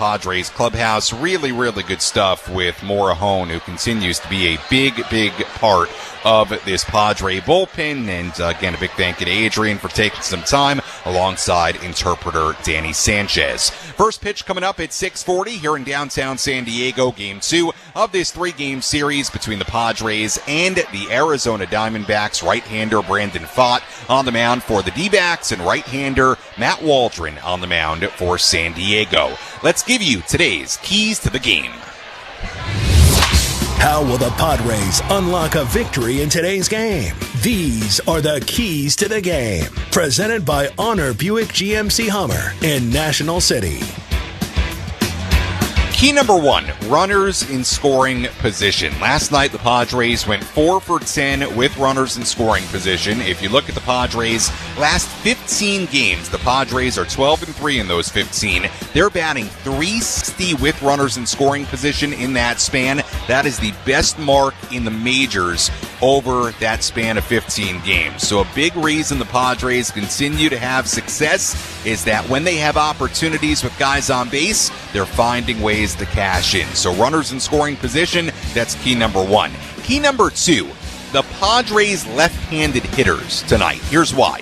Padres clubhouse. Really, really good stuff with Morahone, who continues to be a big, big part of this Padre bullpen. And again, a big thank you to Adrian for taking some time alongside interpreter Danny Sanchez. First pitch coming up at 6:40 here in downtown San Diego. Game 2 of this 3-game series between the Padres and the Arizona Diamondbacks. Right-hander Brandon Pfaadt on the mound for the Dbacks, and right-hander Matt Waldron on the mound for San Diego. Let's give you today's keys to the game. How will the Padres unlock a victory in today's game? These are the keys to the game. Presented by Honor Buick GMC Hummer in National City. Key number 1, runners in scoring position. Last night, the Padres went 4 for 10 with runners in scoring position. If you look at the Padres' last 15 games, the Padres are 12-3 in those 15. They're batting .360 with runners in scoring position in that span. That is the best mark in the majors over that span of 15 games. So a big reason the Padres continue to have success is that when they have opportunities with guys on base, they're finding ways to cash in. So runners in scoring position, that's key number 1. Key number 2, the Padres left-handed hitters tonight. Here's why.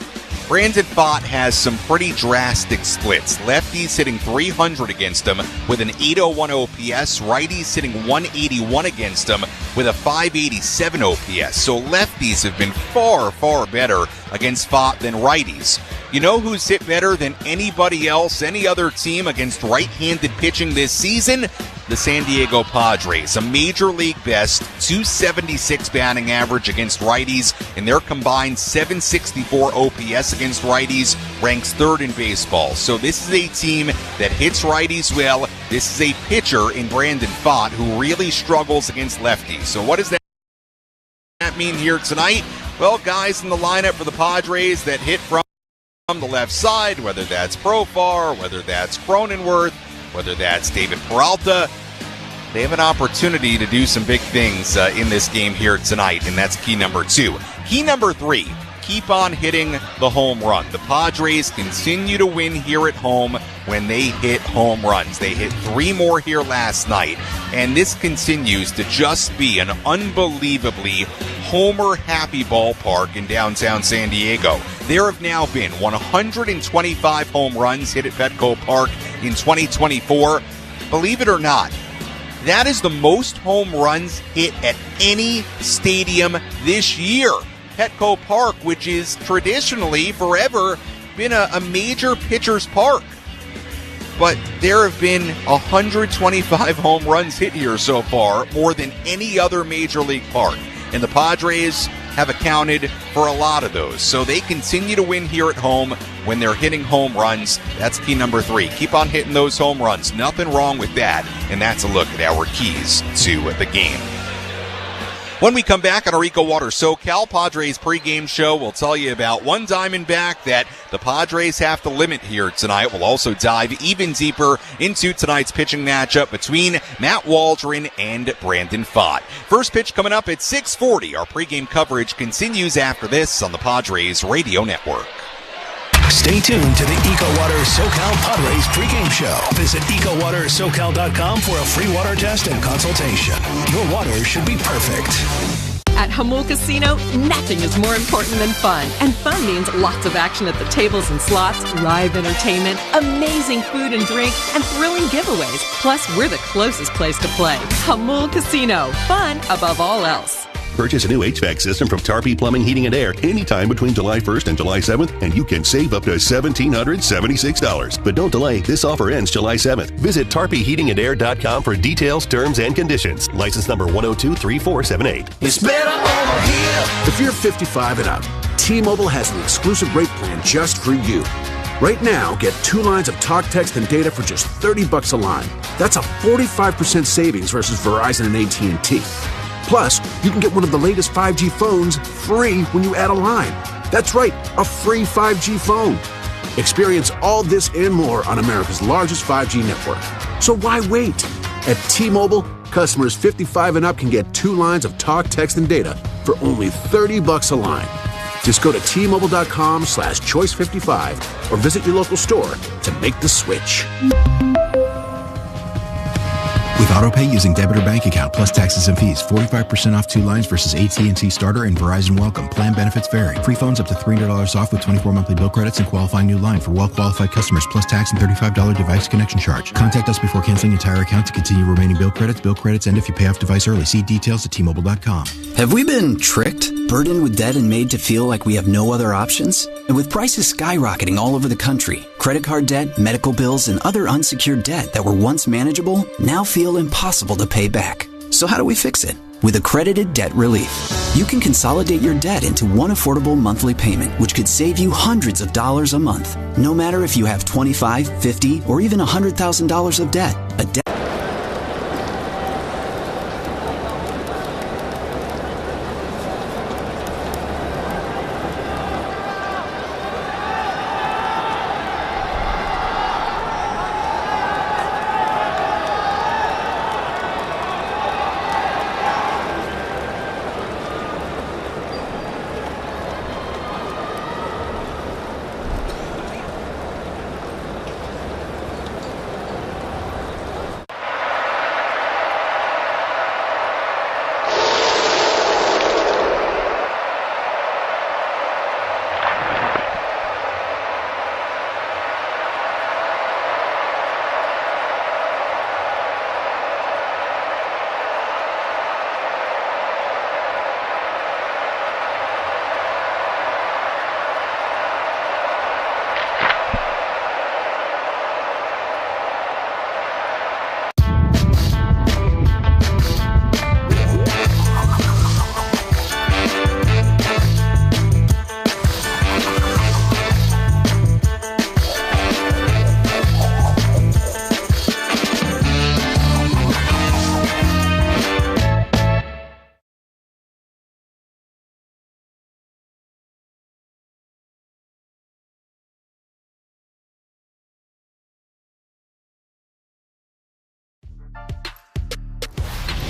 Brandon Pfaadt has some pretty drastic splits. Lefties hitting .300 against him with an .801 OPS. Righties hitting .181 against him with a .587 OPS. So lefties have been far, far better against Pfaadt than righties. You know who's hit better than anybody else, any other team against right-handed pitching this season? The San Diego Padres, a major league best, .276 batting average against righties, and their combined .764 OPS against righties ranks 3rd in baseball. So this is a team that hits righties well. This is a pitcher in Brandon Pfaadt who really struggles against lefties. So what does that mean here tonight? Well, guys in the lineup for the Padres that hit from the left side, whether that's Profar, whether that's Cronenworth, whether that's David Peralta, they have an opportunity to do some big things in this game here tonight, and that's key number 2. Key number 3, keep on hitting the home run. The Padres continue to win here at home when they hit home runs. They hit 3 more here last night, and this continues to just be an unbelievably homer-happy ballpark in downtown San Diego. There have now been 125 home runs hit at Petco Park in 2024. Believe it or not, that is the most home runs hit at any stadium this year. Petco Park, which is traditionally forever been a major pitcher's park. But there have been 125 home runs hit here so far, more than any other major league park. And the Padres have accounted for a lot of those. So they continue to win here at home when they're hitting home runs. That's key number 3. Keep on hitting those home runs. Nothing wrong with that. And that's a look at our keys to the game. When we come back on our Eco Water SoCal Padres pregame show, we'll tell you about one Diamondback that the Padres have to limit here tonight. We'll also dive even deeper into tonight's pitching matchup between Matt Waldron and Brandon Pfaadt. First pitch coming up at 6:40. Our pregame coverage continues after this on the Padres Radio Network. Stay tuned to the EcoWater SoCal Padres pregame show. Visit EcoWaterSoCal.com for a free water test and consultation. Your water should be perfect. At Jamul Casino, nothing is more important than fun. And fun means lots of action at the tables and slots, live entertainment, amazing food and drink, and thrilling giveaways. Plus, we're the closest place to play. Jamul Casino. Fun above all else. Purchase a new HVAC system from Tarpey Plumbing, Heating, and Air anytime between July 1st and July 7th, and you can save up to $1,776. But don't delay. This offer ends July 7th. Visit TarpeyHeatingandAir.com for details, terms, and conditions. License number 1023478. It's better over here. If you're 55 and up, T-Mobile has an exclusive rate plan just for you. Right now, get 2 lines of talk, text, and data for just $30 a line. That's a 45% savings versus Verizon and AT&T. Plus, you can get one of the latest 5G phones free when you add a line. That's right, a free 5G phone. Experience all this and more on America's largest 5G network. So why wait? At T-Mobile, customers 55 and up can get 2 lines of talk, text, and data for only $30 a line. Just go to T-Mobile.com/choice55 or visit your local store to make the switch. with autopay using debit or bank account plus taxes and fees. 45% off 2 lines versus AT&T Starter and Verizon Welcome. Plan benefits vary. Free phones up to $300 off with 24 monthly bill credits and qualifying new line for well-qualified customers plus tax and $35 device connection charge. Contact us before canceling entire account to continue remaining bill credits. Bill credits end if you pay off device early. See details at T-Mobile.com. Have we been tricked, burdened with debt, and made to feel like we have no other options? And with prices skyrocketing all over the country, credit card debt, medical bills, and other unsecured debt that were once manageable now feel impossible to pay back. So how do we fix it? With accredited debt relief, you can consolidate your debt into one affordable monthly payment, which could save you hundreds of dollars a month. No matter if you have $25, $50, or even $100,000 of debt. A debt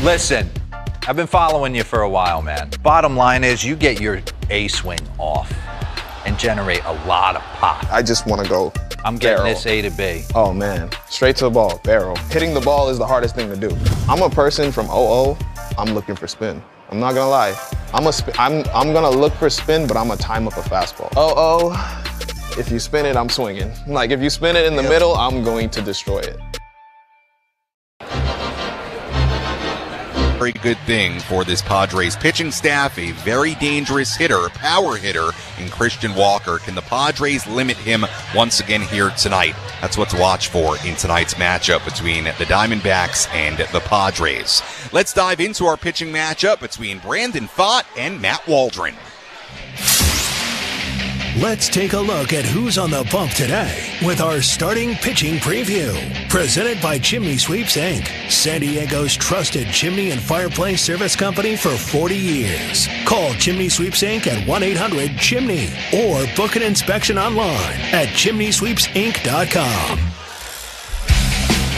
Listen, I've been following you for a while, man. Bottom line is you get your A swing off and generate a lot of pop. I just want to go I'm getting barrel. this A to B. Oh, man. Straight to the ball, barrel. Hitting the ball is the hardest thing to do. I'm a person from 0-0. I'm looking for spin. I'm not going to lie. I'm going to look for spin, but I'm going to time up a fastball. 0-0, if you spin it, I'm swinging. Like, if you spin it in the middle, I'm going to destroy it. Very good thing for this Padres pitching staff, a very dangerous hitter, power hitter in Christian Walker. Can the Padres limit him once again here tonight? That's what to watch for in tonight's matchup between the Diamondbacks and the Padres. Let's dive into our pitching matchup between Brandon Pfaadt and Matt Waldron. Let's take a look at who's on the bump today with our starting pitching preview. Presented by Chimney Sweeps, Inc., San Diego's trusted chimney and fireplace service company for 40 years. Call Chimney Sweeps, Inc. at 1-800-CHIMNEY or book an inspection online at chimneysweepsinc.com.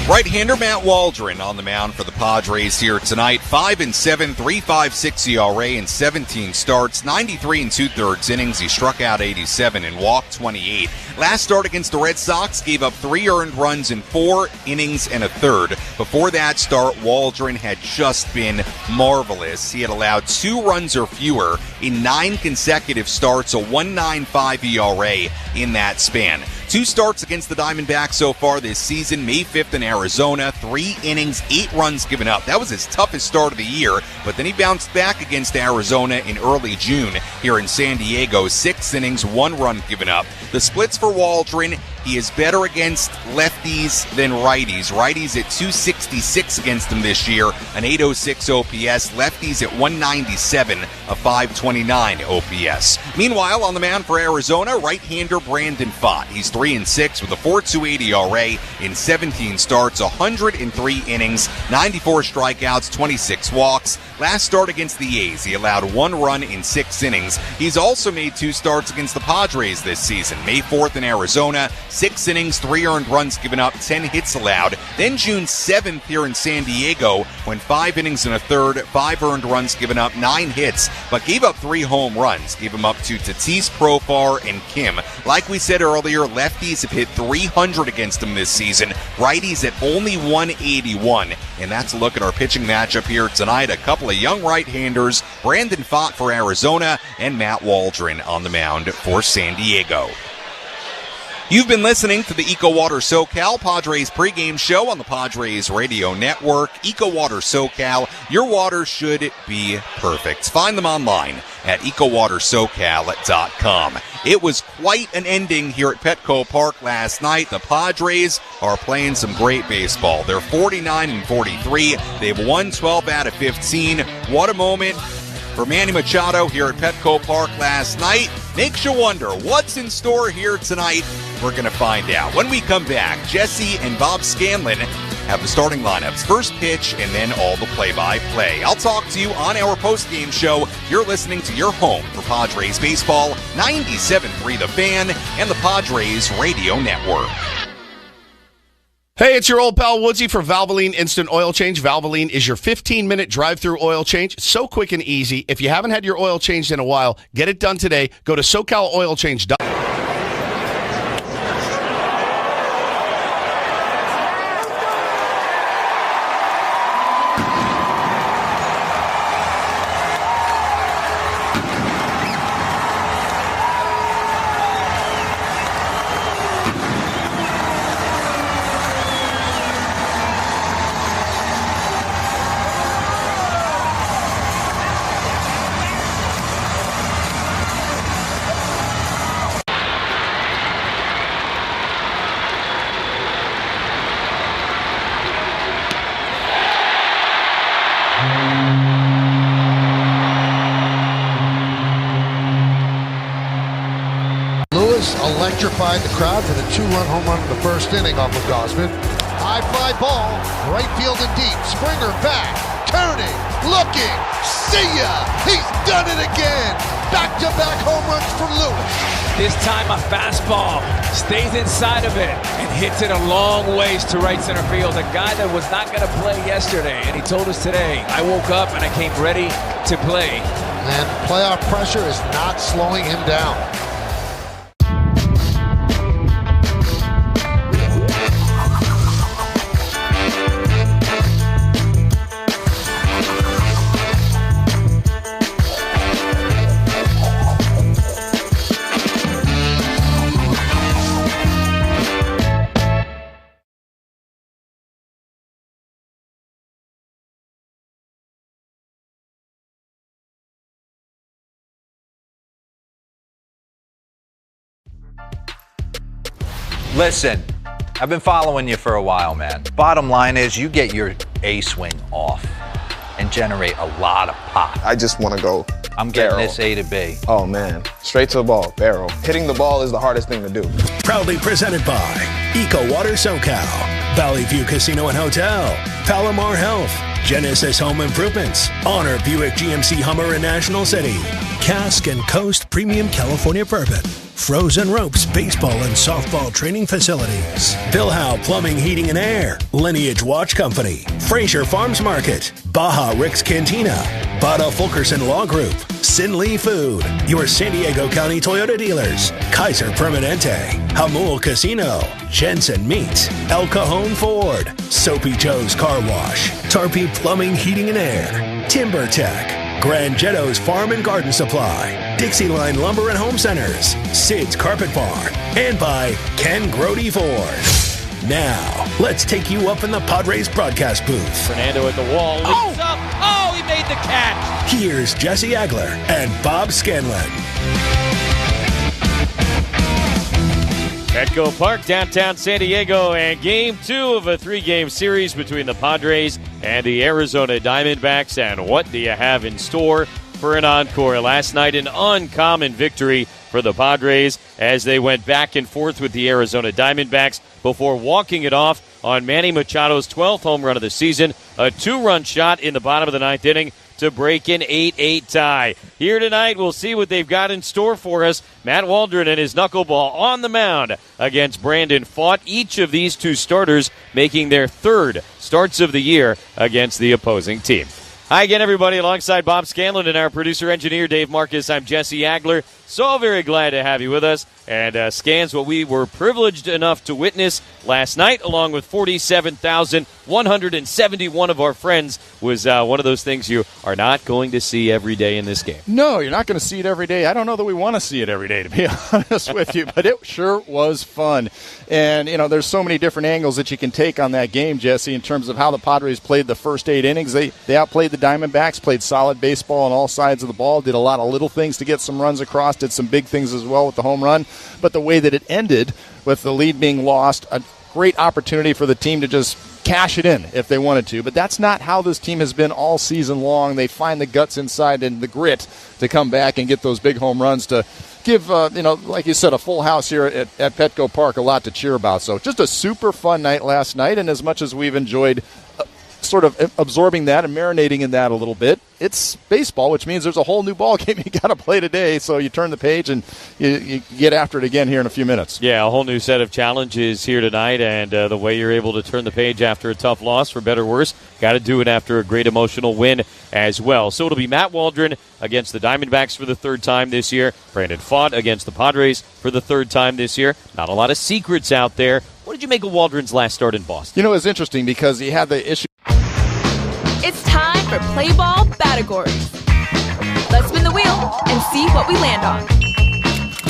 Right-hander Matt Waldron on the mound for the Padres here tonight. 5-7, 3.56 ERA in 17 starts, 93 2/3 innings. He struck out 87 and walked 28. Last start against the Red Sox, gave up 3 earned runs in 4 innings and a third. Before that start, Waldron had just been marvelous. He had allowed 2 runs or fewer in 9 consecutive starts, a 1.95 ERA in that span. 2 starts against the Diamondbacks so far this season. May 5th in Arizona, 3 innings, 8 runs given up. That was his toughest start of the year, but then he bounced back against Arizona in early June here in San Diego. 6 innings, 1 run given up. The splits for Waldron, he is better against lefties than righties. Righties at 266 against him this year, an 806 OPS. Lefties at 197, a 529 OPS. Meanwhile, on the mound for Arizona, right-hander Brandon Pfaadt. He's 3-6 with a 4.28 ERA in 17 starts, 103 innings, 94 strikeouts, 26 walks. Last start against the A's, he allowed 1 run in 6 innings. He's also made 2 starts against the Padres this season. May 4th in Arizona, 6 innings, 3 earned runs given up, 10 hits allowed. Then June 7th here in San Diego, went 5 innings and a third, 5 earned runs given up, 9 hits, but gave up 3 home runs. Gave them up to Tatis, Profar, and Kim. Like we said earlier, lefties have hit 300 against him this season. Righties at only 181. And that's a look at our pitching matchup here tonight. A couple of young right-handers, Brandon Pfaadt for Arizona and Matt Waldron on the mound for San Diego. You've been listening to the EcoWater SoCal Padres pregame show on the Padres Radio Network. EcoWater SoCal, your water should be perfect. Find them online at ecowatersocal.com. It was quite an ending here at Petco Park last night. The Padres are playing some great baseball. They're 49-43. They've won 12 out of 15. What a moment for Manny Machado here at Petco Park last night. Makes you wonder what's in store here tonight. We're going to find out. When we come back, Jesse and Bob Scanlon have the starting lineups, first pitch, and then all the play-by-play. I'll talk to you on our post-game show. You're listening to your home for Padres baseball, 97.3 The Fan and the Padres Radio Network. Hey, it's your old pal Woodsy for Valvoline Instant Oil Change. Valvoline is your 15-minute drive-through oil change. So quick and easy. If you haven't had your oil changed in a while, get it done today. Go to SoCalOilChange.com. Electrified the crowd for the 2-run home run in the first inning off of Gausman. High fly ball, right field and deep. Springer back, turning, looking, see ya! He's done it again! Back-to-back home runs for Lewis. This time a fastball stays inside of it and hits it a long ways to right center field. A guy that was not going to play yesterday, and he told us today, I woke up and I came ready to play. And playoff pressure is not slowing him down. Listen, I've been following you for a while, man. Bottom line is you get your A swing off and generate a lot of pop. I just want to go I'm getting barrel. this A to B. Oh, man. Straight to the ball, barrel. Hitting the ball is the hardest thing to do. Proudly presented by EcoWater SoCal, Valley View Casino and Hotel, Palomar Health, Genesis Home Improvements, Honor Buick GMC Hummer in National City, Cask and Coast Premium California Bourbon, Frozen Ropes Baseball and Softball Training Facilities, Bill Howe Plumbing, Heating and Air, Lineage Watch Company, Fraser Farms Market, Baja Rick's Cantina, Bada Fulkerson Law Group, Sin Lee Food, your San Diego County Toyota dealers, Kaiser Permanente, Hamul Casino, Jensen Meats, El Cajon Ford, Soapy Joe's Car Wash, Tarpey Plumbing, Heating and Air, Timber Tech, Grand Jetto's Farm and Garden Supply, Dixieline Lumber and Home Centers, Sid's Carpet Bar, and by Ken Grody Ford. Now, let's take you up in the Padres broadcast booth. Fernando at the wall, leaps up. Oh, he made the catch. Here's Jesse Agler and Bob Scanlon. Petco Park, downtown San Diego, and Game 2 of a 3-game series between the Padres and the Arizona Diamondbacks. And what do you have in store for an encore? Last night, an uncommon victory for the Padres as they went back and forth with the Arizona Diamondbacks before walking it off on Manny Machado's 12th home run of the season, a 2-run shot in the bottom of the 9th inning to break an 8-8 tie. Here tonight, we'll see what they've got in store for us. Matt Waldron and his knuckleball on the mound against Brandon Pfaadt. Each of these 2 starters making their 3rd starts of the year against the opposing team. Hi again, everybody. Alongside Bob Scanlon and our producer-engineer, Dave Marcus, I'm Jesse Agler. So very glad to have you with us. And Scans, what we were privileged enough to witness last night, along with 47,171 of our friends, was one of those things you are not going to see every day in this game. No, you're not going to see it every day. I don't know that we want to see it every day, to be honest with you, but it sure was fun. And, there's so many different angles that you can take on that game, Jesse, in terms of how the Padres played the first 8 innings. They outplayed the Diamondbacks, played solid baseball on all sides of the ball, did a lot of little things to get some runs across, did some big things as well with the home run. But the way that it ended, with the lead being lost, a great opportunity for the team to just cash it in if they wanted to. But that's not how this team has been all season long. They find the guts inside and the grit to come back and get those big home runs to give, like you said, a full house here at Petco Park, a lot to cheer about. So just a super fun night last night, and as much as we've enjoyed sort of absorbing that and marinating in that a little bit, it's baseball, which means there's a whole new ball game you got to play today. So you turn the page and you get after it again here in a few minutes. Yeah, a whole new set of challenges here tonight, and the way you're able to turn the page after a tough loss, for better or worse, got to do it after a great emotional win as well. So it'll be Matt Waldron against the Diamondbacks for the 3rd time this year, Brandon Pfaadt against the Padres for the 3rd time this year. Not a lot of secrets out there. What did you make of Waldron's last start in Boston? It's interesting because he had the issue. It's time for Play Ball Categories. Let's spin the wheel and see what we land on.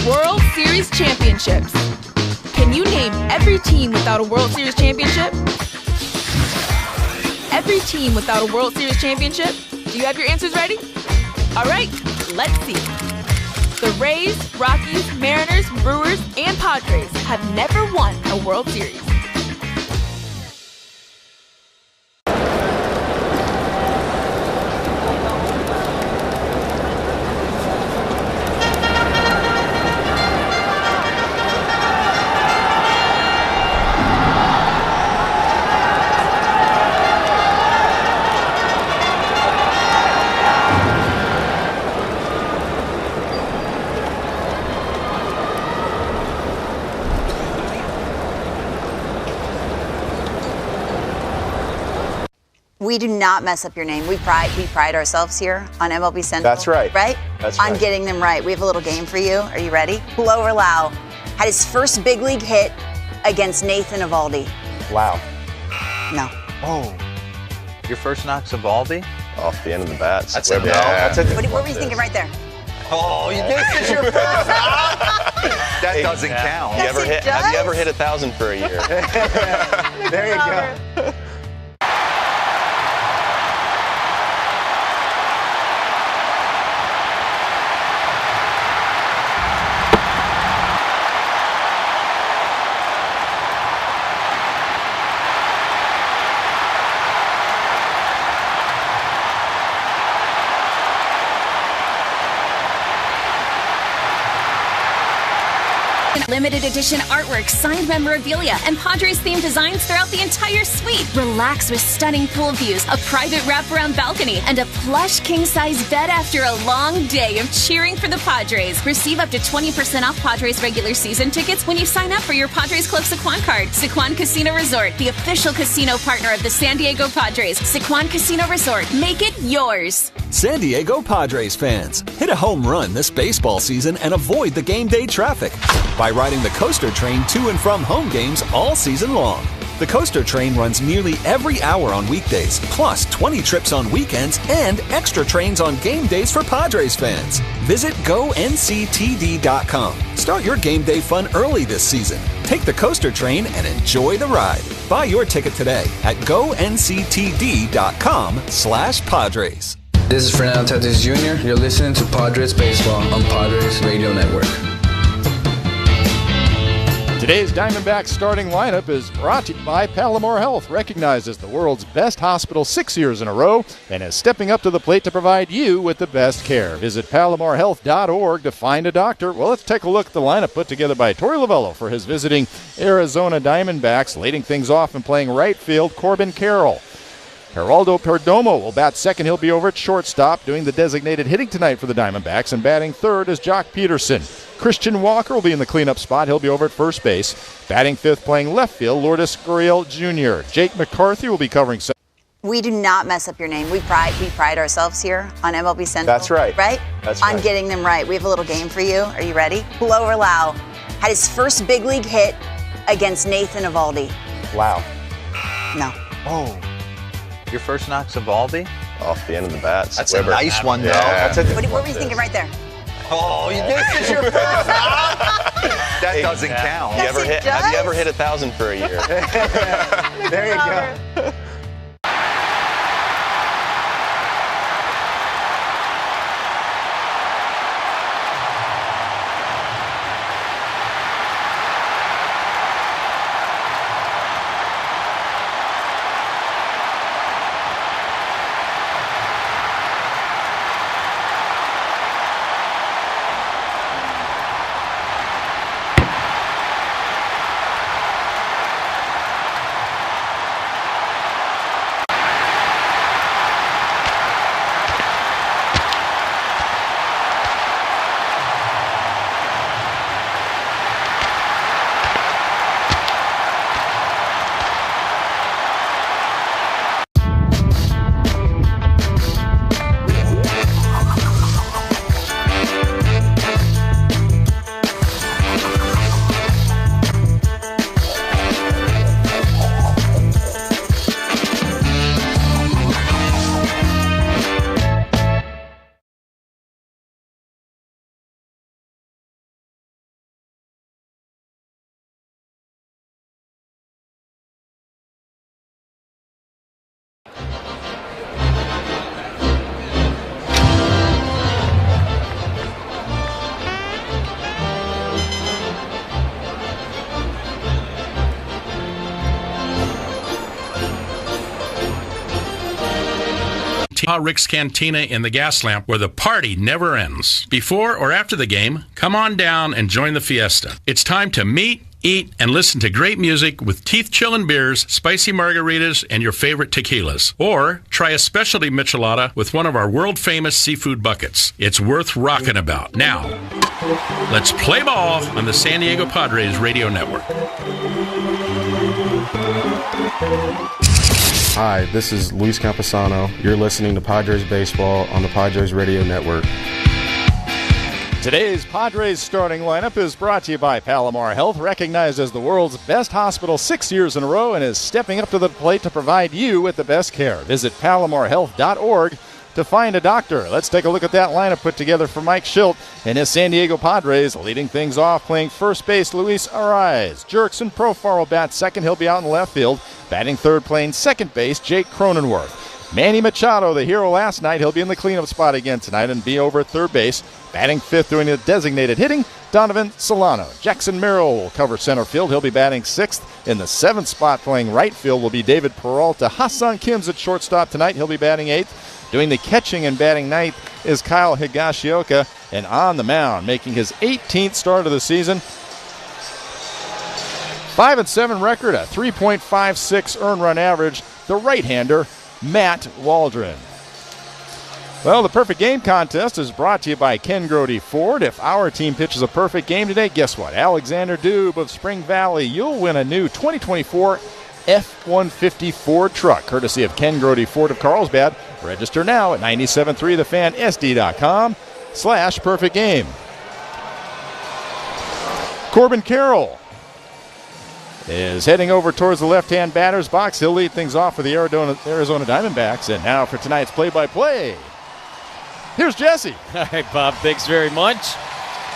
World Series Championships. Can you name every team without a World Series championship? Every team without a World Series championship? Do you have your answers ready? All right, let's see. The Rays, Rockies, Mariners, Brewers, and Padres have never won a World Series. We do not mess up your name. We pride ourselves here on MLB Central. That's right. Right? That's on right. getting them right. We have a little game for you. Are you ready? Blow or Lau had his first big league hit against Nathan Eovaldi. Wow. No. Oh. Your first knock's Eovaldi? Off the end of the bats. That's a no. That's a What were you thinking right there? Oh, this is your first knock? That doesn't count. Have you ever hit 1,000 for a year? There you go. Limited edition artwork, signed memorabilia, and Padres-themed designs throughout the entire suite. Relax with stunning pool views, a private wraparound balcony, and a plush king-size bed after a long day of cheering for the Padres. Receive up to 20% off Padres regular season tickets when you sign up for your Padres Club Sycuan card. Sycuan Casino Resort, the official casino partner of the San Diego Padres. Sycuan Casino Resort, make it yours. San Diego Padres fans, hit a home run this baseball season and avoid the game day traffic by riding the Coaster Train to and from home games all season long. The Coaster Train runs nearly every hour on weekdays, plus 20 trips on weekends and extra trains on game days for Padres fans. Visit GoNCTD.com. Start your game day fun early this season. Take the Coaster Train and enjoy the ride. Buy your ticket today at GoNCTD.com/Padres. This is Fernando Tatis Jr. You're listening to Padres Baseball on Padres Radio Network. Today's Diamondbacks starting lineup is brought to you by Palomar Health, recognized as the world's best hospital 6 years in a row, and is stepping up to the plate to provide you with the best care. Visit palomarhealth.org to find a doctor. Well, let's take a look at the lineup put together by Torey Lovello for his visiting Arizona Diamondbacks. Leading things off and playing right field, Corbin Carroll. Geraldo Perdomo will bat second. He'll be over at shortstop, doing the designated hitting tonight for the Diamondbacks. And batting third is Jock Peterson. Christian Walker will be in the cleanup spot. He'll be over at first base. Batting fifth, playing left field, Lourdes Gurriel Jr. Jake McCarthy will be covering center. We do not mess up your name. We pride ourselves here on MLB Central. That's right. Right? That's on right. getting them right. We have a little game for you. Are you ready? Blow or Lau had his first big league hit against Nathan Eovaldi. Wow. No. Oh. Your first knock's Eovaldi? Off the end of the bats. That's Weber. a nice one, though. Yeah. That's a What were you thinking right there? Oh, this is your first knock? That doesn't count. Have you ever hit 1,000 for a year? There you go. Rick's Cantina in the gas lamp, where the party never ends. Before or after the game, come on down and join the fiesta. It's time to meet, eat, and listen to great music with teeth-chilling beers, spicy margaritas, and your favorite tequilas. Or try a specialty michelada with one of our world-famous seafood buckets. It's worth rocking about. Now, let's play ball on the San Diego Padres radio network. Hi, this is Luis Camposano. You're listening to Padres Baseball on the Padres Radio Network. Today's Padres starting lineup is brought to you by Palomar Health, recognized as the world's best hospital 6 years in a row, and is stepping up to the plate to provide you with the best care. Visit palomarhealth.org to find a doctor. Let's take a look at that lineup put together for Mike Schilt and his San Diego Padres. Leading things off, playing first base, Luis Arraez. Jurickson Profar will bat second. He'll be out in left field. Batting third, playing second base, Jake Cronenworth. Manny Machado, the hero last night, he'll be in the cleanup spot again tonight and be over at third base. Batting fifth, doing the designated hitting, Donovan Solano. Jackson Merrill will cover center field. He'll be batting sixth. In the seventh spot, playing right field, will be David Peralta. Ha-Seong Kim's at shortstop tonight. He'll be batting eighth. Doing the catching and batting ninth is Kyle Higashioka. And on the mound, making his 18th start of the season, 5-7 record, a 3.56 earned run average, the right-hander, Matt Waldron. Well, the Perfect Game Contest is brought to you by Ken Grody Ford. If our team pitches a perfect game today, guess what? Alexander Dube of Spring Valley, you'll win a new 2024 F-150 Ford truck, courtesy of Ken Grody Ford of Carlsbad. Register now at 97.3thefan.sd.com/perfect game. Corbin Carroll is heading over towards the left-hand batter's box. He'll lead things off for the Arizona Diamondbacks. And now for tonight's play-by-play, here's Jesse. All right, Bob, thanks very much.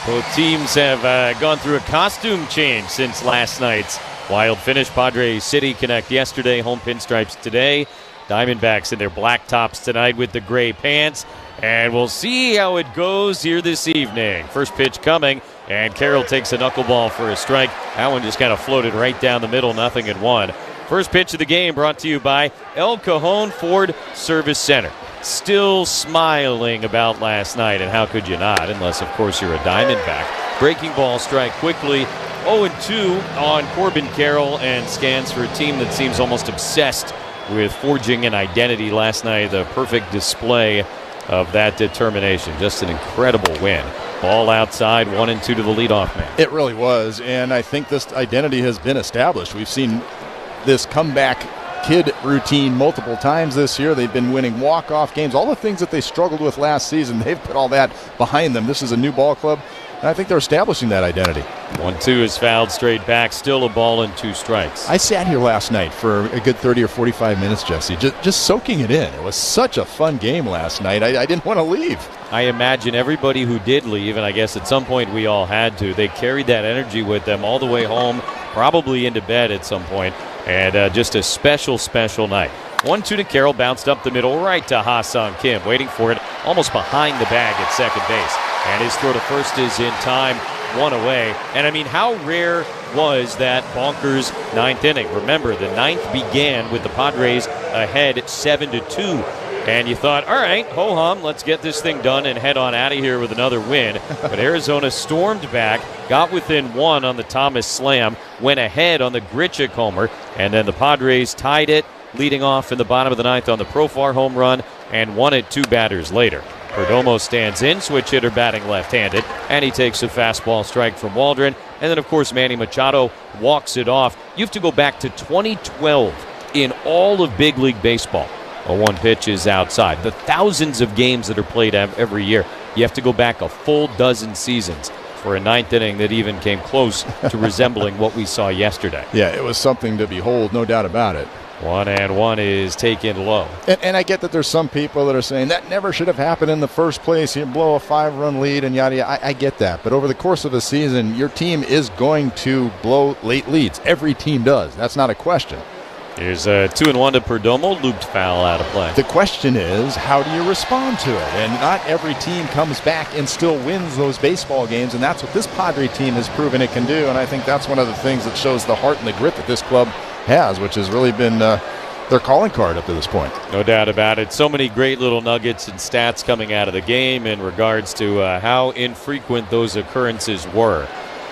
Both teams have gone through a costume change since last night's wild finish. Padres City Connect yesterday, home pinstripes today. Diamondbacks in their black tops tonight with the gray pants. And we'll see how it goes here this evening. First pitch coming and Carroll takes a knuckleball for a strike. That one just kind of floated right down the middle, 0-1. First pitch of the game brought to you by El Cajon Ford Service Center. Still smiling about last night, and how could you not, unless, of course, you're a Diamondback. Breaking ball strike quickly. 0-2 on Corbin Carroll, and scans for a team that seems almost obsessed with forging an identity last night. The perfect display of that determination. Just an incredible win. Ball outside, 1-2 to the leadoff man. It really was, and I think this identity has been established. We've seen this comeback kid routine multiple times this year. They've been winning walk-off games. All the things that they struggled with last season, they've put all that behind them. This is a new ball club, and I think they're establishing that identity. 1-2 is fouled straight back. Still a ball and 2 strikes. I sat here last night for a good 30 or 45 minutes, Jesse, just soaking it in. It was such a fun game last night. I didn't want to leave. I imagine everybody who did leave, and I guess at some point we all had to, they carried that energy with them all the way home, probably into bed at some point, and just a special, special night. 1-2 to Carroll, bounced up the middle, right to Ha-Sung Kim, waiting for it, almost behind the bag at second base. And his throw to first is in time, 1 away. And I mean, how rare was that bonkers 9th inning? Remember, the 9th began with the Padres ahead 7-2. And you thought, all right, ho-hum, let's get this thing done and head on out of here with another win. But Arizona stormed back, got within 1 on the Thomas slam, went ahead on the Grichuk homer, and then the Padres tied it, leading off in the bottom of the 9th on the Profar home run, and won it 2 batters later. Perdomo stands in, switch hitter batting left-handed, and he takes a fastball strike from Waldron. And then, of course, Manny Machado walks it off. You have to go back to 2012 in all of big league baseball. A 1 pitch is outside. The thousands of games that are played every year, you have to go back a full dozen seasons for a 9th inning that even came close to resembling what we saw yesterday. Yeah, it was something to behold, no doubt about it. 1-1 is taken low. And I get that there's some people that are saying that never should have happened in the first place. You blow a 5-run lead and yada yada. I get that. But over the course of a season, your team is going to blow late leads. Every team does. That's not a question. Here's a 2-1 to Perdomo, looped foul out of play. The question is, how do you respond to it? And not every team comes back and still wins those baseball games, and that's what this Padre team has proven it can do. And I think that's one of the things that shows the heart and the grit that this club has, which has really been their calling card up to this point. No doubt about it. So many great little nuggets and stats coming out of the game in regards to how infrequent those occurrences were.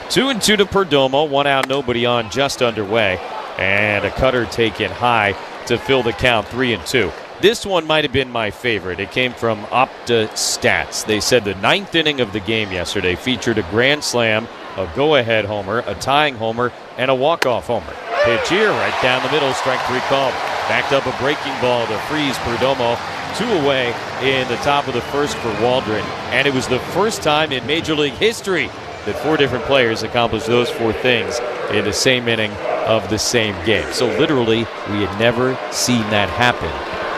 2-2 to Perdomo, 1 out, nobody on, just underway. And a cutter taken high to fill the count, 3-2. This one might have been my favorite. It came from Opta Stats. They said the 9th inning of the game yesterday featured a grand slam, a go-ahead homer, a tying homer, and a walk-off homer. Pitch here, right down the middle, strike 3 called. Backed up a breaking ball to freeze Perdomo. 2 away in the top of the first for Waldron. And it was the first time in Major League history that 4 different players accomplished those 4 things in the same inning of the same game. So literally, we had never seen that happen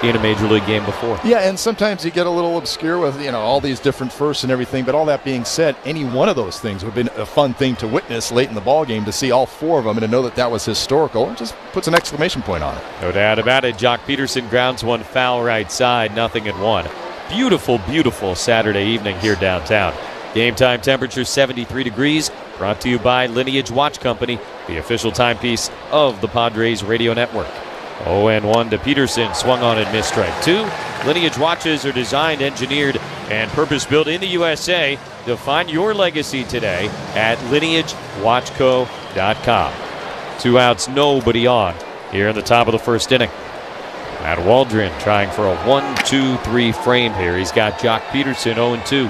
in a Major League game before. Yeah, and sometimes you get a little obscure with, all these different firsts and everything, but all that being said, any one of those things would have been a fun thing to witness late in the ball game, to see all 4 of them and to know that that was historical. It just puts an exclamation point on it. No doubt about it. Jock Peterson grounds one foul right side, 0-1. Beautiful, beautiful Saturday evening here downtown. Game time temperature 73 degrees. Brought to you by Lineage Watch Company, the official timepiece of the Padres radio network. 0-1 to Peterson, swung on and missed strike 2. Lineage watches are designed, engineered, and purpose-built in the USA. Define your legacy today at lineagewatchco.com. 2 outs, nobody on here in the top of the first inning. Matt Waldron trying for a 1-2-3 frame here. He's got Jock Peterson 0-2.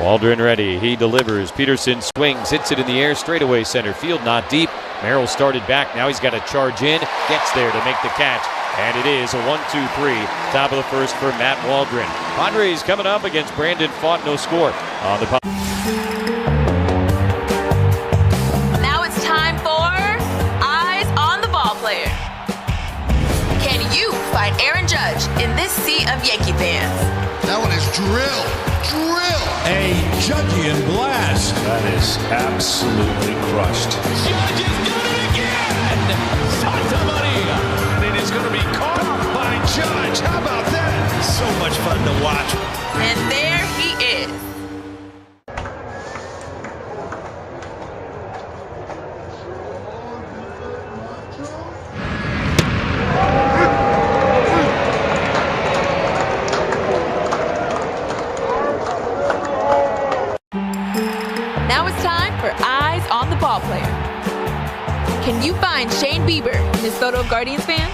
Waldron ready. He delivers. Peterson swings, hits it in the air, straightaway center field, not deep. Merrill started back. Now he's got to charge in. Gets there to make the catch. And it is a 1-2-3. Top of the first for Matt Waldron. Padres coming up against Brandon Fought. No score on the. Now it's time for Eyes on the Ball Player. Can you find Aaron Judge in this sea of Yankee fans? That one is drill. A Judgian blast. That is absolutely crushed. Judge has done it again. Santa Maria. It is going to be caught by Judge. How about that? So much fun to watch. And there he is. find Shane Bieber, Minnesota Guardians fans?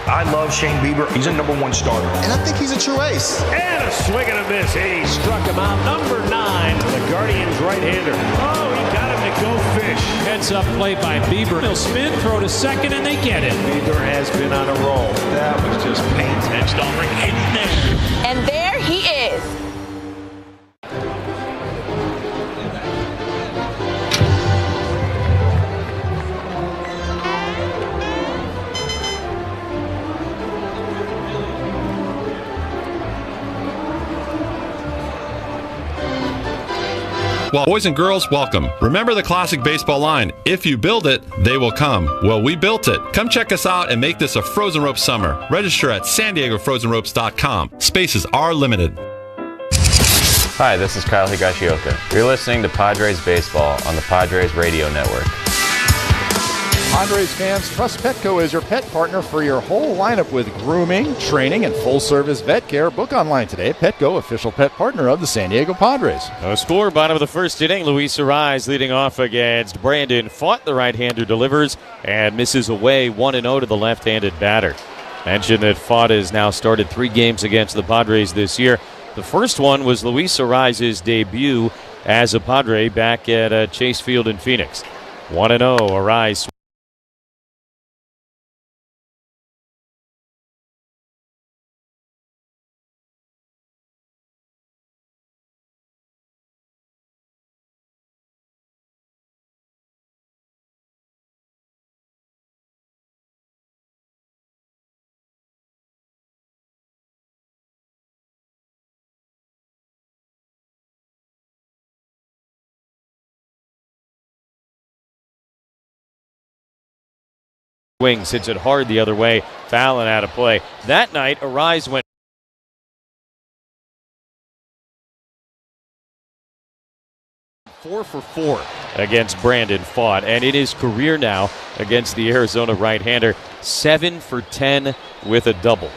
I love Shane Bieber. He's a #1 starter. And I think he's a true ace. And a swing and a miss. He struck him out. Number 9, the Guardians right-hander. Oh, he got him to go fish. Heads up play by Bieber. He'll spin, throw to second, and they get it. Bieber has been on a roll. That was just paint. Next offering in there. And there he is. Well, boys and girls, welcome. Remember the classic baseball line, if you build it, they will come. Well, we built it. Come check us out and make this a Frozen Rope summer. Register at SanDiegoFrozenRopes.com. Spaces are limited. Hi, this is Kyle Higashioka. You're listening to Padres Baseball on the Padres Radio Network. Padres fans, trust Petco as your pet partner for your whole lineup with grooming, training, and full-service vet care. Book online today. Petco, official pet partner of the San Diego Padres. No score, bottom of the first inning. Luis Arraez leading off against Brandon Pfaadt. The right-hander delivers and misses away 1-0 to the left-handed batter. Mentioned that Pfaadt has now started 3 games against the Padres this year. The first one was Luis Arraez's debut as a Padre back at Chase Field in Phoenix. 1-0, Arraez. Wings hits it hard the other way, foul and out of play. That night, Arraez went 4 for 4 against Brandon Pfaadt, and in his career now against the Arizona right-hander, 7 for 10 with a double.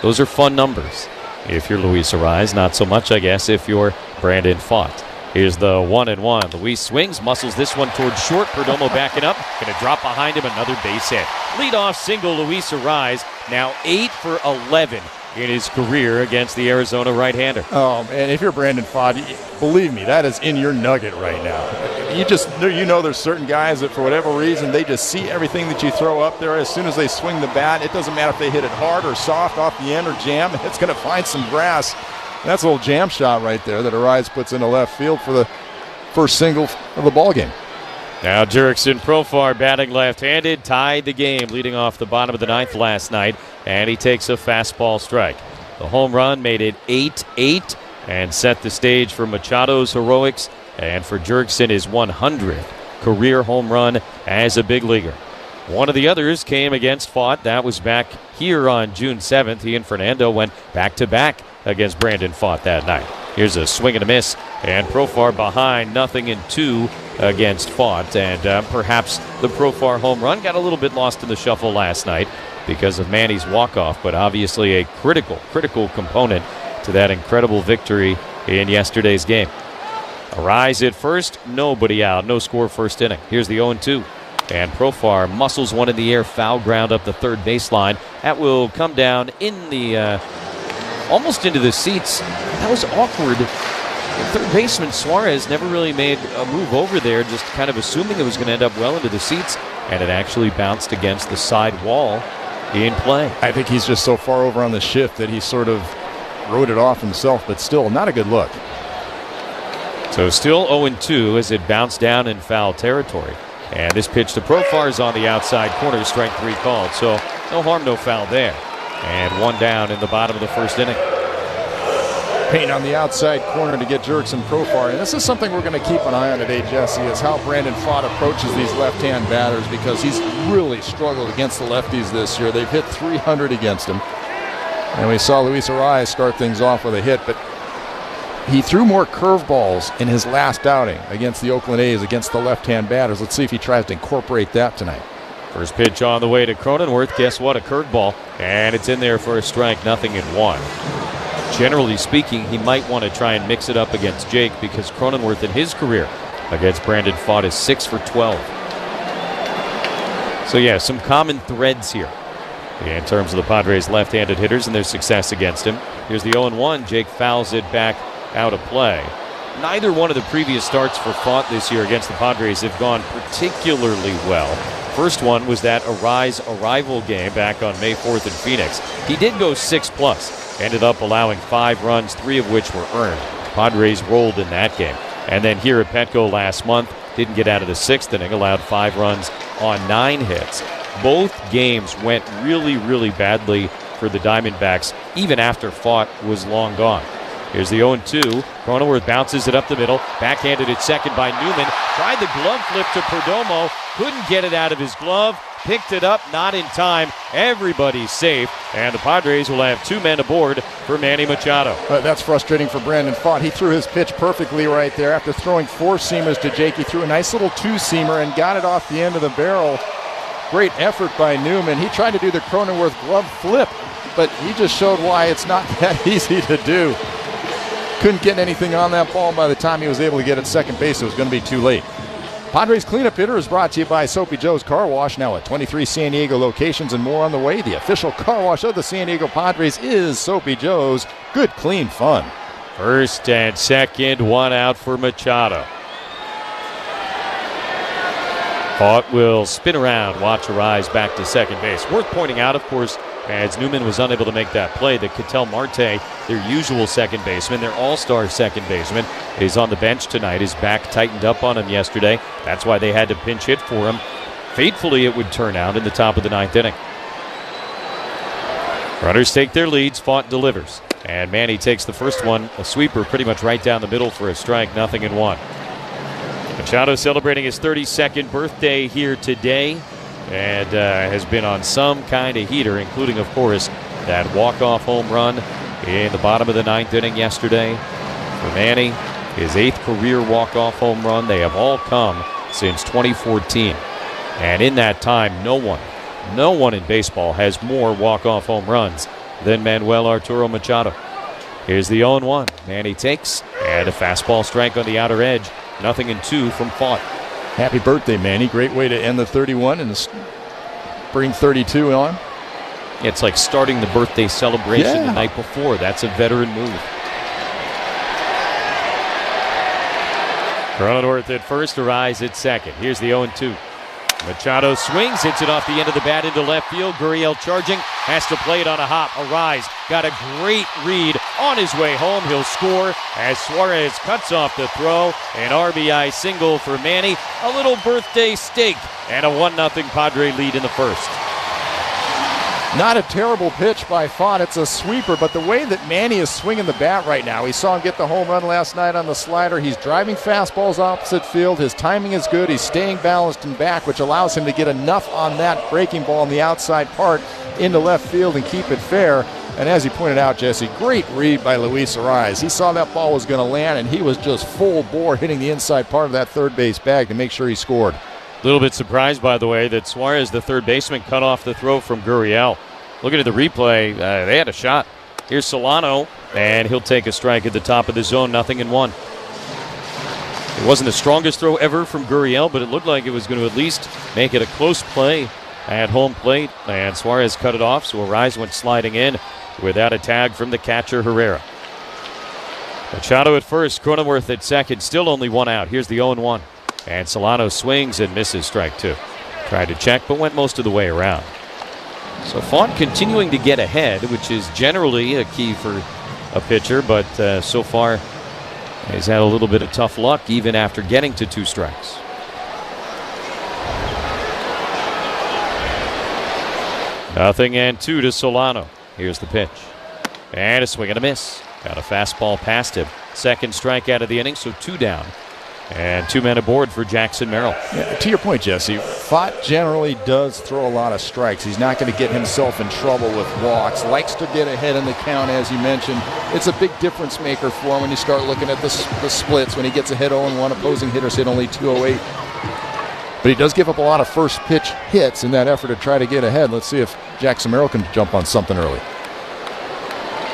Those are fun numbers. If you're Luis Arraez, not so much, I guess, if you're Brandon Pfaadt. Here's the 1-1. Luis swings, muscles this one towards short. Perdomo backing up. Going to drop behind him, another base hit. Leadoff single, Luis Arraez, now 8 for 11 in his career against the Arizona right-hander. Oh, man, if you're Brandon Pfaadt, believe me, that is in your nugget right now. You know there's certain guys that for whatever reason, they just see everything that you throw up there. As soon as they swing the bat, it doesn't matter if they hit it hard or soft off the end or jam, it's going to find some grass. That's a little jam shot right there that Arraez puts into left field for the first single of the ballgame. Now Jurickson Profar batting left-handed, tied the game, leading off the bottom of the 9th last night, and he takes a fastball strike. The home run made it 8-8 and set the stage for Machado's heroics and for Jurickson his 100th career home run as a big leaguer. One of the others came against Pfaadt. That was back here on June 7th. He and Fernando went back-to-back against Brandon Pfaadt that night. Here's a swing and a miss, and Profar behind 0-2 against Pfaadt. And perhaps the Profar home run got a little bit lost in the shuffle last night because of Manny's walk-off, but obviously a critical component to that incredible victory in yesterday's game. Arraez at first, nobody out, no score first inning. Here's the 0-2. And Profar muscles one in the air, foul ground up the third baseline. That will come down in the almost into the seats. That was awkward. The third baseman Suarez never really made a move over there, just kind of assuming it was going to end up well into the seats, and it actually bounced against the side wall in play. I think he's just so far over on the shift that he sort of wrote it off himself, but still not a good look. So still 0-2 as it bounced down in foul territory. And this pitch to Profar is on the outside corner, strike 3 called. So no harm, no foul there. And one down in the bottom of the first inning. Paint on the outside corner to get Jurickson Profar. And this is something we're going to keep an eye on today, Jesse, is how Brandon Pfaadt approaches these left-hand batters, because he's really struggled against the lefties this year. They've hit 300 against him. And we saw Luis Arraez start things off with a hit, but he threw more curveballs in his last outing against the Oakland A's against the left-hand batters. Let's see if he tries to incorporate that tonight. First pitch on the way to Cronenworth. Guess what? A curveball. And it's in there for a strike, 0-1. Generally speaking, he might want to try and mix it up against Jake, because Cronenworth in his career against Brandon Pfaadt is 6 for 12. So, yeah, some common threads here in terms of the Padres' left-handed hitters and their success against him. Here's the 0-1. Jake fouls it back out of play. Neither one of the previous starts for Font this year against the Padres have gone particularly well. First one was that Arise arrival game back on May 4th in Phoenix. He did go 6+, ended up allowing 5 runs, 3 of which were earned. Padres rolled in that game. And then here at Petco last month, didn't get out of the 6th inning, allowed 5 runs on 9 hits. Both games went really, really badly for the Diamondbacks, even after Font was long gone. Here's the 0-2. Cronenworth bounces it up the middle. Backhanded at second by Newman. Tried the glove flip to Perdomo. Couldn't get it out of his glove. Picked it up, not in time. Everybody's safe. And the Padres will have 2 men aboard for Manny Machado. That's frustrating for Brandon Font. He threw his pitch perfectly right there. After throwing 4 seamers to Jake, he threw a nice little 2-seamer and got it off the end of the barrel. Great effort by Newman. He tried to do the Cronenworth glove flip, but he just showed why it's not that easy to do. Couldn't get anything on that ball. By the time he was able to get at second base, it was going to be too late. Padres Cleanup Hitter is brought to you by Soapy Joe's Car Wash, now at 23 San Diego locations and more on the way. The official car wash of the San Diego Padres is Soapy Joe's. Good, clean fun. First and second, 1 out for Machado. Font will spin around, watch Arise back to second base. Worth pointing out, of course, as Newman was unable to make that play, that Ketel Marte, their usual second baseman, their all-star second baseman, is on the bench tonight. His back tightened up on him yesterday. That's why they had to pinch hit for him. Fatefully, it would turn out in the top of the 9th inning. Runners take their leads. Font delivers. And Manny takes the first one, a sweeper pretty much right down the middle for a strike, 0-1. Machado celebrating his 32nd birthday here today. And has been on some kind of heater, including, of course, that walk-off home run in the bottom of the 9th inning yesterday. For Manny, his 8th career walk-off home run. They have all come since 2014. And in that time, no one in baseball has more walk-off home runs than Manuel Arturo Machado. Here's the 0-1. Manny takes, and a fastball strike on the outer edge. 0-2 from Font. Happy birthday, Manny. Great way to end the 31 and bring 32 on. It's like starting the birthday celebration the night before. That's a veteran move. Cronenworth at first, Arise at second. Here's the 0-2. Machado swings, hits it off the end of the bat into left field. Gurriel charging, has to play it on a hop. Arise got a great read on his way home. He'll score as Suarez cuts off the throw. An RBI single for Manny. A little birthday steak and a 1-0 Padre lead in the first. Not a terrible pitch by Font. It's a sweeper, but the way that Manny is swinging the bat right now, we saw him get the home run last night on the slider. He's driving fastballs opposite field. His timing is good. He's staying balanced and back, which allows him to get enough on that breaking ball on the outside part into left field and keep it fair. And as you pointed out, Jesse, great read by Luis Arise. He saw that ball was going to land, and he was just full bore hitting the inside part of that third base bag to make sure he scored. A little bit surprised, by the way, that Suarez, the third baseman, cut off the throw from Gurriel. Looking at the replay, they had a shot. Here's Solano, and he'll take a strike at the top of the zone, 0-1. It wasn't the strongest throw ever from Gurriel, but it looked like it was going to at least make it a close play at home plate. And Suarez cut it off, so Arise went sliding in without a tag from the catcher, Herrera. Machado at first, Cronenworth at second, still only 1 out. Here's the 0-1. And Solano swings and misses strike 2. Tried to check, but went most of the way around. So Font continuing to get ahead, which is generally a key for a pitcher, but so far he's had a little bit of tough luck even after getting to 2 strikes. Nothing and 2 to Solano. Here's the pitch. And a swing and a miss. Got a fastball past him. Second strikeout of the inning, so 2 down. And 2 men aboard for Jackson Merrill. Yeah, to your point, Jesse, Font generally does throw a lot of strikes. He's not going to get himself in trouble with walks. Likes to get ahead in the count, as you mentioned. It's a big difference maker for him when you start looking at the splits. When he gets ahead 0-1, opposing hitters hit only 208. But he does give up a lot of first pitch hits in that effort to try to get ahead. Let's see if Jackson Merrill can jump on something early.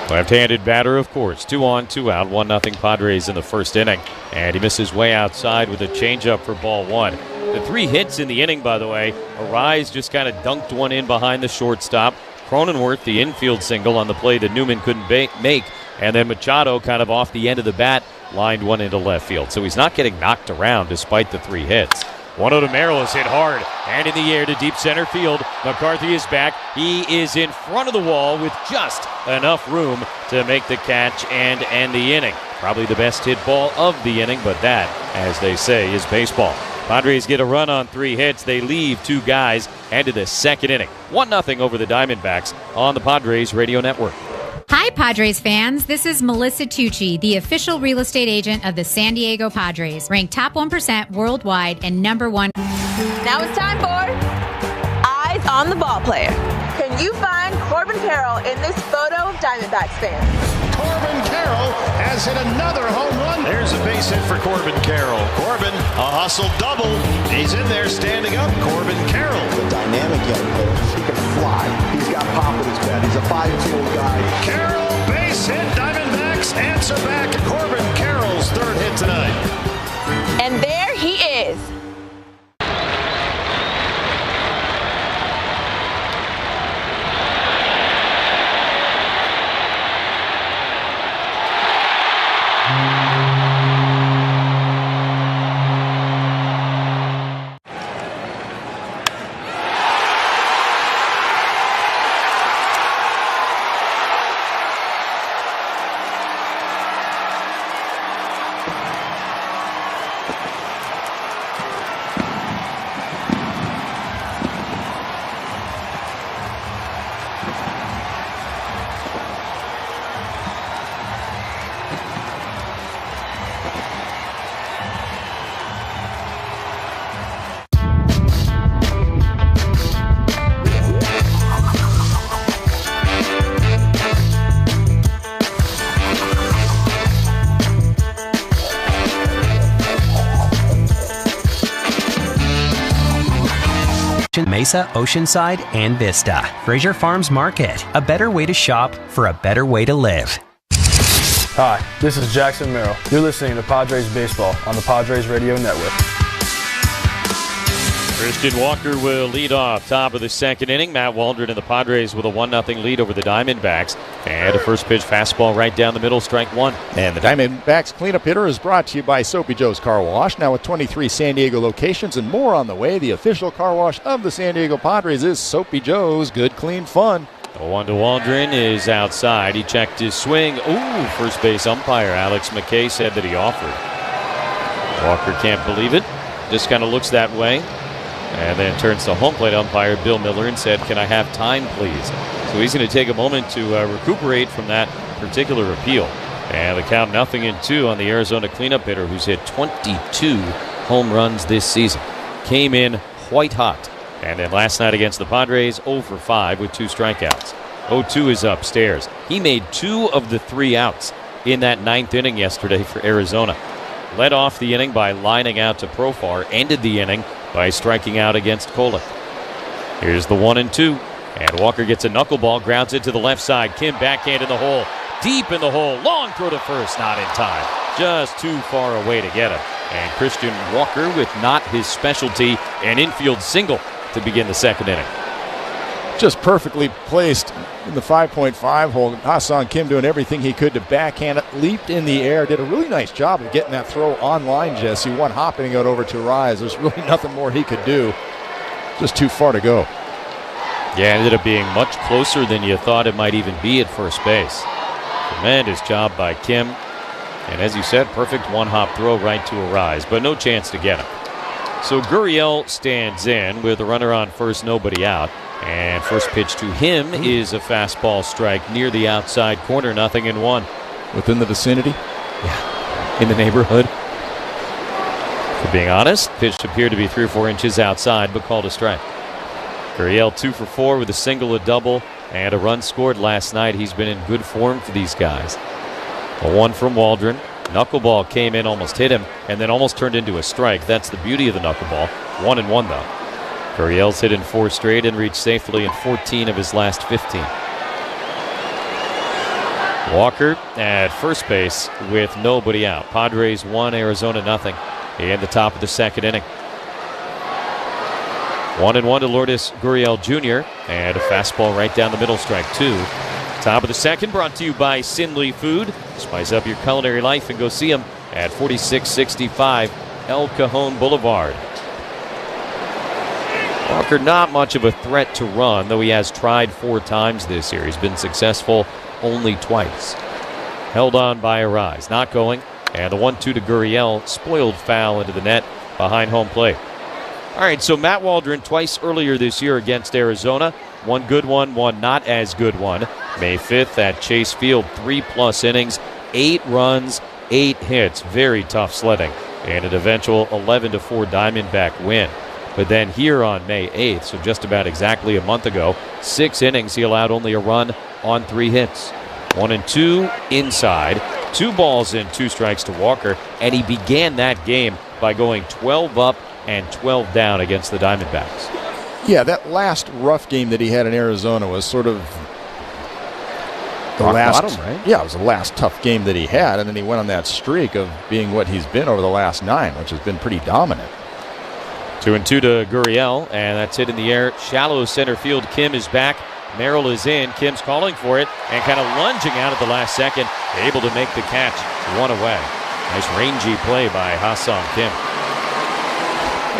Left-handed batter, of course. 2 on, 2 out. 1-0 Padres in the first inning. And he misses way outside with a changeup for ball 1. The 3 hits in the inning, by the way. Arise just kind of dunked one in behind the shortstop. Cronenworth, the infield single on the play that Newman couldn't make. And then Machado, kind of off the end of the bat, lined one into left field. So he's not getting knocked around despite the 3 hits. 1-0 to Merrill is hit hard and in the air to deep center field. McCarthy is back. He is in front of the wall with just enough room to make the catch and end the inning. Probably the best hit ball of the inning, but that, as they say, is baseball. Padres get a run on 3 hits. They leave 2 guys into the second inning. 1-0 over the Diamondbacks on the Padres Radio Network. Hi, Padres fans. This is Melissa Tucci, the official real estate agent of the San Diego Padres, ranked top 1% worldwide and #1. Now it's time for Eyes on the Ball Player. Can you find Corbin Carroll in this photo of Diamondbacks fans? Corbin Carroll has hit another home run. There's a base hit for Corbin Carroll. Corbin, a hustle double. He's in there standing up. Corbin Carroll. The dynamic young player. He can fly. He's got pop in his bat. He's a 5-tool guy. Carroll, base hit. Diamondbacks answer back. Corbin Carroll's 3rd hit tonight. And there he is. Mesa, Oceanside, and Vista. Fraser Farms Market. A better way to shop for a better way to live. Hi, this is Jackson Merrill. You're listening to Padres Baseball on the Padres Radio Network. Christian Walker will lead off top of the second inning. Matt Waldron and the Padres with a 1-0 lead over the Diamondbacks. And a first pitch fastball right down the middle, strike 1. And the Diamondbacks cleanup hitter is brought to you by Soapy Joe's Car Wash. Now with 23 San Diego locations and more on the way, the official car wash of the San Diego Padres is Soapy Joe's. Good, clean fun. The 1 to Waldron is outside. He checked his swing. Ooh, first base umpire Alex McKay said that he offered. Walker can't believe it. Just kind of looks that way. And then turns to home plate umpire Bill Miller and said, "Can I have time, please?" So he's going to take a moment to recuperate from that particular appeal. And the count 0-2 on the Arizona cleanup hitter, who's hit 22 home runs this season. Came in white hot. And then last night against the Padres, 0 for 5 with 2 strikeouts. 0-2 is upstairs. He made 2 of the 3 outs in that 9th inning yesterday for Arizona. Led off the inning by lining out to Profar. Ended the inning by striking out against Kolek. Here's the 1-2. And Walker gets a knuckleball, grounds it to the left side. Kim backhand in the hole. Deep in the hole. Long throw to first. Not in time. Just too far away to get him. And Christian Walker with not his specialty, an infield single to begin the second inning. Just perfectly placed in the 5.5 hole. Ha-Seong Kim doing everything he could to backhand it. Leaped in the air. Did a really nice job of getting that throw online, Jesse. One hopping it over to Rise. There's really nothing more he could do. Just too far to go. Yeah, it ended up being much closer than you thought it might even be at first base. Tremendous job by Kim. And as you said, perfect one-hop throw right to Rise, but no chance to get him. So Gurriel stands in with a runner on first, nobody out. And first pitch to him is a fastball strike near the outside corner, 0-1. Within the vicinity? Yeah, in the neighborhood. For being honest, pitch appeared to be 3 or 4 inches outside, but called a strike. Gurriel 2 for 4 with a single, a double, and a run scored last night. He's been in good form for these guys. A 1 from Waldron. Knuckleball came in, almost hit him, and then almost turned into a strike. That's the beauty of the knuckleball. 1-1 though. Gurriel's hit in 4 straight and reached safely in 14 of his last 15. Walker at first base with nobody out. Padres 1, Arizona 0 in the top of the second inning. 1-1 to Lourdes Gurriel Jr. and a fastball right down the middle, strike 2. Top of the second, brought to you by Sinley Food. Spice up your culinary life and go see them at 4665 El Cajon Boulevard. Walker not much of a threat to run, though he has tried 4 times this year. He's been successful only twice. Held on by Arise, not going, and the 1-2 to Gurriel, spoiled foul into the net behind home plate. All right, so Matt Waldron twice earlier this year against Arizona. One good one not as good one. May 5th at Chase Field, 3+ innings, 8 runs, 8 hits. Very tough sledding, and an eventual 11-4 Diamondback win. But then here on May 8th, so just about exactly a month ago, 6 innings, he allowed only a run on 3 hits. 1-2 inside, 2 balls and 2 strikes to Walker, and he began that game by going 12 up and 12 down against the Diamondbacks. Yeah, that last rough game that he had in Arizona was sort of the last bottom, right? Yeah, it was the last tough game that he had, and then he went on that streak of being what he's been over the last 9, which has been pretty dominant. 2-2 to Gurriel, and that's hit in the air. Shallow center field. Kim is back. Merrill is in. Kim's calling for it and kind of lunging out at the last second. Able to make the catch. 1 away. Nice rangy play by Ha-Seong Kim.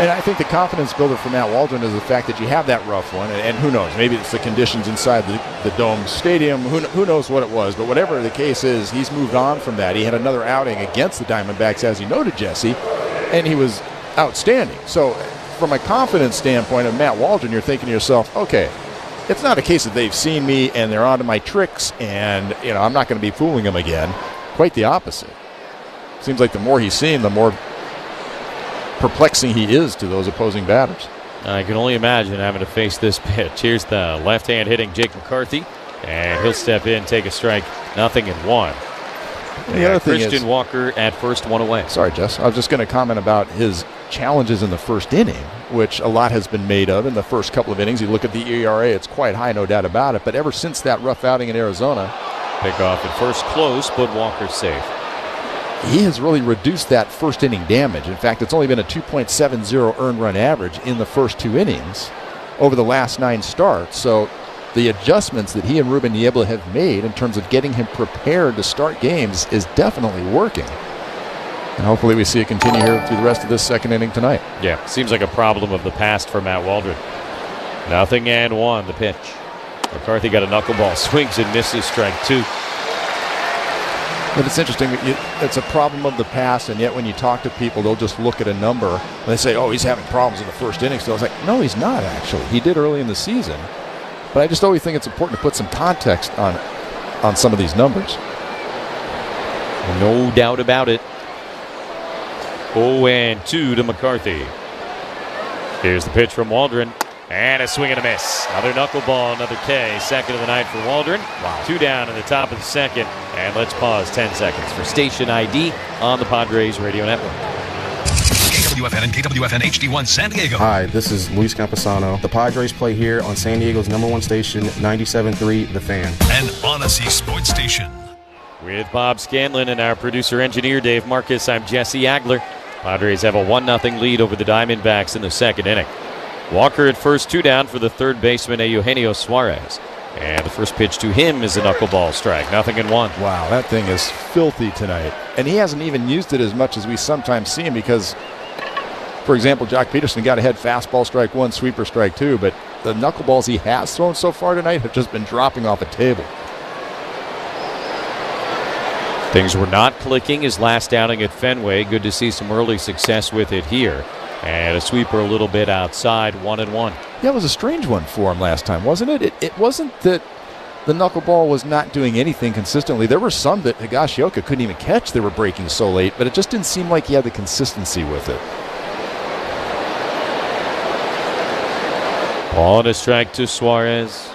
And I think the confidence builder for Matt Waldron is the fact that you have that rough one, and who knows, maybe it's the conditions inside the Dome Stadium, who knows what it was, but whatever the case is, he's moved on from that. He had another outing against the Diamondbacks, as you noted, Jesse, and he was outstanding. So from a confidence standpoint of Matt Waldron, you're thinking to yourself, okay, it's not a case that they've seen me and they're onto my tricks and I'm not going to be fooling them again. Quite the opposite. Seems like the more he's seen, the more perplexing he is to those opposing batters. I can only imagine having to face this pitch. Here's the left-hand hitting Jake McCarthy, and he'll step in, take a strike, 0-1. The other thing Christian is, Walker at first, 1 away. Sorry, Jess. I was just going to comment about his challenges in the first inning, which a lot has been made of in the first couple of innings. You look at the ERA, it's quite high, no doubt about it. But ever since that rough outing in Arizona, pick off at first, close, but Walker's safe. He has really reduced that first inning damage. In fact, it's only been a 2.70 earned run average in the first 2 innings over the last 9 starts. So the adjustments that he and Ruben Niebla have made in terms of getting him prepared to start games is definitely working. And hopefully we see it continue here through the rest of this second inning tonight. Yeah, seems like a problem of the past for Matt Waldron. 0-1, the pitch. McCarthy got a knuckleball, swings and misses, strike 2. But it's interesting, it's a problem of the past, and yet when you talk to people, they'll just look at a number and they say, oh, he's having problems in the first inning. So I was like, no, he's not actually. He did early in the season. But I just always think it's important to put some context on some of these numbers. No doubt about it. 0-2 to McCarthy. Here's the pitch from Waldron. And a swing and a miss. Another knuckleball, another K. Second of the night for Waldron. Wow. 2 down in the top of the second. And let's pause 10 seconds for station ID on the Padres Radio Network. KWFN and KWFN HD1 San Diego. Hi, this is Luis Camposano. The Padres play here on San Diego's #1 station, 97.3 The Fan. An Odyssey Sports Station. With Bob Scanlon and our producer-engineer Dave Marcus, I'm Jesse Agler. Padres have a 1-0 lead over the Diamondbacks in the second inning. Walker at first, 2 down for the third baseman, Eugenio Suarez. And the first pitch to him is a knuckleball strike. 0-1. Wow, that thing is filthy tonight. And he hasn't even used it as much as we sometimes see him because, for example, Jock Peterson got ahead fastball strike 1, sweeper strike 2, but the knuckleballs he has thrown so far tonight have just been dropping off a table. Things were not clicking his last outing at Fenway. Good to see some early success with it here. And a sweeper a little bit outside, 1-1. Yeah, it was a strange one for him last time, wasn't it? It wasn't that the knuckleball was not doing anything consistently. There were some that Higashioka couldn't even catch. They were breaking so late, but it just didn't seem like he had the consistency with it. Ball and a strike to Suarez.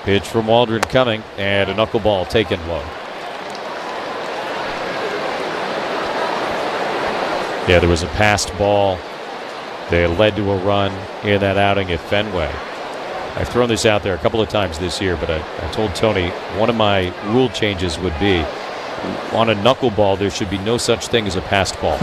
Pitch from Waldron coming, and a knuckleball taken low. Yeah, there was a passed ball that led to a run in that outing at Fenway. I've thrown this out there a couple of times this year, but I told Tony one of my rule changes would be on a knuckleball there should be no such thing as a passed ball.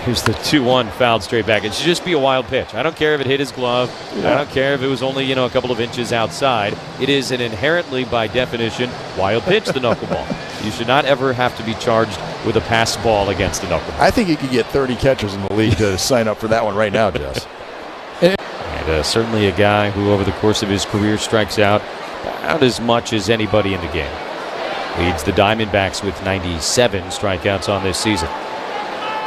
Here's the 2-1 fouled straight back. It should just be a wild pitch. I don't care if it hit his glove. I don't care if it was only, a couple of inches outside. It is an inherently, by definition, wild pitch, the knuckleball. You should not ever have to be charged with a pass ball against a knuckleball. I think you could get 30 catchers in the league to sign up for that one right now, Jess. And certainly a guy who, over the course of his career, strikes out about as much as anybody in the game. Leads the Diamondbacks with 97 strikeouts on this season.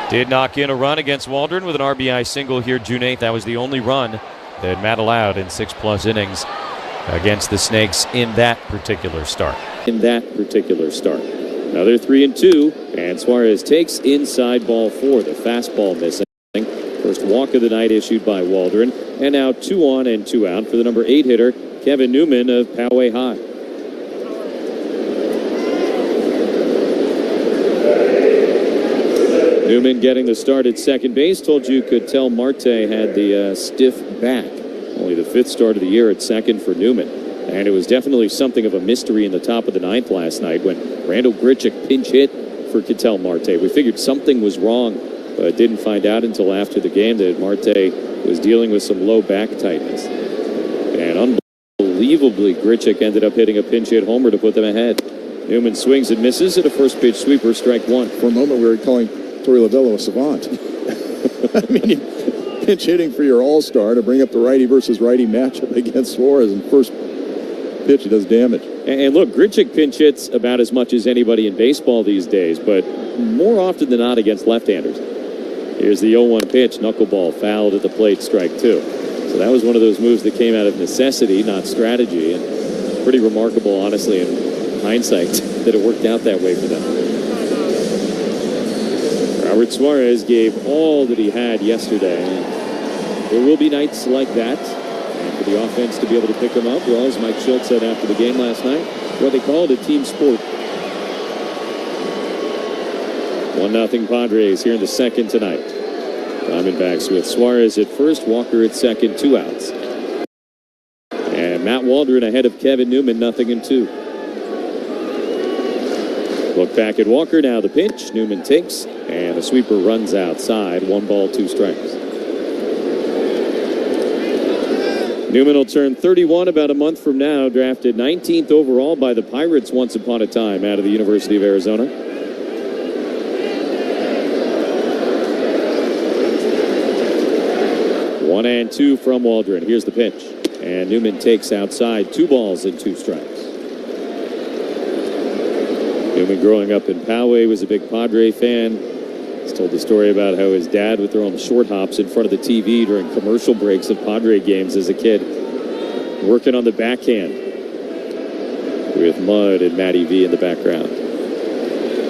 Did knock in a run against Waldron with an RBI single here June 8th. That was the only run that Matt allowed in 6+ innings against the Snakes in that particular start. Another 3-2, and Suarez takes inside ball 4. The fastball missing. First walk of the night issued by Waldron. And now 2 on and 2 out for the number 8 hitter, Kevin Newman of Poway High. Newman getting the start at second base. Told you could tell Marte had the stiff back. Only the 5th start of the year at second for Newman. And it was definitely something of a mystery in the top of the 9th last night when Randall Grichuk pinch hit for Ketel Marte. We figured something was wrong, but didn't find out until after the game that Marte was dealing with some low back tightness. And unbelievably, Grichuk ended up hitting a pinch hit homer to put them ahead. Newman swings and misses at a first pitch sweeper, strike 1. For a moment, we were calling Torey Lavello a savant. I mean, pinch hitting for your all-star to bring up the righty versus righty matchup against Suarez, and first pitch, he does damage. And look, Grichuk pinch hits about as much as anybody in baseball these days, but more often than not against left-handers. Here's the 0-1 pitch, knuckleball fouled at the plate, strike 2. So that was one of those moves that came out of necessity, not strategy, and pretty remarkable, honestly, in hindsight, that it worked out that way for them. Robert Suarez gave all that he had yesterday. There will be nights like that. And for the offense to be able to pick him up, well, as Mike Schultz said after the game last night, what they call it a team sport. 1-0 Padres here in the second tonight. Diamondbacks with Suarez at first, Walker at second, 2 outs. And Matt Waldron ahead of Kevin Newman, 0-2. Look back at Walker, now the pitch. Newman takes, and the sweeper runs outside. 1 ball, 2 strikes. Newman will turn 31 about a month from now, drafted 19th overall by the Pirates once upon a time out of the University of Arizona. One and 2 from Waldron. Here's the pitch. And Newman takes outside, 2 balls and 2 strikes. Newman, growing up in Poway, was a big Padre fan. He's told the story about how his dad would throw him short hops in front of the TV during commercial breaks of Padre games as a kid, working on the backhand with Mud and Matty V in the background.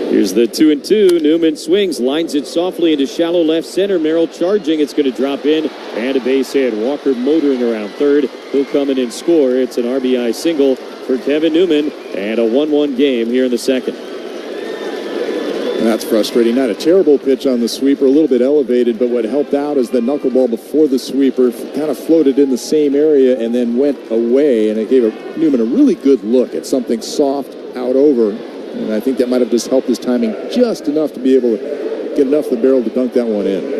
Here's the 2-2. Newman swings, lines it softly into shallow left center. Merrill charging. It's going to drop in, and a base hit. Walker motoring around third. He'll come in and score. It's an RBI single for Kevin Newman, and a 1-1 game here in the second. That's frustrating. Not a terrible pitch on the sweeper, a little bit elevated, but what helped out is the knuckleball before the sweeper kind of floated in the same area and then went away, and it gave Newman a really good look at something soft out over. And I think that might have just helped his timing just enough to be able to get enough of the barrel to dunk that one in.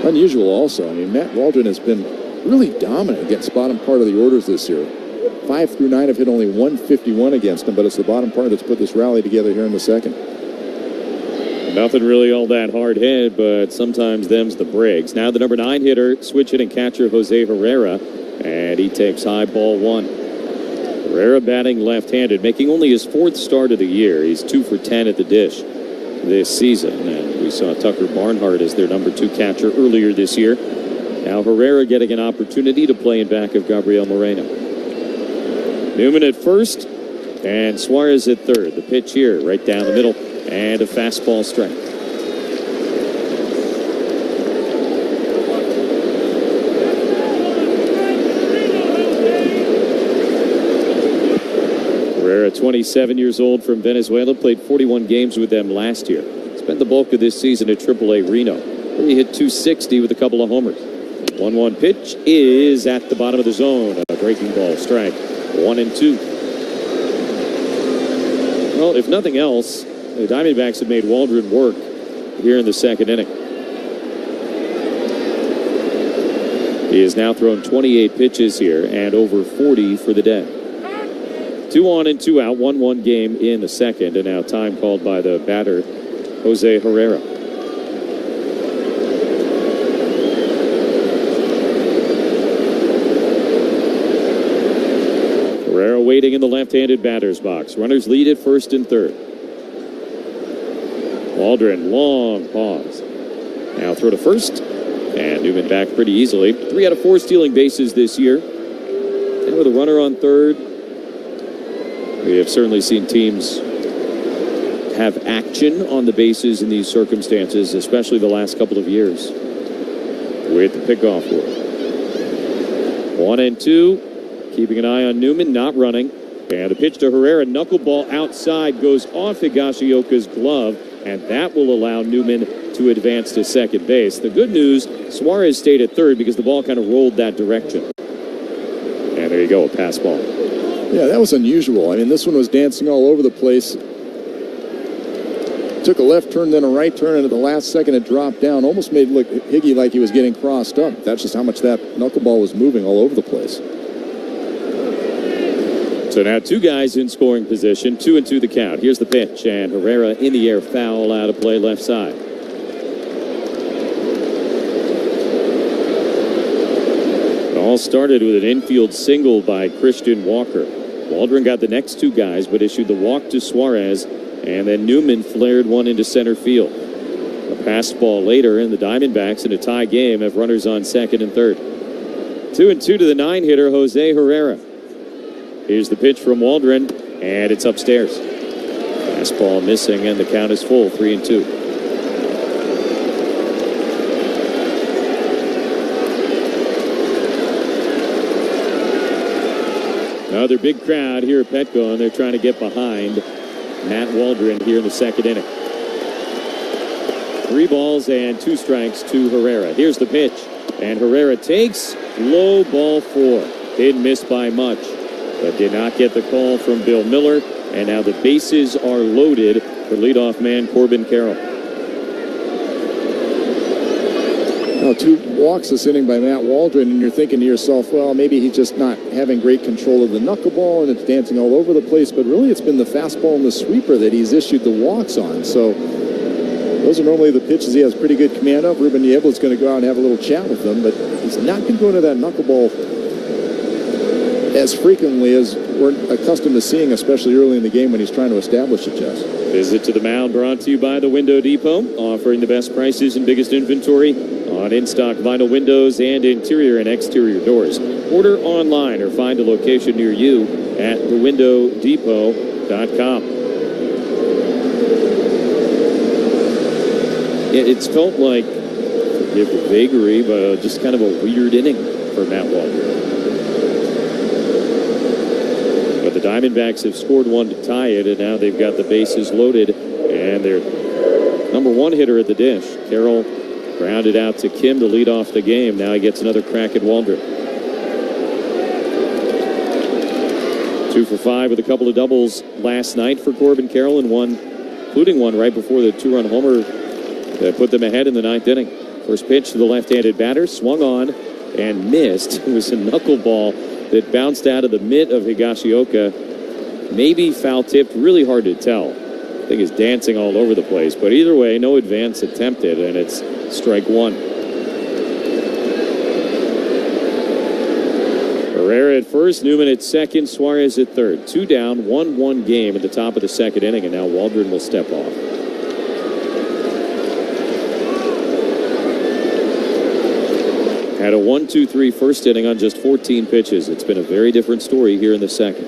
Unusual also. I mean, Matt Waldron has been really dominant against the bottom part of the orders this year. 5 through 9 have hit only 151 against him, but it's the bottom part that's put this rally together here in the second. Nothing really all that hard hit, but sometimes them's the breaks. Now the number 9 hitter, switch hitting catcher Jose Herrera, and he takes high ball 1. Herrera batting left-handed, making only his 4th start of the year. He's 2 for 10 at the dish this season, and we saw Tucker Barnhart as their number 2 catcher earlier this year. Now Herrera getting an opportunity to play in back of Gabriel Moreno. Newman at first, and Suarez at third. The pitch here, right down the middle, and a fastball strike. Herrera, 27 years old, from Venezuela, played 41 games with them last year. Spent the bulk of this season at AAA Reno, where he hit .260 with a couple of homers. 1-1 pitch is at the bottom of the zone. A breaking ball, strike. 1-2. Well, if nothing else, the Diamondbacks have made Waldron work here in the second inning. He has now thrown 28 pitches here and over 40 for the day. 2 on and 2 out, 1-1 game in the second, and now time called by the batter, Jose Herrera. Herrera waiting in the left-handed batter's box. Runners lead at first and third. Waldron, long pause. Now throw to first. And Newman back pretty easily. 3 out of 4 stealing bases this year. And with a runner on third, we have certainly seen teams have action on the bases in these circumstances, especially the last couple of years. With the pickoff work. 1-2. Keeping an eye on Newman, not running. And a pitch to Herrera. Knuckleball outside goes off Higashioka's glove. And that will allow Newman to advance to second base. The good news, Suarez stayed at third because the ball kind of rolled that direction. And there you go, a pass ball. Yeah, that was unusual. I mean, this one was dancing all over the place. Took a left turn, then a right turn, and at the last second it dropped down. Almost made look Higgy like he was getting crossed up. That's just how much that knuckleball was moving all over the place. So now 2 guys in scoring position, 2-2 the count. Here's the pitch, and Herrera in the air, foul out of play left side. It all started with an infield single by Christian Walker. Waldron got the next 2 guys, but issued the walk to Suarez, and then Newman flared one into center field. A pass ball later, and the Diamondbacks in a tie game have runners on second and third. 2-2 to the 9-hitter, Jose Herrera. Here's the pitch from Waldron, and it's upstairs. Fastball missing, and the count is full, 3-2. Another big crowd here at Petco, and they're trying to get behind Matt Waldron here in the second inning. 3 balls and 2 strikes to Herrera. Here's the pitch, and Herrera takes low ball 4. Didn't miss by much, but did not get the call from Bill Miller. And now the bases are loaded for leadoff man Corbin Carroll. Now 2 walks this inning by Matt Waldron, and you're thinking to yourself, well, maybe he's just not having great control of the knuckleball and it's dancing all over the place, but really it's been the fastball and the sweeper that he's issued the walks on. So those are normally the pitches he has pretty good command of. Ruben Niebla is going to go out and have a little chat with them, but he's not been going to that knuckleball as frequently as we're accustomed to seeing, especially early in the game when he's trying to establish it, Jess. Visit to the mound brought to you by the Window Depot, offering the best prices and biggest inventory on in-stock vinyl windows and interior and exterior doors. Order online or find a location near you at thewindow.depot.com. It's felt like, forgive the vagary, but just kind of a weird inning for Matt Waldron. But the Diamondbacks have scored one to tie it, and now they've got the bases loaded, and their number 1 hitter at the dish. Carroll grounded out to Kim to lead off the game. Now he gets another crack at Waldron. 2 for 5 with a couple of doubles last night for Corbin Carroll, and one, including one right before the 2-run homer that put them ahead in the 9th inning. First pitch to the left-handed batter, swung on and missed. It was a knuckleball that bounced out of the mitt of Higashioka. Maybe foul-tipped, really hard to tell. I think it's dancing all over the place. But either way, no advance attempted, and it's strike 1. Herrera at first, Newman at second, Suarez at third. 2 down, 1-1 game at the top of the second inning, and now Waldron will step off. Had a 1-2-3 first inning on just 14 pitches. It's been a very different story here in the second.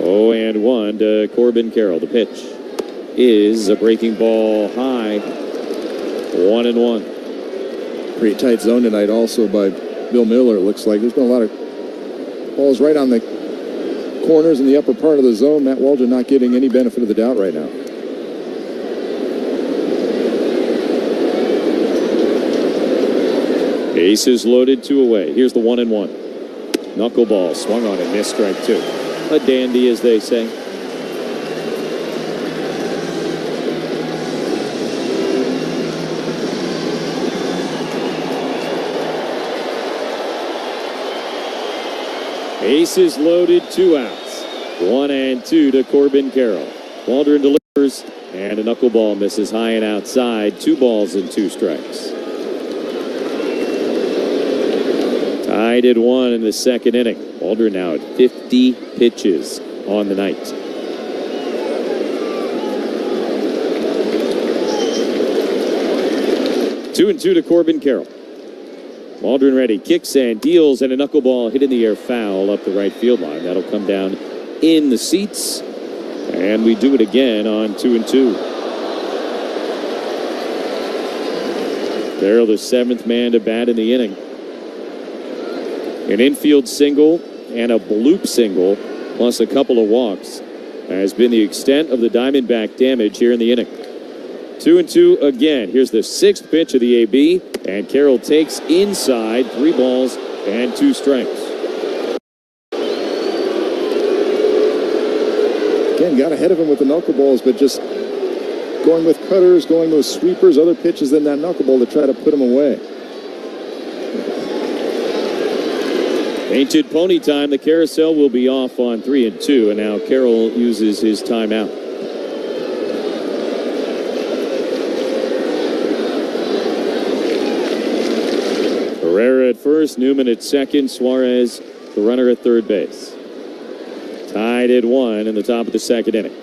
0-1 to Corbin Carroll. The pitch is a breaking ball high. 1-1. Pretty tight zone tonight also by Bill Miller, it looks like. There's been a lot of balls right on the corners in the upper part of the zone. Matt Waldron not getting any benefit of the doubt right now. Bases loaded, 2 away. Here's the 1-1. Knuckleball swung on and missed, strike 2. A dandy, as they say. Bases loaded, 2 outs. 1-2 to Corbin Carroll. Waldron delivers, and a knuckleball misses high and outside. 2 balls and 2 strikes. Tied at 1 in the second inning. Waldron now at 50 pitches on the night. Two and two to Corbin Carroll. Waldron ready, kicks and deals, and a knuckleball hit in the air foul up the right field line. That'll come down in the seats, and we do it again on 2 and 2. Carroll, the 7th man to bat in the inning. An infield single and a bloop single, plus a couple of walks, has been the extent of the Diamondback damage here in the inning. 2 and 2 again. Here's the 6th pitch of the AB, and Carroll takes inside. 3 balls and 2 strikes. Again, got ahead of him with the knuckleballs, but just going with cutters, going with sweepers, other pitches than that knuckleball to try to put him away. Painted pony time. The carousel will be off on 3 and 2, and now Carroll uses his timeout. Herrera at first, Newman at second, Suarez, the runner at third base. Tied at 1 in the top of the second inning.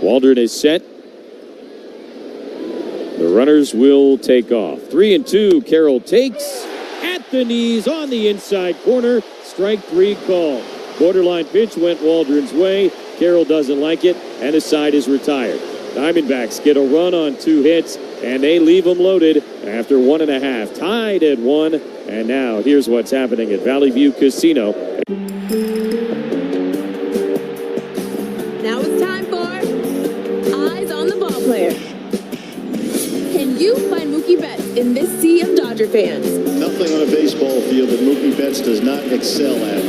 Waldron is set. The runners will take off. 3 and 2, Carroll takes at the knees on the inside corner. Strike 3 called. Borderline pitch went Waldron's way. Carroll doesn't like it, and his side is retired. Diamondbacks get a run on 2 hits, and they leave them loaded after 1.5. Tied at 1, and now here's what's happening at Valley View Casino. Now it's time for Eyes on the Ball Player. Can you find Mookie Betts in this sea of Dodger fans? Nothing on a baseball field that Mookie Betts does not excel at.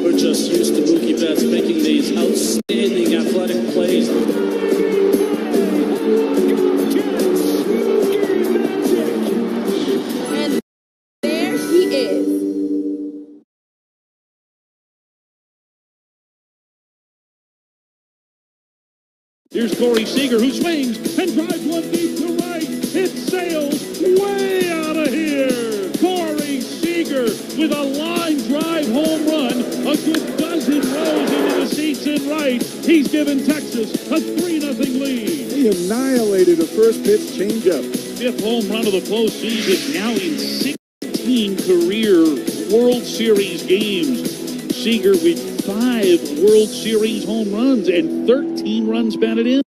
We're just used to Mookie Betts making these outstanding athletic plays. And there he is. Here's Corey Seager, who swings and drives one deep to right. It sails way out of here. Corey Seager with a line drive home run. A good dozen rows into the seats in right. He's given Texas a 3-0 lead. He annihilated a first pitch changeup. 5th home run of the postseason, now in 16 career World Series games. Seager with 5 World Series home runs and 13 runs batted in.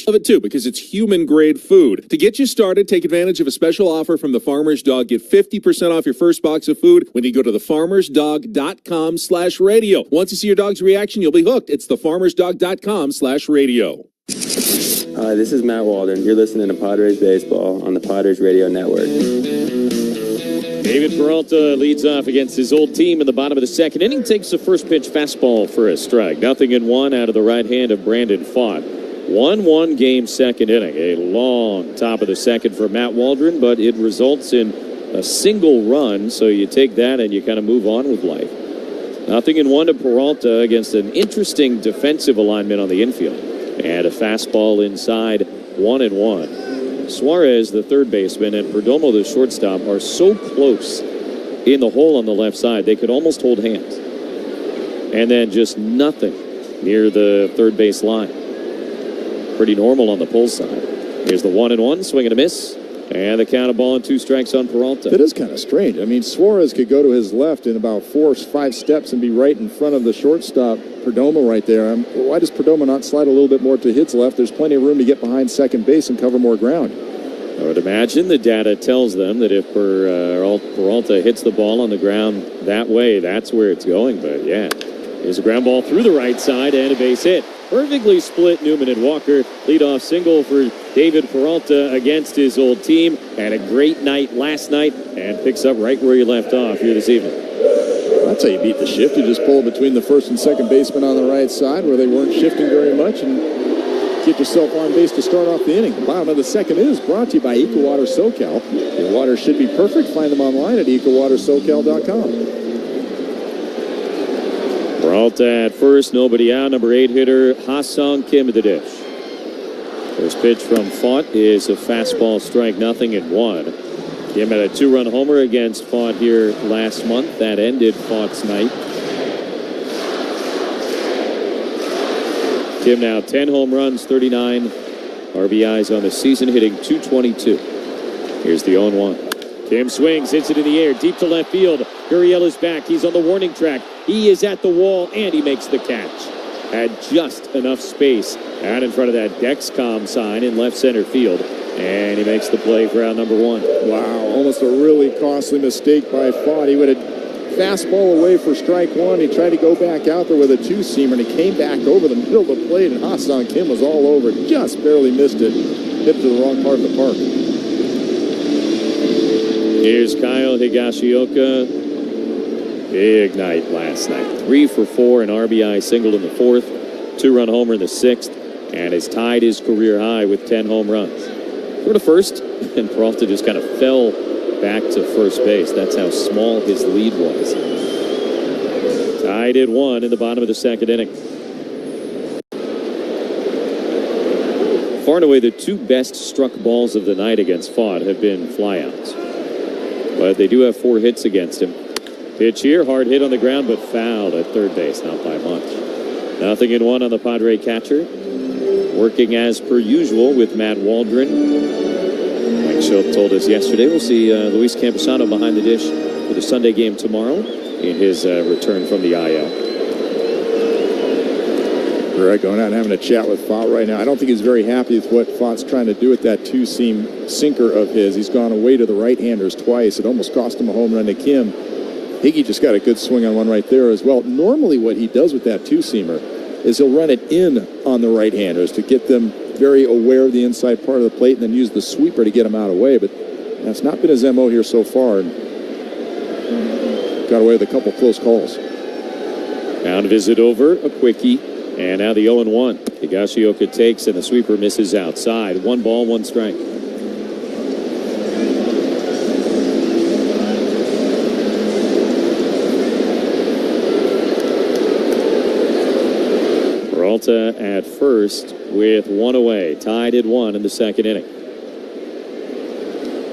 Love it too, because it's human grade food. To get you started, take advantage of a special offer from the Farmer's Dog. Get 50% off your first box of food when you go to thefarmersdog.com/radio. Once you see your dog's reaction, you'll be hooked. It's thefarmersdog.com/radio. Hi, this is Matt Waldron. You're listening to Padres Baseball on the Padres Radio Network. David Peralta leads off against his old team in the bottom of the second inning. Takes the first pitch fastball for a strike. 0-1 out of the right hand of Brandon Pfaadt. 1-1 game second inning. A long top of the second for Matt Waldron, but it results in a single run, so you take that and you kind of move on with life. 0-1 to Peralta against an interesting defensive alignment on the infield. And a fastball inside, 1-1. Suarez, the third baseman, and Perdomo, the shortstop, are so close in the hole on the left side, they could almost hold hands. And then just nothing near the third base line. Pretty normal on the pull side. Here's the 1-1, swing and a miss. And the count of ball and 2 strikes on Peralta. That is kind of strange. I mean, Suarez could go to his left in about 4 or 5 steps and be right in front of the shortstop, Perdomo, right there. Why does Perdomo not slide a little bit more to his left? There's plenty of room to get behind second base and cover more ground. I would imagine the data tells them that if Peralta hits the ball on the ground that way, that's where it's going. But yeah, here's a ground ball through the right side and a base hit. Perfectly split Newman and Walker. Leadoff single for David Peralta against his old team. Had a great night last night and picks up right where he left off here this evening. That's how you beat the shift. You just pull between the first and second baseman on the right side where they weren't shifting very much and get yourself on base to start off the inning. The bottom of the second is brought to you by EcoWater SoCal. Your water should be perfect. Find them online at ecowatersocal.com. Peralta at first, nobody out. Number 8 hitter Ha-Sung Kim at the dish. First pitch from Font is a fastball, strike nothing at 1. Kim had a 2-run homer against Font here last month. That ended Font's night. Kim now 10 home runs, 39 RBIs on the season, hitting .222. Here's the 0-1. Kim swings, hits it in the air, deep to left field. Gurriel is back. He's on the warning track. He is at the wall, and he makes the catch. Had just enough space out in front of that Dexcom sign in left center field, and he makes the play for out number 1. Wow, almost a really costly mistake by Font. He would have fastball away for strike 1. He tried to go back out there with a 2-seamer, and he came back over the middle of the plate, and Ha-Sung Kim was all over. Just barely missed it. Hit to the wrong part of the park. Here's Kyle Higashioka. Big night last night. 3 for 4, an RBI single in the 4th, 2-run homer in the 6th, and has tied his career high with 10 home runs. Throw to first, and Peralta just kind of fell back to first base. That's how small his lead was. Tied at 1 in the bottom of the second inning. Far and away, the 2 best struck balls of the night against Font have been flyouts. But they do have 4 hits against him. Pitch here, hard hit on the ground, but fouled at third base, not by much. 0-1 on the Padre catcher. Working as per usual with Matt Waldron. Mike Schultz told us yesterday we'll see Luis Camposano behind the dish for the Sunday game tomorrow in his return from the IL. Greg going out and having a chat with Font right now. I don't think he's very happy with what Font's trying to do with that 2-seam sinker of his. He's gone away to the right-handers twice. It almost cost him a home run to Kim. Higgy just got a good swing on one right there as well. Normally what he does with that 2-seamer is he'll run it in on the right-handers to get them very aware of the inside part of the plate and then use the sweeper to get them out of the way. But that's not been his MO here so far. And got away with a couple close calls. Mound visit over, a quickie. And now the 0-1. Higashioka takes and the sweeper misses outside. 1 ball, 1 strike. Peralta at first with 1 away. Tied at 1 in the second inning.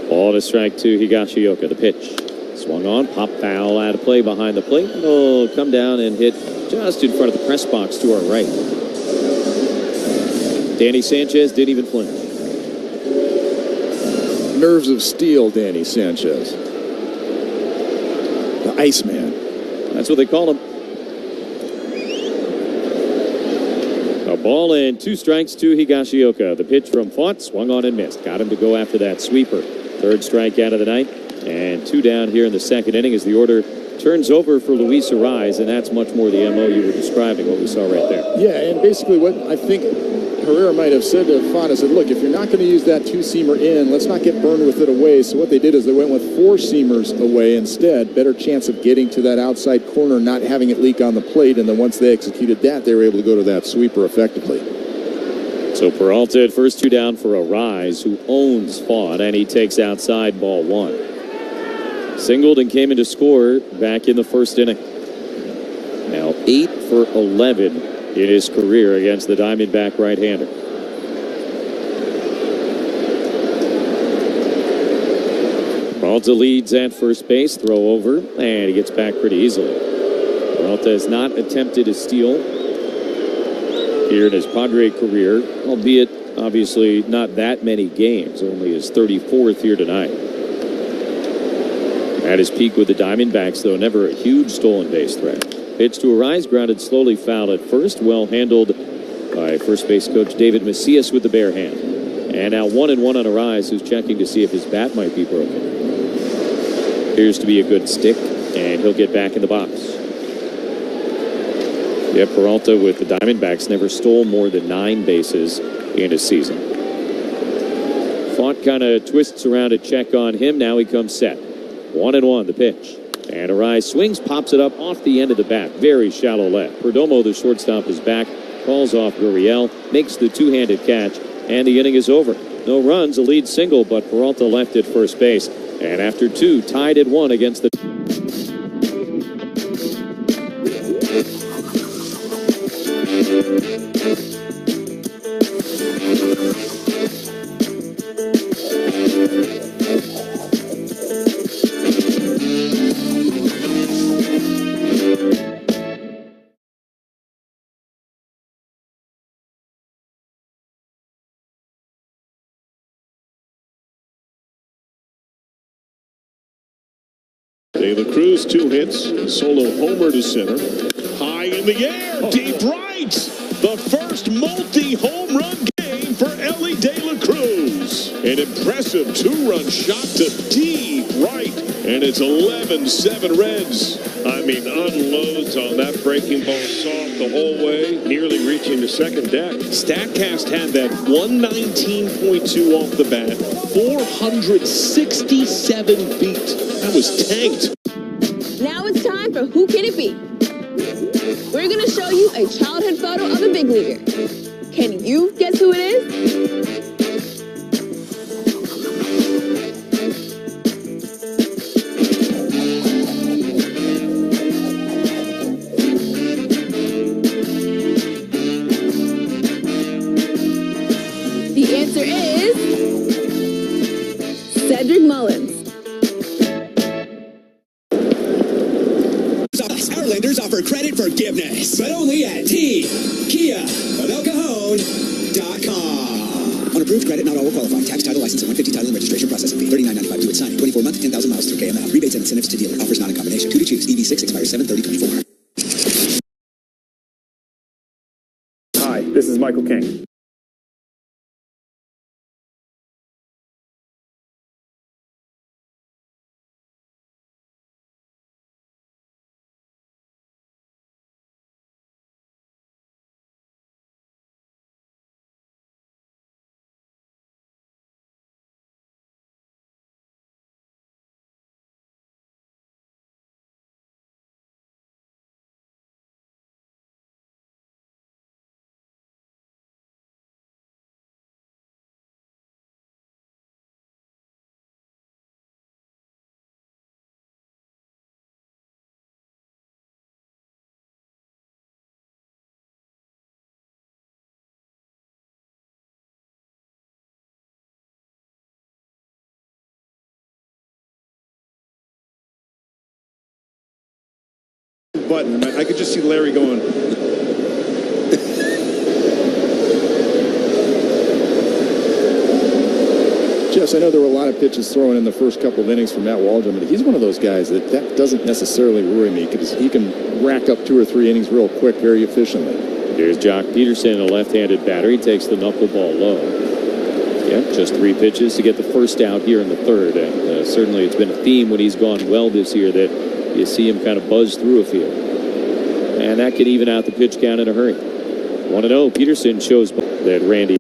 Ball to strike 2, Higashioka. The pitch. Swung on, pop foul out of play behind the plate. It'll come down and hit just in front of the press box to our right. Danny Sanchez didn't even flinch. Nerves of steel, Danny Sanchez. The Iceman. That's what they call him. A ball and 2 strikes to Higashioka. The pitch from Font swung on and missed. Got him to go after that sweeper. 3rd strikeout of the night. And 2 down here in the second inning as the order turns over for Luis Arraez, and that's much more the MO you were describing, what we saw right there. Yeah, and basically what I think Herrera might have said to Font is that, look, if you're not going to use that 2-seamer in, let's not get burned with it away. So what they did is they went with 4-seamers away instead. Better chance of getting to that outside corner, not having it leak on the plate, and then once they executed that, they were able to go to that sweeper effectively. So Peralta at first, 2 down for Arraez, who owns Font, and he takes outside ball 1. Singled and came in to score back in the first inning. Now 8 for 11 in his career against the Diamondback right-hander. Peralta leads at first base, throw over, and he gets back pretty easily. Peralta has not attempted a steal here in his Padre career, albeit obviously not that many games, only his 34th here tonight. At his peak with the Diamondbacks, though, never a huge stolen base threat. Pitch to Arraez, grounded slowly foul at first. Well handled by first base coach David Macias with the bare hand. And now 1-1 on a rise, who's checking to see if his bat might be broken. Appears to be a good stick, and he'll get back in the box. Yeah, Peralta with the Diamondbacks never stole more than 9 bases in a season. Font kind of twists around a check on him. Now he comes set. 1-1, the pitch. And Arise swings, pops it up off the end of the bat. Very shallow left. Perdomo, the shortstop, is back. Calls off Gurriel. Makes the two-handed catch. And the inning is over. No runs, a lead single, but Peralta left at first base. And after 2, tied at 1 against the... De La Cruz, 2 hits, solo homer to center. High in the air, deep right. The first multi-home run game for Ellie De La Cruz. An impressive 2-run shot to deep right. And it's 11-7 Reds. I mean, unloads on that breaking ball soft the whole way, nearly reaching the second deck. StatCast had that 119.2 off the bat, 467 feet. That was tanked. Now it's time for Who Can It Be? We're going to show you a childhood photo of a big leaguer. Can you guess who it is? The answer is Cedric Mullins. Lenders offer credit forgiveness, but only at TKiaofElCajon.com. On approved credit, not all will qualify. Tax, title, license, and 150 title and registration processing fee. $39.95 due at signing. 24 month, 10,000 miles through KML. Rebates and incentives to dealer. Offers not in combination. 2 to choose. EV6 expires 7/30/24. Hi, this is Michael King. Button. I could just see Larry going. Jess, I know there were a lot of pitches thrown in the first couple of innings from Matt Waldron, but he's one of those guys that doesn't necessarily worry me because he can rack up 2 or 3 innings real quick very efficiently. Here's Jock Peterson, a left-handed batter. He takes the knuckleball low. Yeah, just 3 pitches to get the first out here in the third. And certainly it's been a theme when he's gone well this year that you see him kind of buzz through a field. And that could even out the pitch count in a hurry. 1-0. Peterson shows that Randy.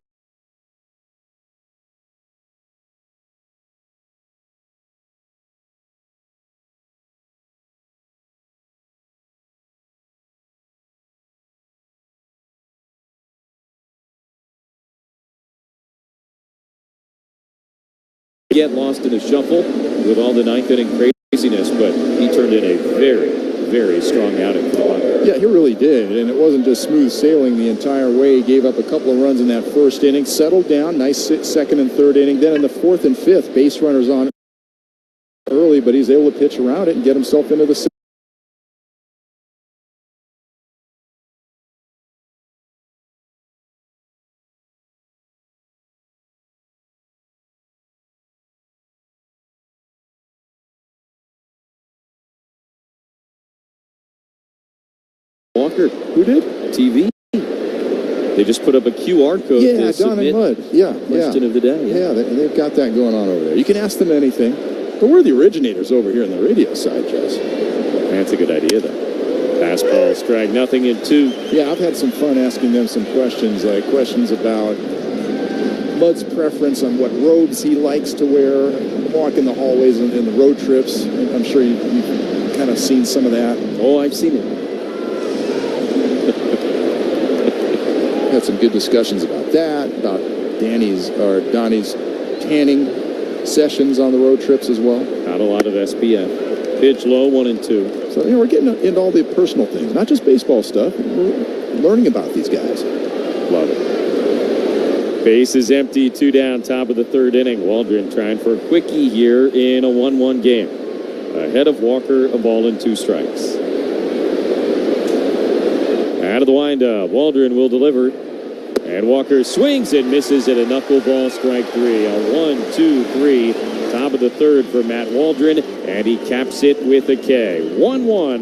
Get lost in the shuffle with all the ninth inning craziness, but he turned in a very, very strong outing for the Padres. Yeah, he really did, and it wasn't just smooth sailing the entire way. He gave up a couple of runs in that first inning, settled down, nice second and third inning. Then in the 4th and 5th, base runners on early, but he's able to pitch around it and get himself into the Walker. Who did? TV. They just put up a QR code to submit question of the day. Yeah, they've got that going on over there. You can ask them anything. But we're the originators over here on the radio side, Jess. That's a good idea, though. Fastball, strike, nothing in 2. Yeah, I've had some fun asking them some questions, like questions about Mud's preference on what robes he likes to wear, walk in the hallways and in the road trips. I'm sure you've kind of seen some of that. Oh, I've seen it. Had some good discussions about that, about Donnie's tanning sessions on the road trips as well. Not a lot of SPF. Pitch low, 1-2. So, we're getting into all the personal things, not just baseball stuff. We're learning about these guys. Love it. Base is empty, 2 down, top of the 3rd inning. Waldron trying for a quickie here in a 1-1 game. Ahead of Walker, a ball and 2 strikes. Out of the windup, Waldron will deliver. And Walker swings and misses at a knuckleball, strike 3. A 1-2-3, top of the 3rd for Matt Waldron, and he caps it with a K. 1-1.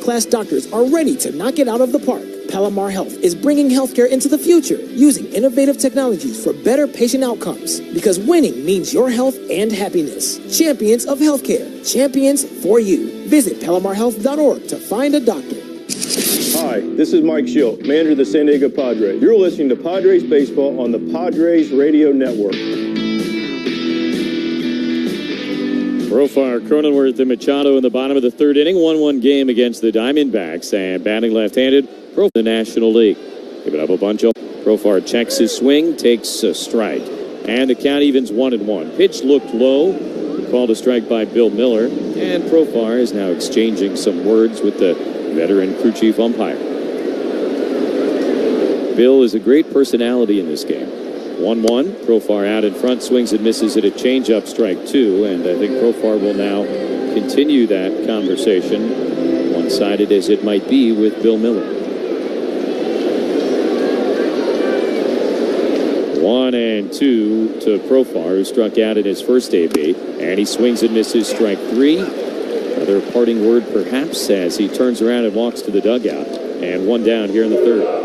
Class doctors are ready to knock it out of the park. Palomar Health is bringing healthcare into the future using innovative technologies for better patient outcomes, because winning means your health and happiness. Champions of healthcare, champions for you. Visit palomarhealth.org to find a doctor. Hi, this is Mike Schilt, manager of the San Diego Padres. You're listening to Padres Baseball on the Padres Radio Network. Profar, Cronenworth, and Machado in the bottom of the 3rd inning. 1-1 game against the Diamondbacks, and batting left-handed, Profar, the National League. Give it up a bunch of. Profar checks his swing, takes a strike, and the count evens 1-1. Pitch looked low, called a strike by Bill Miller, and Profar is now exchanging some words with the veteran crew chief umpire. Bill is a great personality in this game. 1-1, Profar out in front, swings and misses at a changeup, strike 2, and I think Profar will now continue that conversation, one-sided as it might be, with Bill Miller. 1-2 to Profar, who struck out in his first AB, and he swings and misses, strike 3. Another parting word perhaps as he turns around and walks to the dugout, and 1 down here in the 3rd.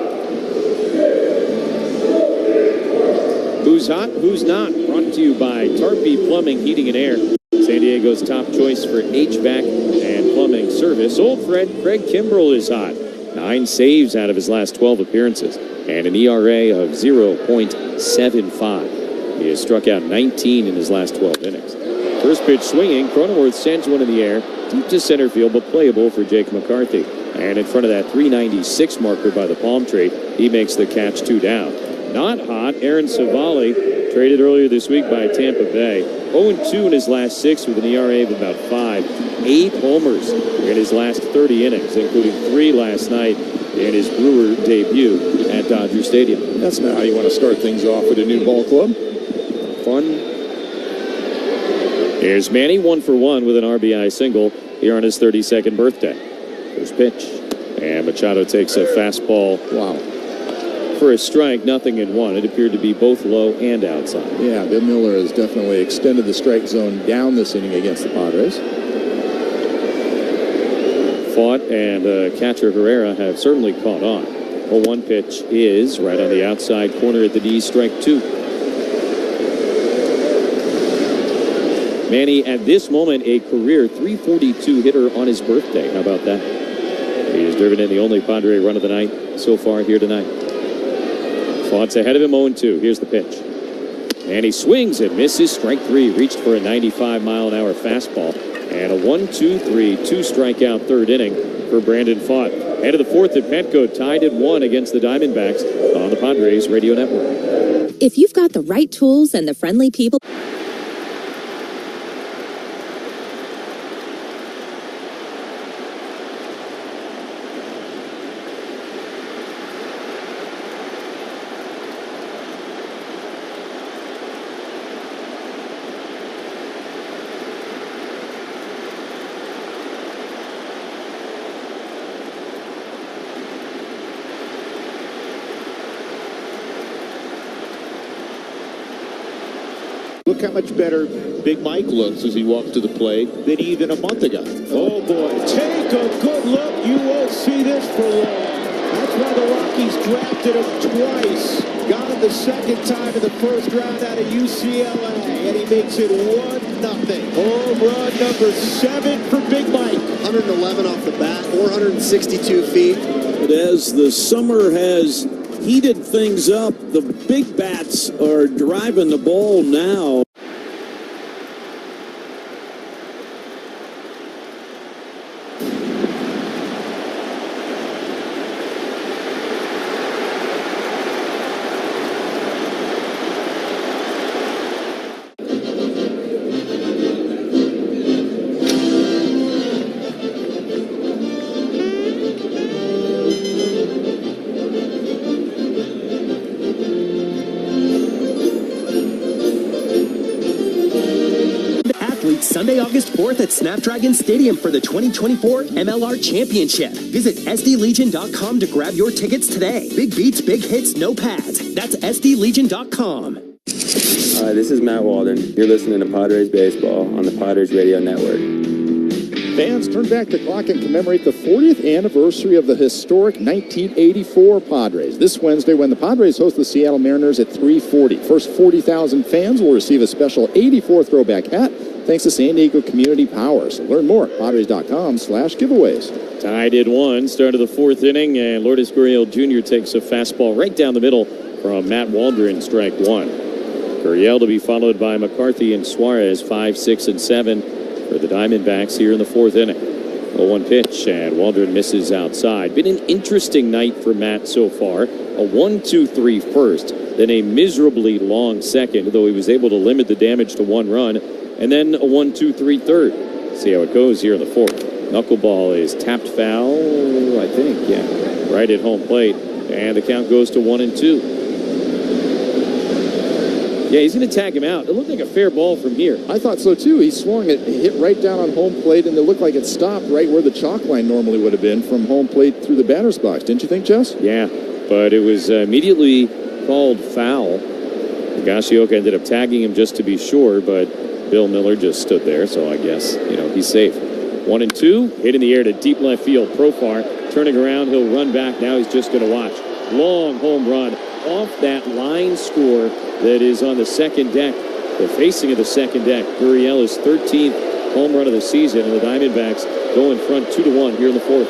Who's hot, who's not? Brought to you by Tarpey Plumbing, Heating and Air. San Diego's top choice for HVAC and plumbing service. Old friend Craig Kimbrell is hot. 9 saves out of his last 12 appearances and an ERA of 0.75. He has struck out 19 in his last 12 innings. First pitch swinging, Cronenworth sends one in the air, deep to center field, but playable for Jake McCarthy. And in front of that 396 marker by the palm tree, he makes the catch, 2 down. Not hot, Aaron Savali, traded earlier this week by Tampa Bay. 0-2 in his last 6 with an ERA of about 5. 8 homers in his last 30 innings, including 3 last night in his Brewer debut at Dodger Stadium. That's not how you want to start things off with a new ball club. Fun. Here's Manny, 1 for 1 with an RBI single here on his 32nd birthday. First pitch. And Machado takes a fastball. Wow. For a strike, 0-1. It appeared to be both low and outside. Yeah, Bill Miller has definitely extended the strike zone down this inning against the Padres. Fought and catcher Herrera have certainly caught on. 0-1 pitch is right on the outside corner at the D, strike 2. Manny, at this moment, a career .342 hitter on his birthday. How about that? He has driven in the only Padre run of the night so far here tonight. Fought's ahead of him, 0-2. Here's the pitch. And he swings and misses. Strike 3. Reached for a 95-mile-an-hour fastball. And a 1-2-3, 2-strikeout third inning for Brandon Fought. Head of the fourth at Petco, tied at 1 against the Diamondbacks on the Padres Radio Network. If you've got the right tools and the friendly people... Look how much better Big Mike looks as he walks to the plate than even a month ago. Oh, boy. Take a good look. You won't see this for long. That's why the Rockies drafted him twice. Got him the second time in the first round out of UCLA, and he makes it 1-0. Home run number 7 for Big Mike. 111 off the bat, 462 feet. But as the summer has heated things up, the big bats are driving the ball now. Sunday, August 4th at Snapdragon Stadium for the 2024 MLR Championship. Visit SDLegion.com to grab your tickets today. Big beats, big hits, no pads. That's SDLegion.com. Hi, this is Matt Walden. You're listening to Padres Baseball on the Padres Radio Network. Fans, turn back the clock and commemorate the 40th anniversary of the historic 1984 Padres. This Wednesday, when the Padres host the Seattle Mariners at 3:40. First 40,000 fans will receive a special 84 throwback hat, thanks to San Diego Community Power. So learn more at Padres.com/giveaways. Tied at 1, start of the fourth inning, and Lourdes Gurriel Jr. takes a fastball right down the middle from Matt Waldron, strike 1. Gurriel to be followed by McCarthy and Suarez, 5, 6, and 7 for the Diamondbacks here in the fourth inning. 0-1 pitch, and Waldron misses outside. Been an interesting night for Matt so far. A 1-2-3 first, then a miserably long second, though he was able to limit the damage to 1 run. And then a 1-2-3 third. See how it goes here in the fourth. Knuckleball is tapped foul, I think, yeah, right at home plate. And the count goes to 1-2. Yeah, he's going to tag him out. It looked like a fair ball from here. I thought so, too. He swung it, hit right down on home plate, and it looked like it stopped right where the chalk line normally would have been from home plate through the batter's box. Didn't you think, Jess? Yeah, but it was immediately called foul. Higashioka ended up tagging him just to be sure, but Bill Miller just stood there, so I guess, he's safe. 1-2, hit in the air to deep left field. Profar turning around, he'll run back. Now he's just going to watch. Long home run off that line score that is on the second deck, the facing of the second deck. Gurriel is 13th home run of the season, and the Diamondbacks go in front 2-1 here in the fourth.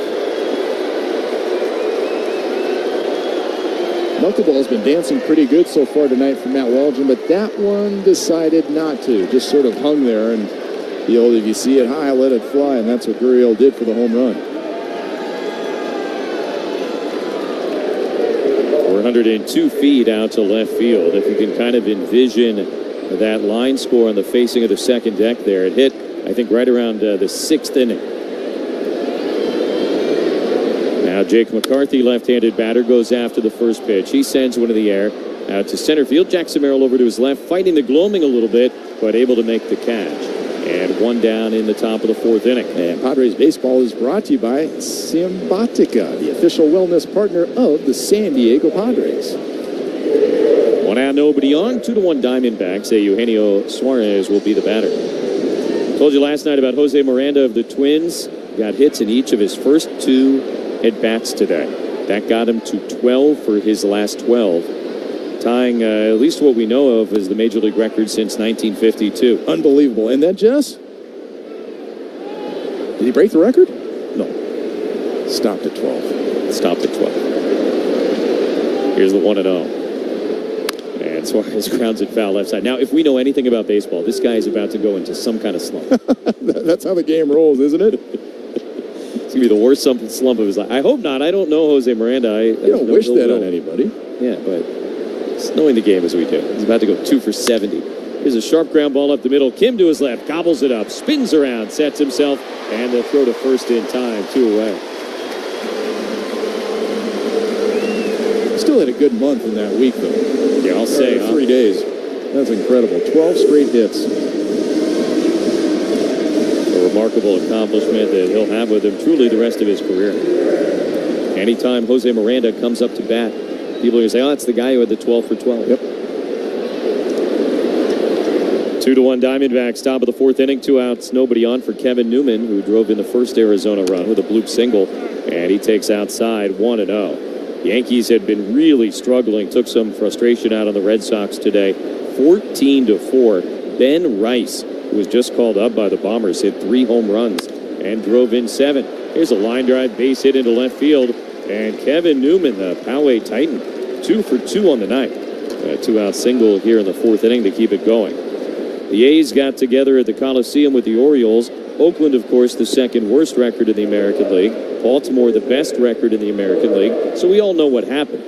Knuckleball's been dancing pretty good so far tonight for Matt Waldron, but that one decided not to. Just sort of hung there, and the old, if you see it high, let it fly, and that's what Gurriel did for the home run. 402 feet out to left field. If you can kind of envision that line score on the facing of the second deck there, it hit, I think, right around the 6th inning. Now Jake McCarthy, left-handed batter, goes after the first pitch. He sends one in the air out to center field. Jackson Merrill over to his left, fighting the gloaming a little bit, but able to make the catch. And one down in the top of the fourth inning. And Padres baseball is brought to you by Simbatica, the official wellness partner of the San Diego Padres. 1 out, nobody on. 2-1 Diamondbacks. Eugenio Suarez will be the batter. Told you last night about Jose Miranda of the Twins. Got hits in each of his first 2 at-bats today. That got him to 12 for his last 12. Tying at least what we know of as the Major League record since 1952. Unbelievable. And then, Jess, did he break the record? No. Stopped at 12. Stopped at 12. Here's the 1-0. And Suarez grounds it foul left side. Now, if we know anything about baseball, this guy is about to go into some kind of slump. That's how the game rolls, isn't it? It's going to be the worst slump of his life. I hope not. I don't know Jose Miranda. You don't wish that on anybody. Yeah, but knowing the game as we do. He's about to go 2 for 70. Here's a sharp ground ball up the middle. Kim to his left, gobbles it up, spins around, sets himself, and the throw to first in time. 2 away. Still had a good month in that week, though. Yeah, I'll say. 3 days. That's incredible. 12 straight hits. A remarkable accomplishment that he'll have with him truly the rest of his career. Anytime Jose Miranda comes up to bat, people are going to say, oh, that's the guy who had the 12 for 12. Yep. 2-1 Diamondbacks, top of the fourth inning, 2 outs, nobody on for Kevin Newman, who drove in the first Arizona run with a bloop single, and he takes outside 1-0. Yankees had been really struggling, took some frustration out on the Red Sox today, 14-4. Ben Rice, who was just called up by the Bombers, hit 3 home runs and drove in 7. Here's a line drive base hit into left field. And Kevin Newman, the Poway Titan, 2 for 2 on the night. A 2-out single here in the fourth inning to keep it going. The A's got together at the Coliseum with the Orioles. Oakland, of course, the second worst record in the American League. Baltimore, the best record in the American League. So we all know what happened.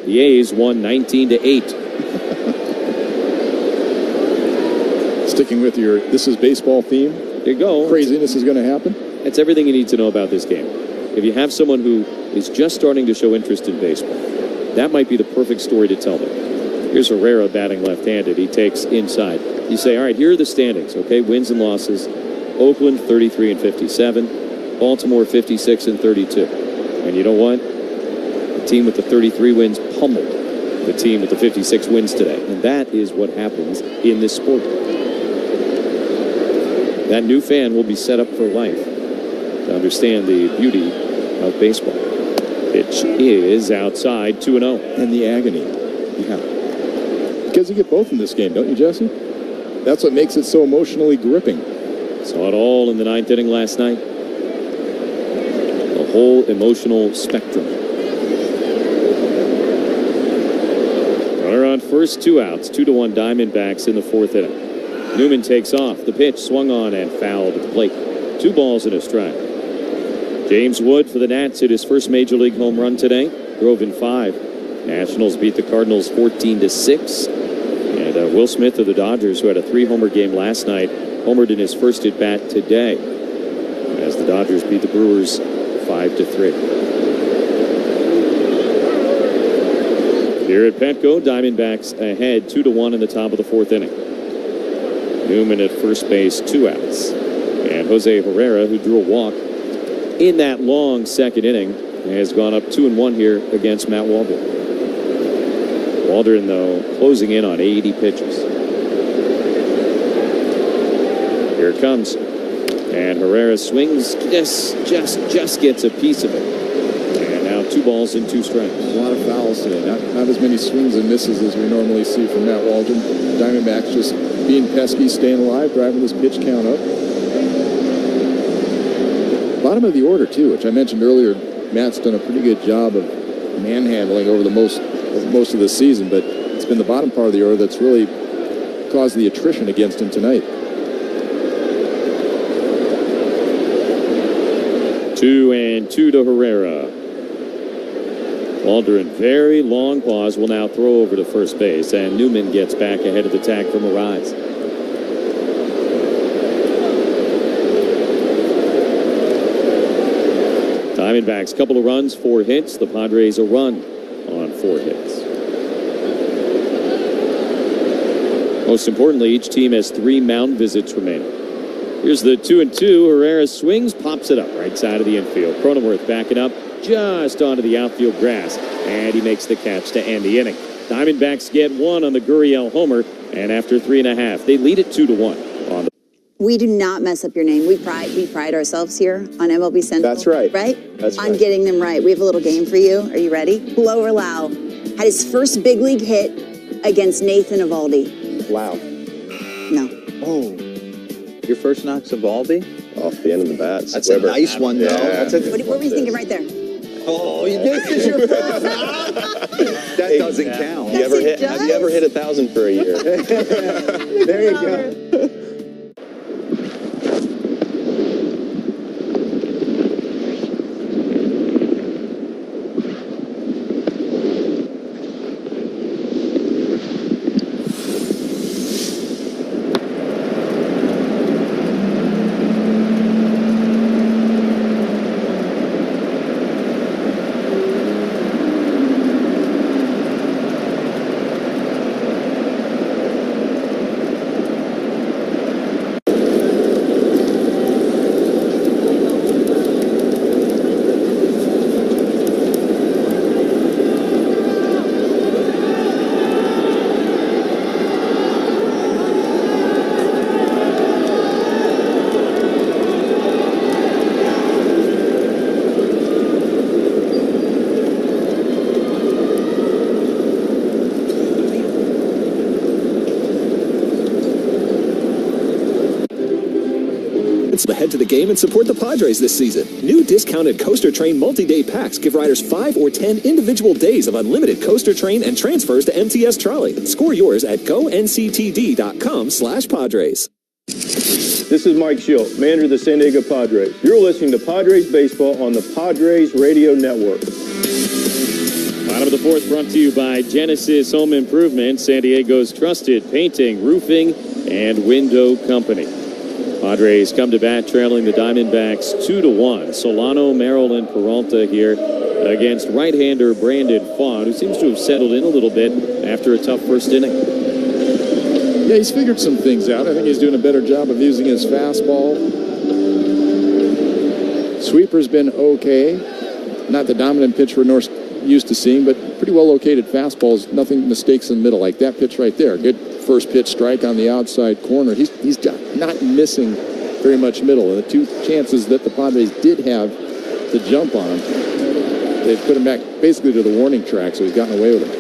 The A's won 19-8. Sticking with your "this is baseball" theme. There you go. Craziness is going to happen. That's everything you need to know about this game. If you have someone who is just starting to show interest in baseball, that might be the perfect story to tell them. Here's Herrera batting left-handed. He takes inside. You say, all right, here are the standings, okay? Wins and losses. Oakland, 33-57. Baltimore, 56-32. And you know what? The team with the 33 wins pummeled the team with the 56 wins today. And that is what happens in this sport. That new fan will be set up for life to understand the beauty of baseball. Pitch is outside, 2-0. And the agony. Yeah. Because you get both in this game, don't you, Jesse? That's what makes it so emotionally gripping. Saw it all in the 9th inning last night. The whole emotional spectrum. Runner on first, 2 outs. 2-1 Diamondbacks in the fourth inning. Newman takes off. The pitch swung on and fouled at the plate. 2 balls and a strike. James Wood for the Nats hit his first Major League home run today. Drove in 5. Nationals beat the Cardinals 14-6. And Will Smith of the Dodgers, who had a 3-homer game last night, homered in his first at-bat today, as the Dodgers beat the Brewers 5-3. Here at Petco, Diamondbacks ahead 2-1 in the top of the fourth inning. Newman at first base, 2 outs. And Jose Herrera, who drew a walk in that long second inning, has gone up 2-1 here against Matt Waldron. Waldron, though, closing in on 80 pitches. Here it comes. And Herrera swings, just gets a piece of it. And now 2 balls and 2 strikes. A lot of fouls today. Not as many swings and misses as we normally see from Matt Waldron. Diamondbacks just being pesky, staying alive, driving this pitch count up. Bottom of the order, too, which I mentioned earlier. Matt's done a pretty good job of manhandling over the most of the season, but it's been the bottom part of the order that's really caused the attrition against him tonight. 2-2 to Herrera. Waldron, very long pause, will now throw over to first base, and Newman gets back ahead of the tag from a rise. Diamondbacks, couple of runs, 4 hits. The Padres a run on 4 hits. Most importantly, each team has 3 mound visits remaining. Here's the 2-2. Herrera swings, pops it up right side of the infield. Cronenworth backing up just onto the outfield grass, and he makes the catch to end the inning. Diamondbacks get one on the Gurriel homer, and after 3.5, they lead it 2-1 on the. We do not mess up your name. We pride ourselves here on MLB Central. That's right. Right? That's on right. getting them right. We have a little game for you. Are you ready? Blower Lau had his first big league hit against Nathan Eovaldi. Wow. No. Oh. Your first knock's Eovaldi? Off the end of the bats. That's a nice one, though. Yeah. What were you thinking right there? Oh, this is your first knock? That doesn't count. Have you ever hit 1,000 for a year? There you go. Head to the game and support the Padres this season. New discounted Coaster Train multi-day packs give riders 5 or 10 individual days of unlimited Coaster Train and transfers to MTS Trolley. Score yours at gonctd.com/Padres. This is Mike Schilt, manager of the San Diego Padres. You're listening to Padres Baseball on the Padres Radio Network. Bottom of the fourth brought to you by Genesis Home Improvement, San Diego's trusted painting, roofing, and window company. Padres come to bat trailing the Diamondbacks 2-1. Solano, Merrill, and Peralta here against right-hander Brandon Pfaadt, who seems to have settled in a little bit after a tough first inning. Yeah, he's figured some things out. I think he's doing a better job of using his fastball. Sweeper's been okay. Not the dominant pitch we're used to seeing, but pretty well located fastballs. Nothing mistakes in the middle, like that pitch right there. Good first pitch strike on the outside corner. He's not missing very much middle. And the two chances that the Padres did have to jump on him, they've put him back basically to the warning track, so he's gotten away with it.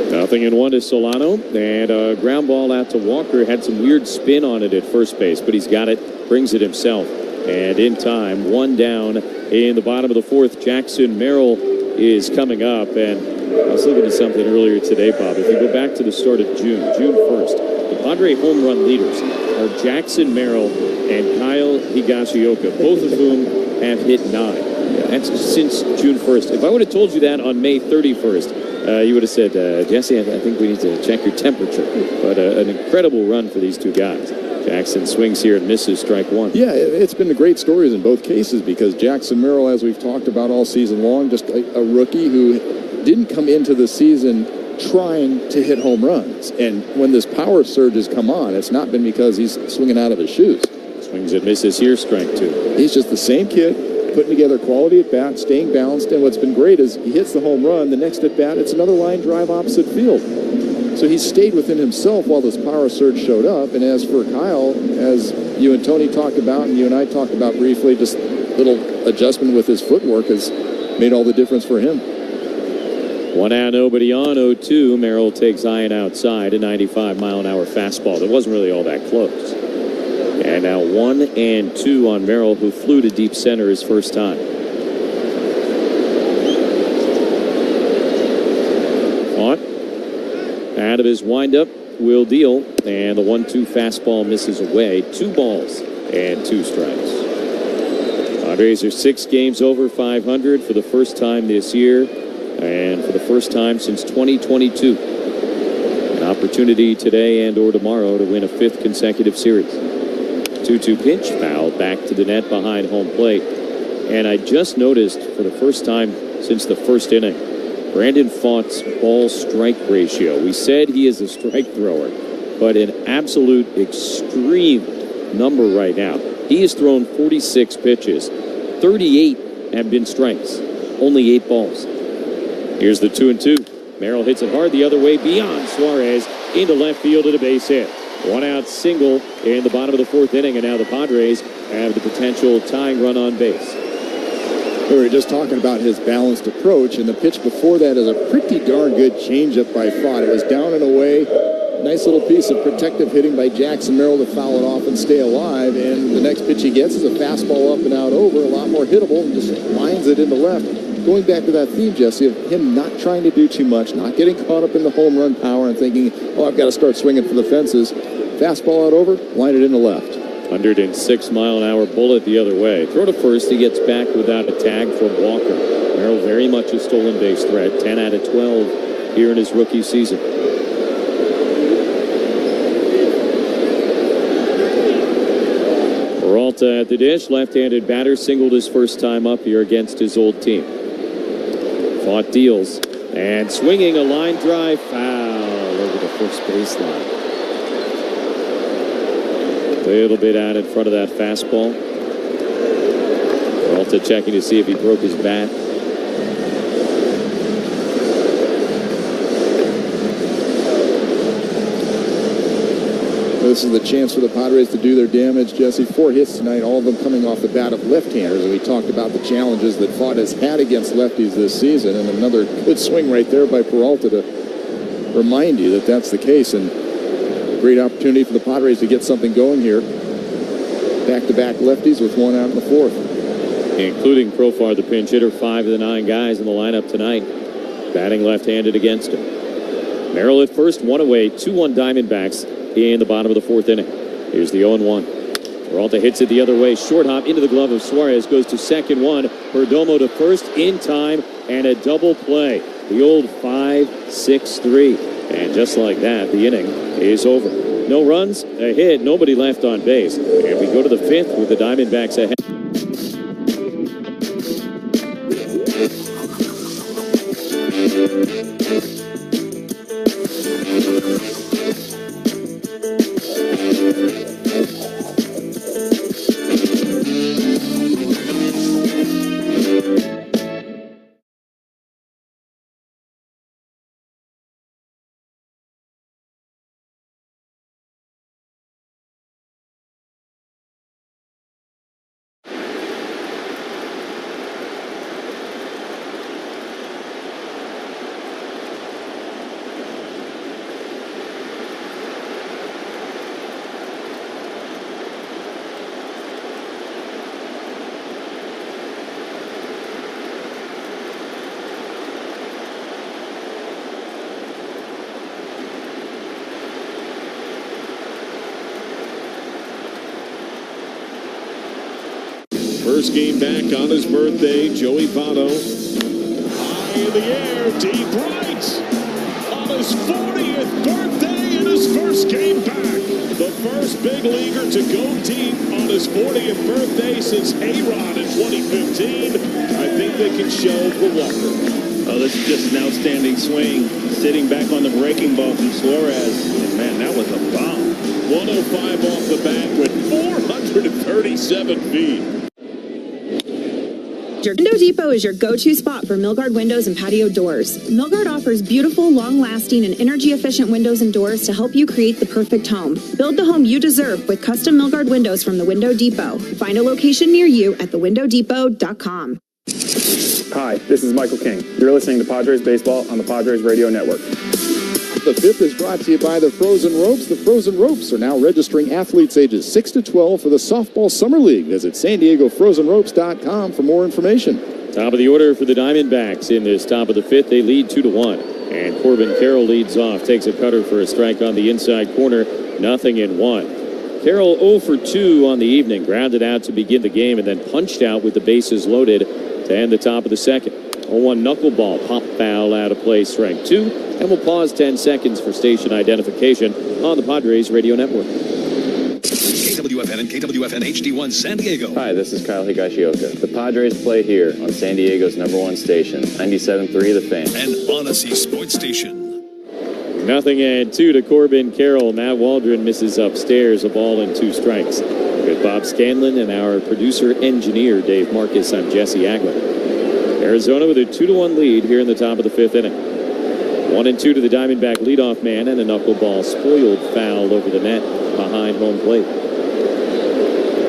0-1 to Solano, and a ground ball out to Walker. Had some weird spin on it at first base, but he's got it, brings it himself. And in time, one down in the bottom of the fourth. Jackson Merrill is coming up, and I was looking at something earlier today, Bob. If you go back to the start of June 1st, the Padre home run leaders are Jackson Merrill and Kyle Higashioka, both of whom have hit 9. That's since June 1st. If I would have told you that on May 31st, you would have said, Jesse, I think we need to check your temperature. But an incredible run for these two guys. Jackson swings here and misses strike one. Yeah, it's been great stories in both cases because Jackson Merrill, as we've talked about all season long, just a rookie who didn't come into the season trying to hit home runs. And when this power surge has come on, it's not been because he's swinging out of his shoes. Swings and misses here, strike 2. He's just the same kid, putting together quality at bat, staying balanced. And what's been great is he hits the home run. The next at bat, it's another line drive opposite field. So he stayed within himself while this power surge showed up. And as for Kyle, as you and Tony talked about, and you and I talked about briefly, just a little adjustment with his footwork has made all the difference for him. 1 out, nobody on. 0-2. Merrill takes Ian outside, a 95-mile-an-hour fastball that wasn't really all that close. And now 1-2 on Merrill, who flew to deep center his first time. Pfaadt, out of his windup, will deal, and the 1-2 fastball misses away. 2 balls and 2 strikes. Padres are 6 games over 500 for the first time this year, and for the first time since 2022. An opportunity today and or tomorrow to win a 5th consecutive series. 2-2 pitch, foul back to the net behind home plate. And I just noticed for the first time since the first inning, Brandon Pfaadt's ball-strike ratio. We said he is a strike thrower, but an absolute extreme number right now. He has thrown 46 pitches. 38 have been strikes. Only 8 balls. Here's the 2-2. Merrill hits it hard the other way beyond Suarez into left field at a base hit. 1-out single in the bottom of the 4th inning, and now the Padres have the potential tying run on base. We were just talking about his balanced approach, and the pitch before that is a pretty darn good changeup by Fott. It was down and away. Nice little piece of protective hitting by Jackson Merrill to foul it off and stay alive. And the next pitch he gets is a fastball up and out over, a lot more hittable, and just lines it into left. Going back to that theme, Jesse, of him not trying to do too much, not getting caught up in the home run power and thinking, oh, I've got to start swinging for the fences. Fastball out over, line it into left. 106-mile-an-hour bullet the other way. Throw to first, he gets back without a tag from Walker. Merrill very much a stolen base threat, 10 out of 12 here in his rookie season. Peralta at the dish, left-handed batter, singled his first time up here against his old team. Fought deals, and swinging a line drive foul over the first baseline. A little bit out in front of that fastball. Peralta checking to see if he broke his bat. This is the chance for the Padres to do their damage, Jesse. 4 hits tonight, all of them coming off the bat of left-handers. And we talked about the challenges that Fott has had against lefties this season. And another good swing right there by Peralta to remind you that that's the case. And great opportunity for the Padres to get something going here. Back-to-back lefties with 1 out in the 4th. Including Profar, the pinch hitter, 5 of the 9 guys in the lineup tonight. Batting left-handed against him. Merrill at first, 1 away, 2-1 Diamondbacks in the bottom of the 4th inning. Here's the 0-1. Peralta hits it the other way. Short hop into the glove of Suarez. Goes to second one. Perdomo to first in time. And a double play. The old 5-6-3. And just like that, the inning is over. No runs, a hit, nobody left on base. And we go to the 5th with the Diamondbacks ahead. First game back on his birthday, Joey Votto. High in the air, deep right. On his 40th birthday and his first game back. The first big leaguer to go deep on his 40th birthday since A-Rod in 2015. I think they can show for Walker. Oh, this is just an outstanding swing. Sitting back on the breaking ball from Suarez. And man, that was a bomb. 105 off the bat with 437 feet. Window Depot is your go-to spot for Milgard windows and patio doors. Milgard offers beautiful, long-lasting, and energy-efficient windows and doors to help you create the perfect home. Build the home you deserve with custom Milgard windows from the Window Depot. Find a location near you at thewindowdepot.com. Hi, this is Michael King. You're listening to Padres Baseball on the Padres Radio Network. The 5th is brought to you by the Frozen Ropes. The Frozen Ropes are now registering athletes ages 6 to 12 for the Softball Summer League. Visit SanDiegoFrozenRopes.com for more information. Top of the order for the Diamondbacks in this top of the 5th. They lead 2-1. And Corbin Carroll leads off. Takes a cutter for a strike on the inside corner. 0-1. Carroll 0 for 2 on the evening. Grounded out to begin the game and then punched out with the bases loaded to end the top of the 2nd. 0-1 knuckleball. Pop foul out of play. Strike 2. And we'll pause 10 seconds for station identification on the Padres Radio Network. KWFN and KWFN HD1 San Diego. Hi, this is Kyle Higashioka. The Padres play here on San Diego's #1 station, 97.3 The Fan. And Odyssey Sports Station. 0-2 to Corbin Carroll. Matt Waldron misses upstairs, a ball and 2 strikes. With Bob Scanlon and our producer-engineer, Dave Marcus, I'm Jesse Agler. Arizona with a 2-1 lead here in the top of the 5th inning. 1-2 to the Diamondback leadoff man, and a knuckleball spoiled foul over the net behind home plate.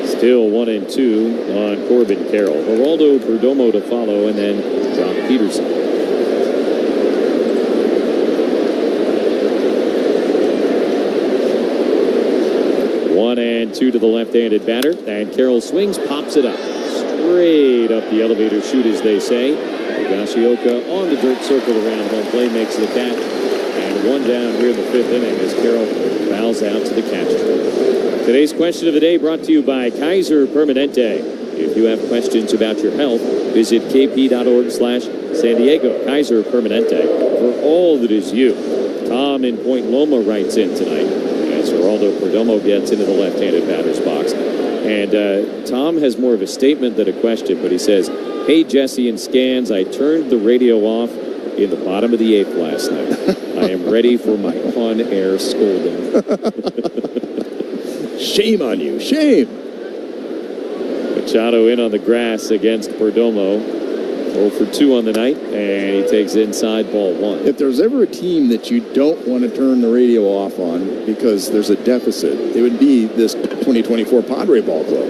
Still 1-2 on Corbin Carroll. Geraldo Perdomo to follow, and then Jock Peterson. One and 2 to the left-handed batter, and Carroll swings, pops it up. Straight up the elevator chute, as they say. Higashioka on the dirt circle around home plate makes the catch. And 1 down here in the 5th inning as Carroll fouls out to the catcher. Today's question of the day brought to you by Kaiser Permanente. If you have questions about your health, visit kp.org/San Diego. Kaiser Permanente, for all that is you. Tom in Point Loma writes in tonight as Geraldo Perdomo gets into the left-handed batter's box. And Tom has more of a statement than a question, but he says, "Hey, Jesse and Scans, I turned the radio off in the bottom of the 8th last night. I am ready for my on-air scolding." Shame on you. Shame. Machado in on the grass against Perdomo. 0 for 2 on the night, and he takes inside ball 1. If there's ever a team that you don't want to turn the radio off on because there's a deficit, it would be this 2024 Padre Ball Club.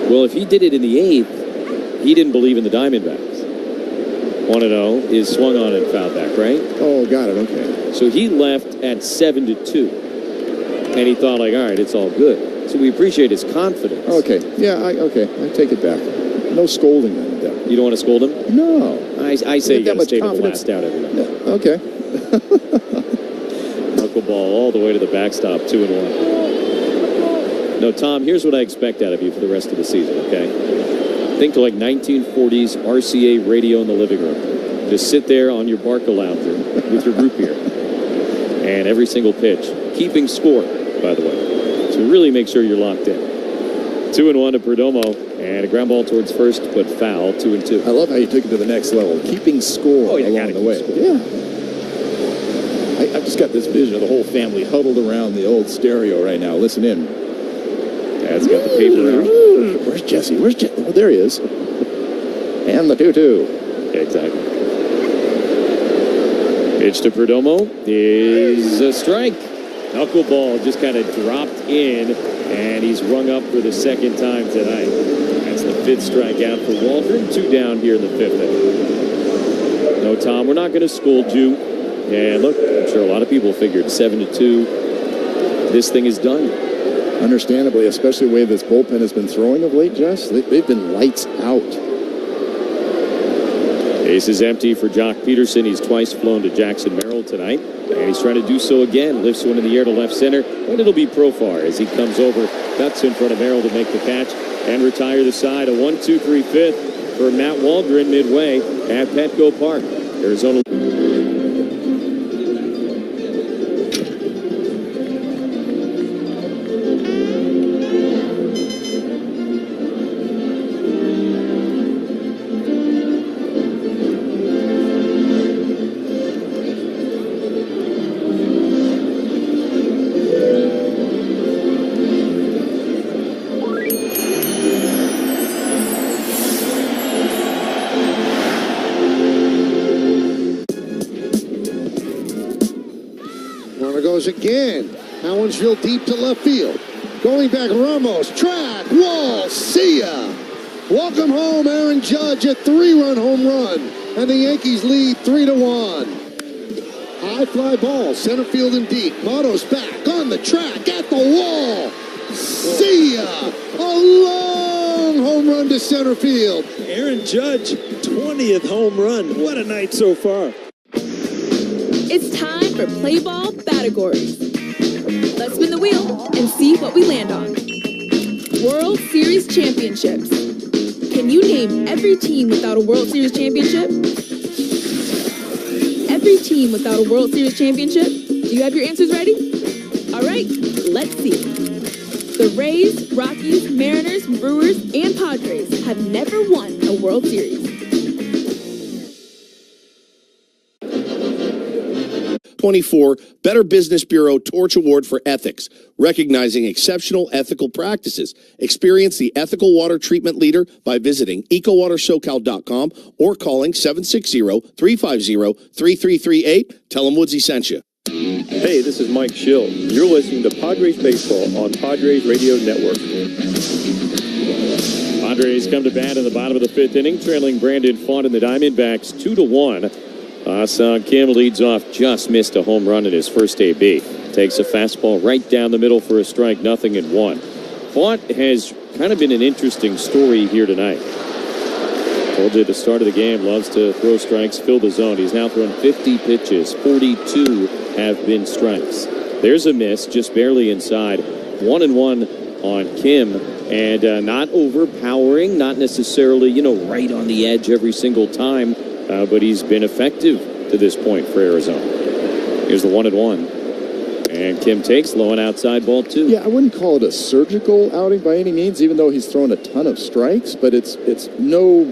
Well, if he did it in the 8th, he didn't believe in the Diamondbacks. 1-0 is swung on and fouled back, right? Oh, got it. Okay. So he left at 7-2. And he thought, like, all right, it's all good. So we appreciate his confidence. Okay. Yeah, I take it back. No scolding on that. You don't want to scold him? No. I say you got to stay the last out every night. No. Okay. Knuckleball all the way to the backstop, 2-1. No, Tom, here's what I expect out of you for the rest of the season, okay? Think like 1940s RCA radio in the living room. Just sit there on your Barca lounger with your root beer. And every single pitch, keeping score, by the way. So really make sure you're locked in. 2-1 to Perdomo, and a ground ball towards first, but foul, 2-2. I love how you took it to the next level, keeping score along the way. Yeah. I've just got this vision of the whole family huddled around the old stereo right now. Listen in. Dad's got the paper out. Where's Jesse? Where's Jesse? Oh, there he is. And the 2-2. Yeah, exactly. Pitch to Perdomo is a strike. Knuckleball just kind of dropped in, and he's rung up for the 2nd time tonight. That's the 5th strikeout for Waldron. 2 down here in the 5th inning. No, Tom, we're not going to scold you. And look, I'm sure a lot of people figured 7-2. This thing is done. Understandably, especially the way this bullpen has been throwing of late, Jess. They've been lights out. Base is empty for Jock Peterson. He's twice flown to Jackson Merrill tonight, and he's trying to do so again. Lifts one in the air to left center, and it'll be Profar as he comes over, cuts in front of Merrill to make the catch and retire the side. A 1-2-3 5th for Matt Waldron midway at Petco Park. Arizona. Again. That one's real deep to left field. Going back, Ramos, track, wall, see ya. Welcome home, Aaron Judge, a 3-run home run. And the Yankees lead 3-1. High fly ball, center field and deep. Motto's back on the track, at the wall. See ya. A long home run to center field. Aaron Judge, 20th home run. What a night so far. It's time for Play Ball Categories. Let's spin the wheel and see what we land on. World Series Championships. Can you name every team without a World Series championship? Every team without a World Series championship? Do you have your answers ready? All right, let's see. The Rays, Rockies, Mariners, Brewers, and Padres have never won a World Series. 2024 Better Business Bureau Torch Award for Ethics, recognizing exceptional ethical practices. Experience the ethical water treatment leader by visiting ecowatersocal.com or calling 760-350-3338. Tell them Woodsy sent you. Hey, this is Mike Schill. You're listening to Padres Baseball on Padres Radio Network. Padres come to bat in the bottom of the 5th inning, trailing Brandon Pfaadt and the Diamondbacks 2-1. Ah-Sung Kim leads off, just missed a home run in his first AB. Takes a fastball right down the middle for a strike, 0-1. Pfaadt has kind of been an interesting story here tonight. Told you at the start of the game, loves to throw strikes, fill the zone. He's now thrown 50 pitches, 42 have been strikes. There's a miss, just barely inside. 1-1 on Kim, and not overpowering, not necessarily, right on the edge every single time, but he's been effective to this point for Arizona. Here's the 1-1. And Kim takes low and outside, ball 2. Yeah, I wouldn't call it a surgical outing by any means, even though he's thrown a ton of strikes, but it's no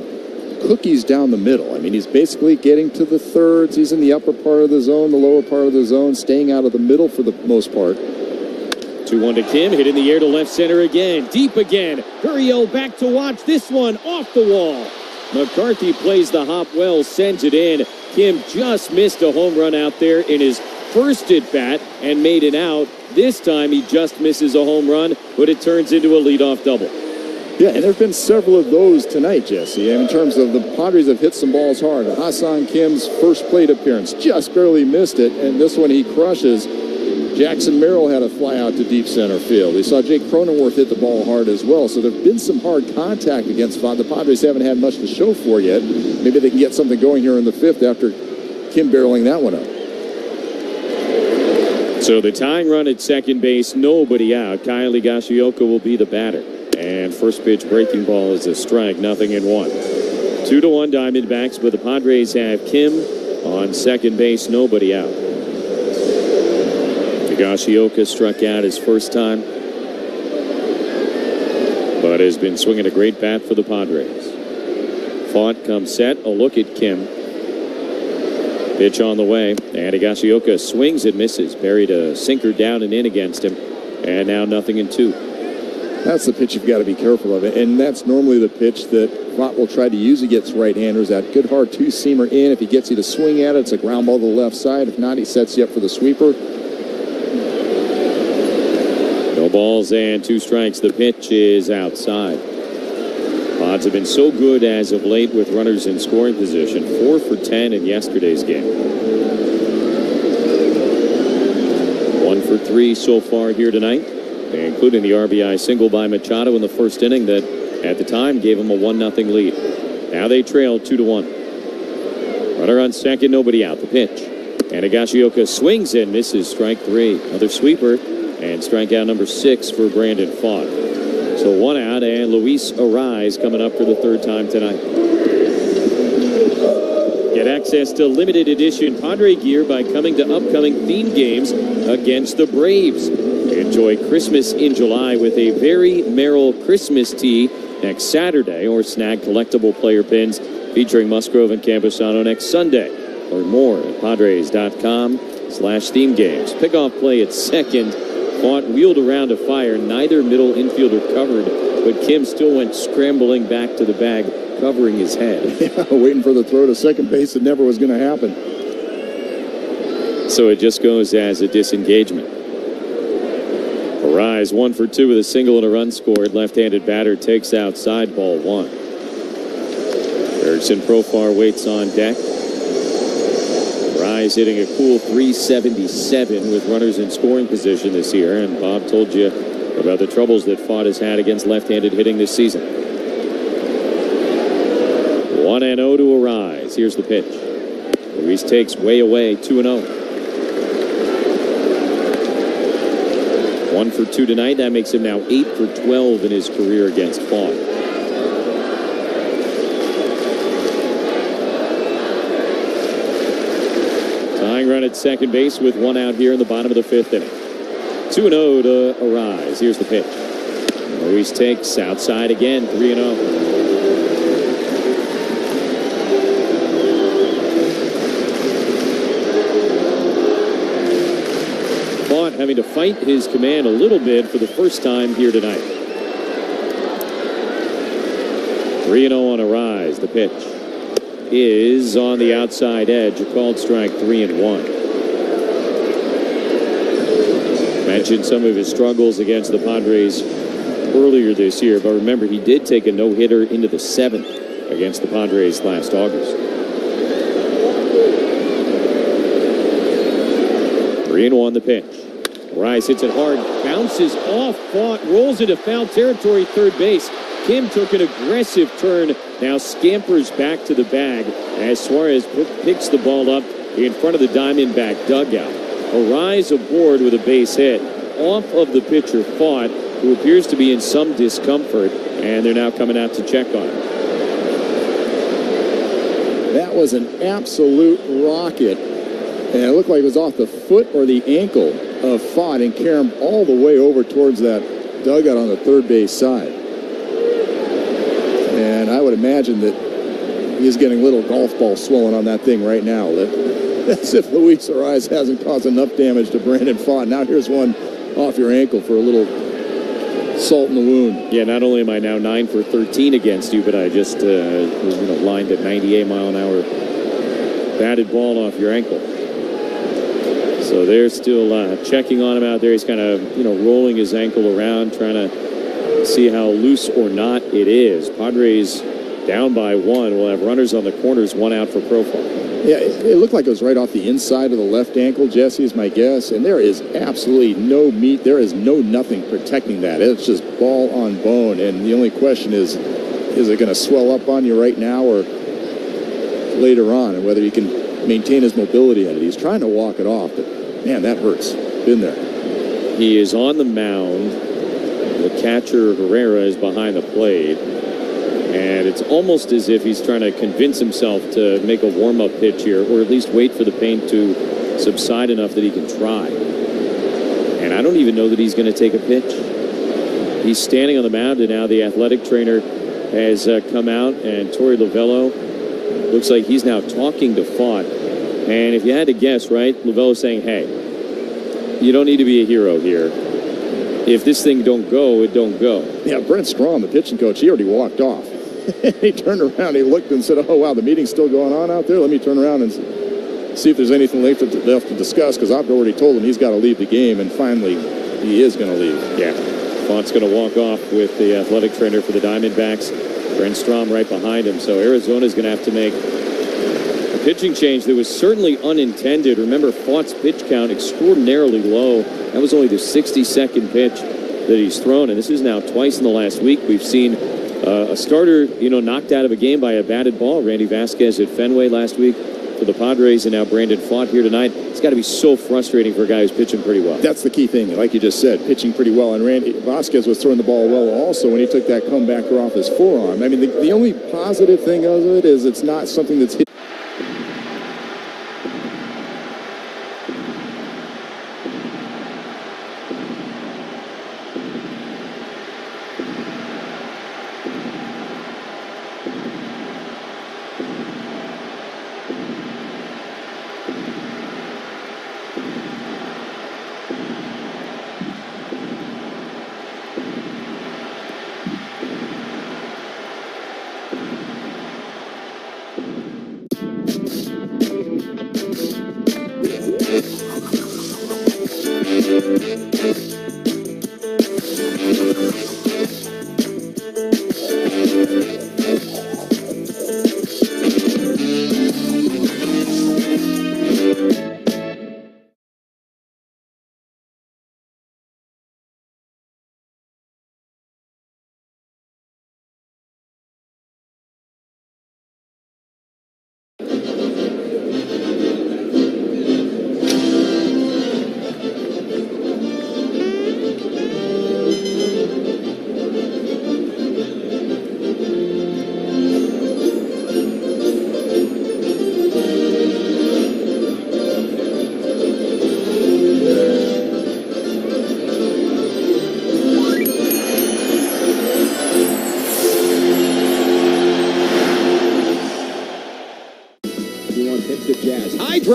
cookies down the middle. I mean, he's basically getting to the thirds. He's in the upper part of the zone, the lower part of the zone, staying out of the middle for the most part. 2-1 to Kim, hit in the air to left center again, deep again. Gurriel back to watch this one off the wall. McCarthy plays the hop well, sends it in. Kim just missed a home run out there in his first at bat and made it out. This time he just misses a home run, but it turns into a leadoff double. Yeah, and there have been several of those tonight, Jesse. In terms of the Padres have hit some balls hard. Ha-Sung Kim's first plate appearance just barely missed it, and this one he crushes. Jackson Merrill had a fly out to deep center field. We saw Jake Cronenworth hit the ball hard as well, so there have been some hard contact against Pfaadt. The Padres haven't had much to show for yet. Maybe they can get something going here in the 5th after Kim barreling that one up. So the tying run at second base, nobody out. Kyle Higashioka will be the batter. And first pitch breaking ball is a strike, 0-1. 2-1 Diamondbacks, but the Padres have Kim on second base, nobody out. Higashioka struck out his first time, but has been swinging a great bat for the Padres. Pfaadt comes set, a look at Kim. Pitch on the way, and Higashioka swings and misses. Buried a sinker down and in against him, and now 0-2. That's the pitch you've got to be careful of, and that's normally the pitch that Pfaadt will try to use against right-handers. That good hard two-seamer in. If he gets you to swing at it, it's a ground ball to the left side. If not, he sets you up for the sweeper. No balls and 2 strikes. The pitch is outside. Pods have been so good as of late with runners in scoring position. 4 for 10 in yesterday's game. 1 for 3 so far here tonight, including the RBI single by Machado in the first inning that at the time gave him a 1-0 lead. Now they trail 2-1. Runner on second, nobody out. The pitch. And Higashioka swings and misses, strike 3. Another sweeper and strikeout number 6 for Brandon Pfaadt. So 1 out, and Luis Arraez coming up for the 3rd time tonight. Get access to limited edition Padre gear by coming to upcoming themed games against the Braves. Enjoy Christmas in July with a Very Merrill Christmas tee next Saturday, or snag collectible player pins featuring Musgrove and Campusano next Sunday. Learn more at Padres.com/theme games. Pickoff play at second. Pfaadt wheeled around to fire. Neither middle infielder covered, but Kim still went scrambling back to the bag, covering his head. Yeah, waiting for the throw to second base. It never was going to happen. So it just goes as a disengagement. Arraez 1 for 2 with a single and a run scored. Left-handed batter takes outside, ball 1. Erickson Profar waits on deck. Arraez hitting a cool .377 with runners in scoring position this year, and Bob told you about the troubles that Pfaadt has had against left-handed hitting this season. 1-0 to Arraez. Here's the pitch. Luis takes way away, 2-0. 1 for 2 tonight. That makes him now 8 for 12 in his career against Pfaadt. Tying run at second base with 1 out here in the bottom of the 5th inning. 2-0 to Arraez. Here's the pitch. Luis takes outside again, 3-0. having to fight his command a little bit for the first time here tonight. 3-0 on a rise. The pitch is on the outside edge. A called strike, 3-1. Mentioned some of his struggles against the Padres earlier this year, but remember, he did take a no-hitter into the 7th against the Padres last August. 3-1 the pitch. Rice hits it hard, bounces off, fought, rolls into foul territory, third base. Kim took an aggressive turn, now scampers back to the bag as Suarez picks the ball up in front of the Diamondback dugout. Arise aboard with a base hit off of the pitcher, Fought, who appears to be in some discomfort, and they're now coming out to check on him. That was an absolute rocket, and it looked like it was off the foot or the ankle of Fought and carried him all the way over towards that dugout on the third base side. And I would imagine that he's getting little golf ball swelling on that thing right now. As if Luis Ariz hasn't caused enough damage to Brandon Fought. Now here's one off your ankle for a little salt in the wound. Yeah, not only am I now 9 for 13 against you, but I just lined at 98 mile an hour batted ball off your ankle. So they're still checking on him out there. He's kind of rolling his ankle around, trying to see how loose or not it is. Padres down by 1. We'll have runners on the corners, 1 out for Profile. Yeah, it looked like it was right off the inside of the left ankle, Jesse, is my guess. And there is absolutely no meat. There is nothing protecting that. It's just ball on bone. And the only question is it going to swell up on you right now or later on? And whether he can maintain his mobility in it. He's trying to walk it off, but man, that hurts. Been there. He is on the mound. The catcher, Herrera, is behind the plate. And it's almost as if he's trying to convince himself to make a warm-up pitch here, or at least wait for the pain to subside enough that he can try. And I don't even know that he's going to take a pitch. He's standing on the mound, and now the athletic trainer has come out, and Torey Lovello looks like he's now talking to Fought. And if you had to guess, right, Lovello's saying, hey, you don't need to be a hero here. If this thing don't go, it don't go. Yeah, Brent Strawn, the pitching coach, he already walked off. He turned around, he looked and said, oh, wow, the meeting's still going on out there? Let me turn around and see if there's anything left to discuss, because I've already told him he's got to leave the game, and finally, he is going to leave. Yeah, Fought's going to walk off with the athletic trainer for the Diamondbacks. Brent Strawn right behind him, so Arizona's going to have to make a pitching change that was certainly unintended. Remember, Fought's pitch count extraordinarily low. That was only the 62nd pitch that he's thrown, and this is now twice in the last week. We've seen a starter, knocked out of a game by a batted ball. Randy Vasquez at Fenway last week for the Padres, and now Brandon Fought here tonight. It's got to be so frustrating for a guy who's pitching pretty well. That's the key thing, like you just said, pitching pretty well. And Randy Vasquez was throwing the ball well also when he took that comebacker off his forearm. I mean, the only positive thing of it is it's not something that's hit.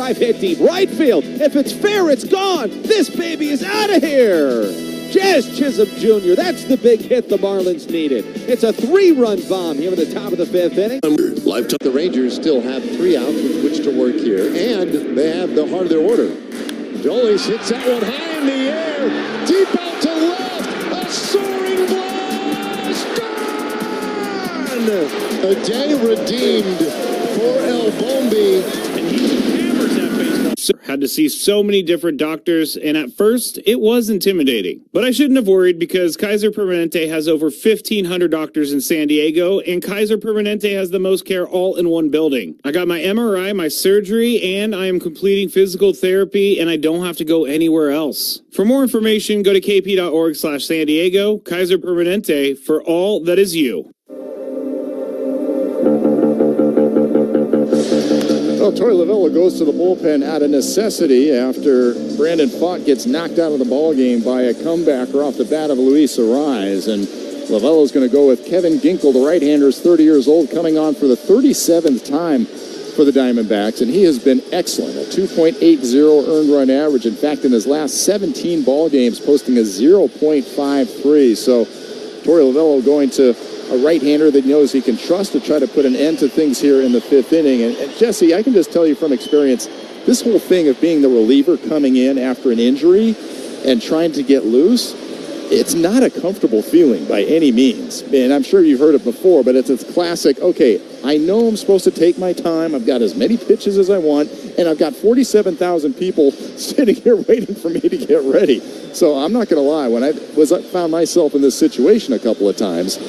drive hit deep right field. If it's fair, it's gone. This baby is out of here. Jazz Chisholm Jr., that's the big hit the Marlins needed. It's a 3-run bomb here at the top of the 5th inning. The Rangers still have 3 outs with which to work here, and they have the heart of their order. Dolis hits that one high in the air, deep out to left, a soaring blast, gone! A day redeemed for El Bombi. And he hammers that baseball. Had to see so many different doctors, and at first, it was intimidating. But I shouldn't have worried because Kaiser Permanente has over 1,500 doctors in San Diego, and Kaiser Permanente has the most care all in one building. I got my MRI, my surgery, and I am completing physical therapy, and I don't have to go anywhere else. For more information, go to kp.org/San Diego. Kaiser Permanente, for all that is you. Well, Torey Lovullo goes to the bullpen out of necessity after Brandon Pfaadt gets knocked out of the ballgame by a comebacker off the bat of Luis Arraez. And Lovullo's going to go with Kevin Ginkel, the right-hander, is 30 years old, coming on for the 37th time for the Diamondbacks. And he has been excellent, a 2.80 earned run average. In fact, in his last 17 ball games, posting a 0.53. So Torey Lovullo going to a right-hander that knows he can trust to try to put an end to things here in the 5th inning. And Jesse, I can just tell you from experience, this whole thing of being the reliever coming in after an injury and trying to get loose, it's not a comfortable feeling by any means. And I'm sure you've heard it before, but it's a classic, okay, I know I'm supposed to take my time. I've got as many pitches as I want, and I've got 47,000 people sitting here waiting for me to get ready. So I'm not going to lie, when I found myself in this situation a couple of times,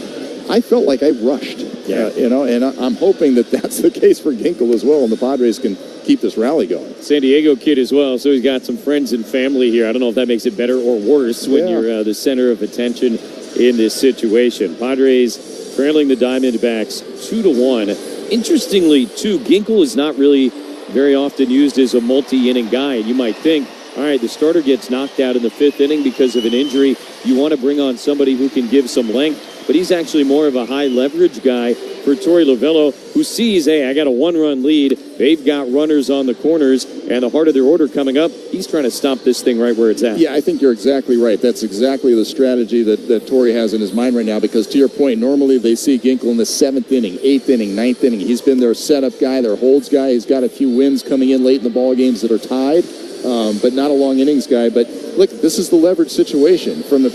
I felt like I rushed, and I'm hoping that that's the case for Ginkel as well, and the Padres can keep this rally going. San Diego kid as well, so he's got some friends and family here. I don't know if that makes it better or worse when you're the center of attention in this situation. Padres trailing the Diamondbacks 2-1. Interestingly, too, Ginkel is not really very often used as a multi-inning guy, and you might think, all right, the starter gets knocked out in the 5th inning because of an injury. You want to bring on somebody who can give some length, but he's actually more of a high-leverage guy for Torey Lovullo, who sees, hey, I got a 1-run lead. They've got runners on the corners, and the heart of their order coming up. He's trying to stop this thing right where it's at. Yeah, I think you're exactly right. That's exactly the strategy that Torey has in his mind right now, because to your point, normally they see Ginkel in the 7th inning, 8th inning, 9th inning. He's been their setup guy, their holds guy. He's got a few wins coming in late in the ball games that are tied. But not a long innings guy. But look, this is the leverage situation. From the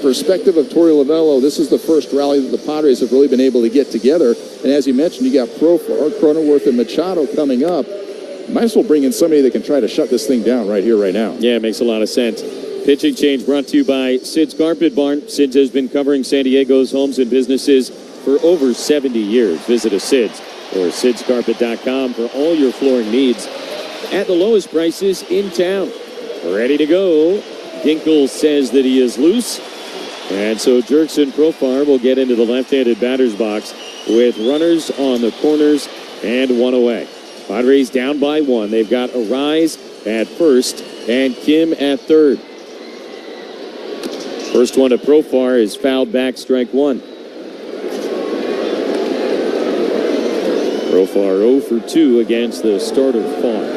perspective of Torey Lovullo, this is the first rally that the Padres have really been able to get together. And as you mentioned, you got Cronenworth and Machado coming up. Might as well bring in somebody that can try to shut this thing down right here, right now. Yeah, it makes a lot of sense. Pitching change brought to you by Sid's Carpet Barn. Sid's has been covering San Diego's homes and businesses for over 70 years. Visit a Sid's or sidscarpet.com for all your flooring needs at the lowest prices in town. Ready to go. Ginkel says that he is loose. And so Jurickson Profar will get into the left-handed batter's box with runners on the corners and one away. Padres down by 1. They've got Arraez at first and Kim at third. First one to Profar is fouled back, strike 1. Profar 0 for 2 against the starter Pfaadt.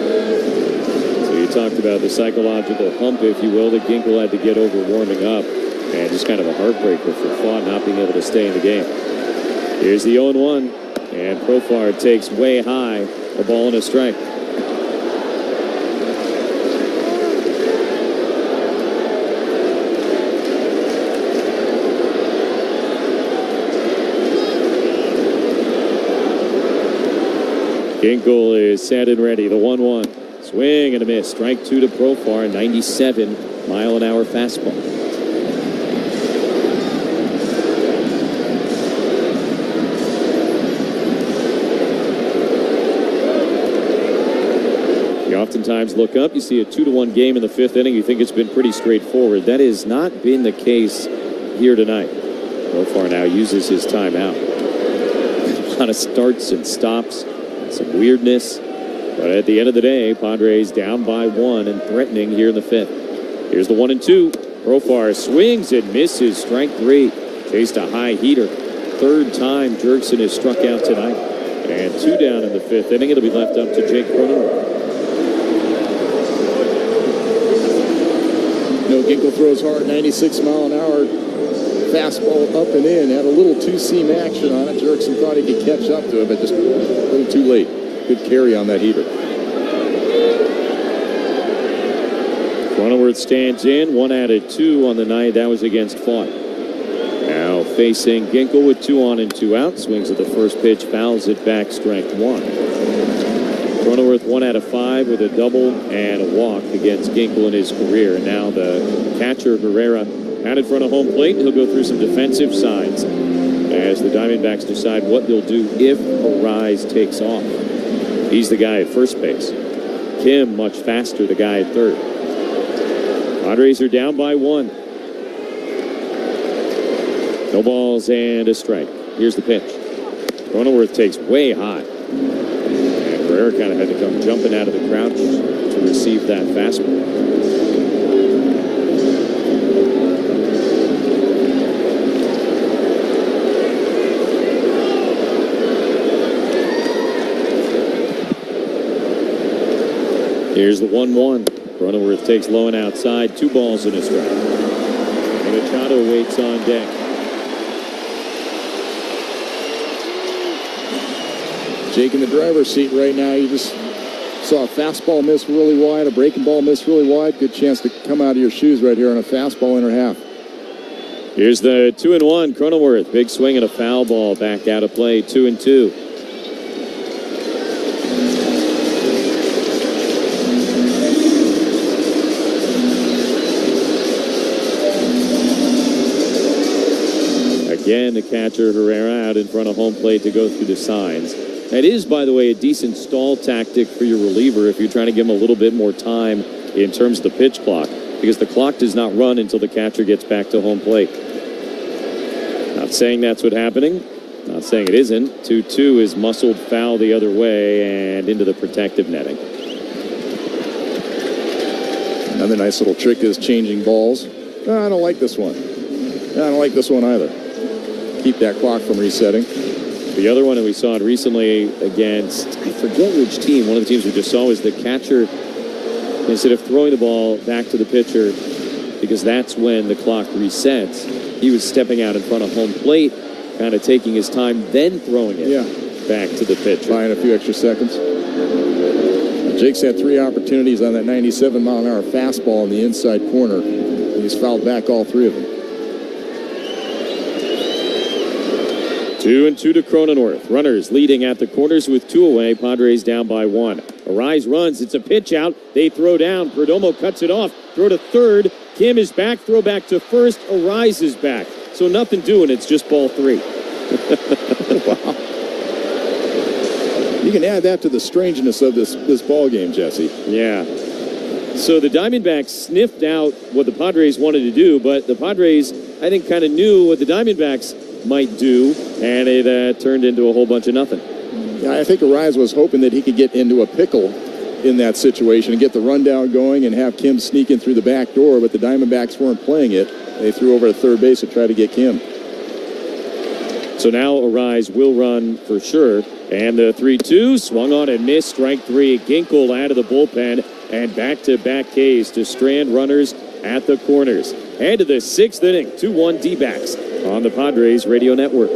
You talked about the psychological hump, if you will, that Ginkel had to get over warming up. And just kind of a heartbreaker for Pfaadt not being able to stay in the game. Here's the 0-1. And Profar takes way high, a ball and a strike. Ginkel is set and ready. The 1-1. Swing and a miss. Strike 2 to Profar. 97-mile-an-hour fastball. You oftentimes look up, you see a 2-1 game in the 5th inning. You think it's been pretty straightforward. That has not been the case here tonight. Profar now uses his timeout. A lot of starts and stops. Some weirdness. But at the end of the day, Padres down by 1 and threatening here in the 5th. Here's the 1-2. Profar swings and misses. Strike 3. Chased a high heater. Third time Jurickson has struck out tonight. And 2 down in the 5th inning. It'll be left up to Jake Cronenworth. Ginkel throws hard, 96 mile an hour fastball up and in. Had a little two-seam action on it. Jerkson thought he could catch up to it, but just a little too late. Good carry on that heater. Cronenworth stands in, 1 out of 2 on the night. That was against Fought. Now facing Ginkel with 2 on and 2 out. Swings at the first pitch, fouls it back, strike 1. Cronenworth 1 out of 5 with a double and a walk against Ginkel in his career. And now the catcher, Herrera, out in front of home plate. He'll go through some defensive signs as the Diamondbacks decide what they'll do if Arise takes off. He's the guy at first base. Kim, much faster, the guy at third. Padres are down by 1. No balls and a strike. Here's the pitch. Cronenworth takes way high. And Herrera kind of had to come jumping out of the crouch to receive that fastball. Here's the 1-1. Cronenworth takes low and outside. 2 balls and a strike. And Machado waits on deck. Jake in the driver's seat right now. You just saw a fastball miss really wide, a breaking ball miss really wide. Good chance to come out of your shoes right here on a fastball in her half. Here's the 2-1. Cronenworth, big swing and a foul ball back out of play. 2-2. Again, the catcher, Herrera, out in front of home plate to go through the signs. That is, by the way, a decent stall tactic for your reliever if you're trying to give him a little bit more time in terms of the pitch clock, because the clock does not run until the catcher gets back to home plate. Not saying that's what's happening. Not saying it isn't. 2-2 is muscled foul the other way and into the protective netting. Another nice little trick is changing balls. No, I don't like this one. No, I don't like this one either. Keep that clock from resetting. The other one that we saw it recently against, I forget which team, one of the teams we just saw, was the catcher, instead of throwing the ball back to the pitcher, because that's when the clock resets, he was stepping out in front of home plate, kind of taking his time, then throwing it back to the pitcher. Buying a few extra seconds. Jake's had 3 opportunities on that 97 mile an hour fastball in the inside corner. He's fouled back all 3 of them. 2-2 to Cronenworth. Runners leading at the corners with 2 away. Padres down by 1. Arise runs. It's a pitch out. They throw down. Perdomo cuts it off. Throw to third. Kim is back. Throw back to first. Arise is back. So nothing doing. It's just ball 3. Wow. You can add that to the strangeness of this ball game, Jesse. Yeah. So the Diamondbacks sniffed out what the Padres wanted to do, but the Padres, I think, kind of knew what the Diamondbacks might do, and it turned into a whole bunch of nothing. Yeah, I think Arise was hoping that he could get into a pickle in that situation and get the rundown going and have Kim sneak in through the back door, but the Diamondbacks weren't playing it. They threw over to third base to try to get Kim. So now Arise will run for sure, and the 3-2 swung on and missed. Strike 3. Ginkel out of the bullpen, and back-to-back Ks to strand runners at the corners. And to the 6th inning, 2-1 Dbacks on the Padres Radio Network.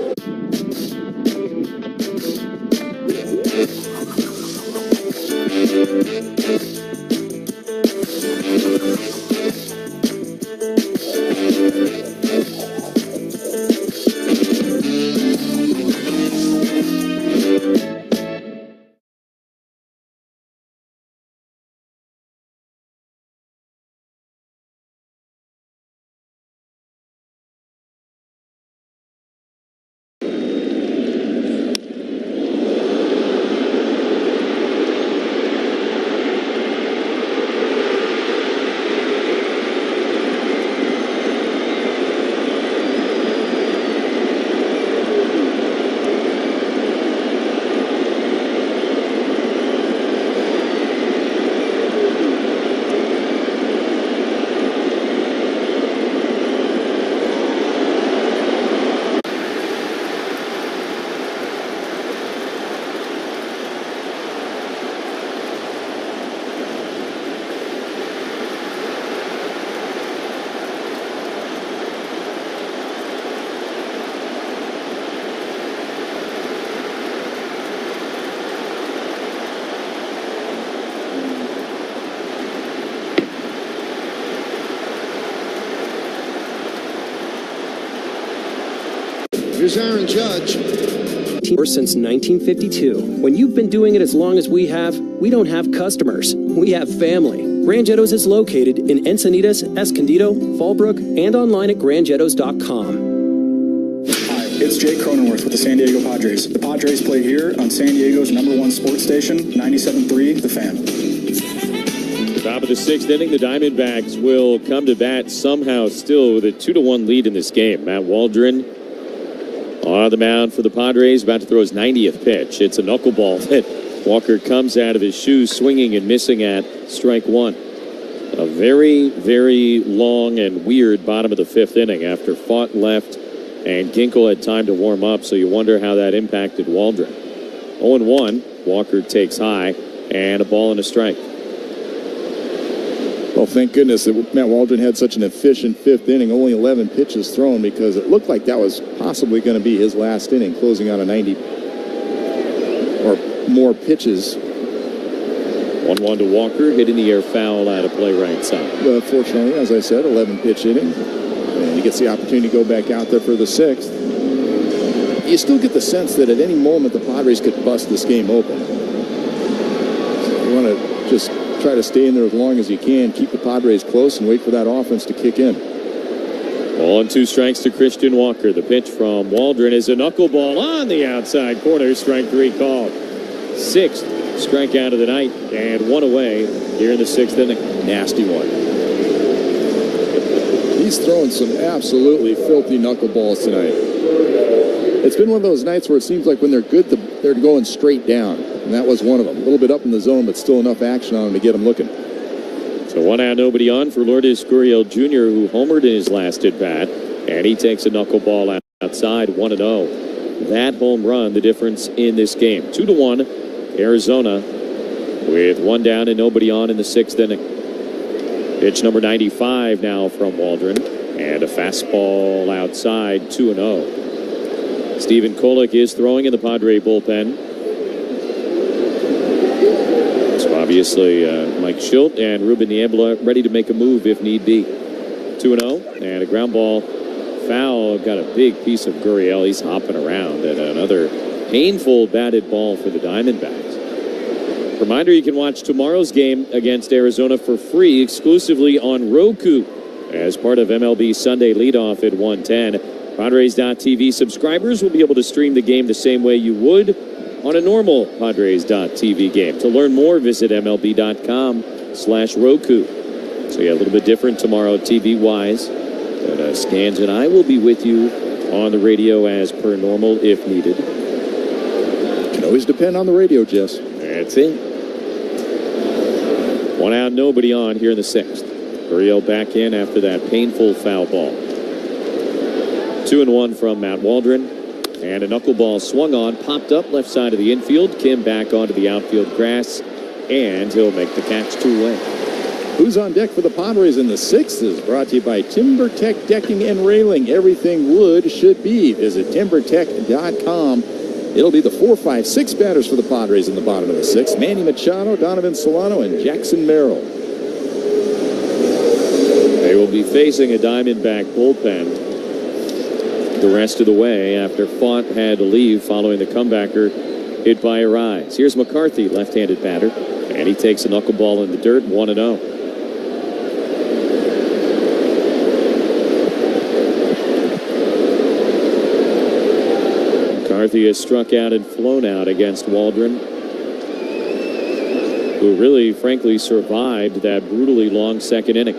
Here's Aaron Judge. Since 1952. When you've been doing it as long as we have, we don't have customers. We have family. Grangettos is located in Encinitas, Escondido, Fallbrook, and online at grangettos.com. Hi, it's Jake Cronenworth with the San Diego Padres. The Padres play here on San Diego's #1 sports station, 97.3 The Fan. Top of the 6th inning, the Diamondbacks will come to bat somehow still with a 2-1 lead in this game. Matt Waldron on the mound for the Padres, about to throw his 90th pitch. It's a knuckleball that Walker comes out of his shoes swinging and missing at strike one. A very, very long and weird bottom of the 5th inning after Font left and Ginkel had time to warm up, so you wonder how that impacted Waldron. 0-1, Walker takes high, and a ball and a strike. Well, thank goodness that Matt Waldron had such an efficient 5th inning, only 11 pitches thrown, because it looked like that was possibly going to be his last inning, closing out a 90 or more pitches. 1-1 to Walker, hitting the air foul out of play right side. Fortunately, as I said, 11 pitch inning, and he gets the opportunity to go back out there for the 6th. You still get the sense that at any moment the Padres could bust this game open. So you want to just try to stay in there as long as you can, keep the Padres close, and wait for that offense to kick in. Ball and 2 strikes to Christian Walker. The pitch from Waldron is a knuckleball on the outside corner. Strike 3 called. 6th strikeout of the night, and 1 away here in the 6th inning. Nasty one. He's throwing some absolutely filthy knuckleballs tonight. It's been one of those nights where it seems like when they're good, they're going straight down. And that was one of them. A little bit up in the zone, but still enough action on him to get him looking. So 1 out, nobody on for Lourdes Gurriel Jr., who homered in his last at-bat. And he takes a knuckleball outside, 1-0. That home run, the difference in this game. 2-1, Arizona, with 1 down and nobody on in the 6th inning. Pitch number 95 now from Waldron. And a fastball outside, 2-0. Stephen Kolek is throwing in the Padre bullpen. So obviously Mike Schilt and Ruben Niebla ready to make a move if need be. 2-0 and a ground ball foul. Got a big piece of Gurriel. He's hopping around, and another painful batted ball for the Diamondbacks. Reminder, you can watch tomorrow's game against Arizona for free exclusively on Roku as part of MLB Sunday Leadoff at 1:10. Padres.tv subscribers will be able to stream the game the same way you would on a normal Padres.tv game. To learn more, visit MLB.com/Roku. So yeah, a little bit different tomorrow TV-wise. But Scans and I will be with you on the radio as per normal if needed. Can always depend on the radio, Jess. That's it. 1 out, nobody on here in the 6th. Gurriel back in after that painful foul ball. 2-1 from Matt Waldron. And a knuckleball swung on, popped up left side of the infield. Kim back onto the outfield grass, and he'll make the catch 2-away. Who's on deck for the Padres in the 6th is brought to you by TimberTech Decking and Railing. Everything wood should be. Visit timbertech.com. It'll be the 4, 5, 6 batters for the Padres in the bottom of the 6th. Manny Machado, Donovan Solano, and Jackson Merrill. They will be facing a Diamondback bullpen the rest of the way after Font had to leave following the comebacker hit by a rise. Here's McCarthy, left-handed batter, and he takes a knuckleball in the dirt, 1-0. McCarthy has struck out and flown out against Waldron, who really, frankly, survived that brutally long 2nd inning.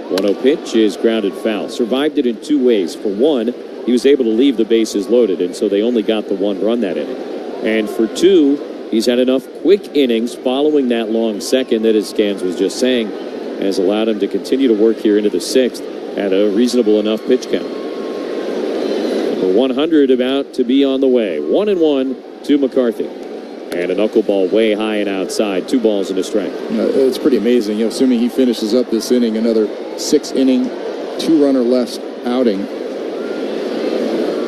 1-0 pitch is grounded foul. Survived it in 2 ways. For one, he was able to leave the bases loaded, and so they only got the 1 run that inning. And for 2, he's had enough quick innings following that long 2nd that, as Scans was just saying, has allowed him to continue to work here into the 6th at a reasonable enough pitch count. Number 100 about to be on the way. 1-1 to McCarthy. And a knuckleball way high and outside. 2 balls and a strike. It's pretty amazing. Assuming he finishes up this inning, another 6-inning, 2-runner less outing.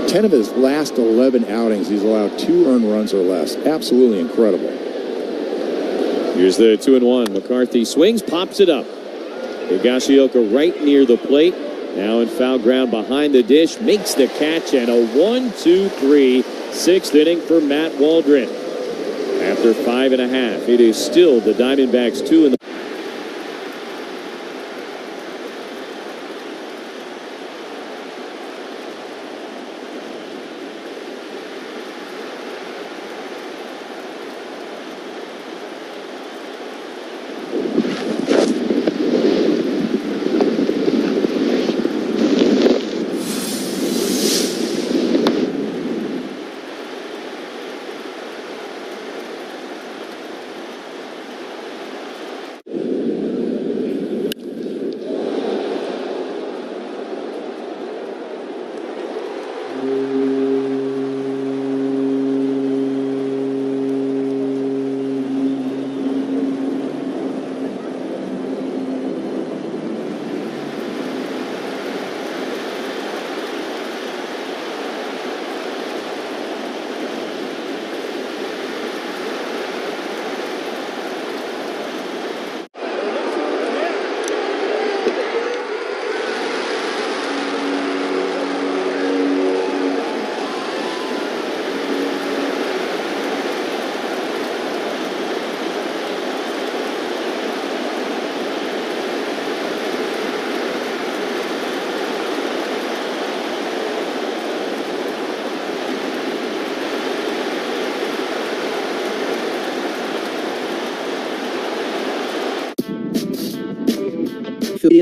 10 of his last 11 outings, he's allowed 2 earned runs or less. Absolutely incredible. Here's the 2-1. McCarthy swings, pops it up. Higashioka right near the plate. Now in foul ground behind the dish, makes the catch, and a 1-2-3 sixth inning for Matt Waldron. After 5.5, it is still the Diamondbacks 2 in the...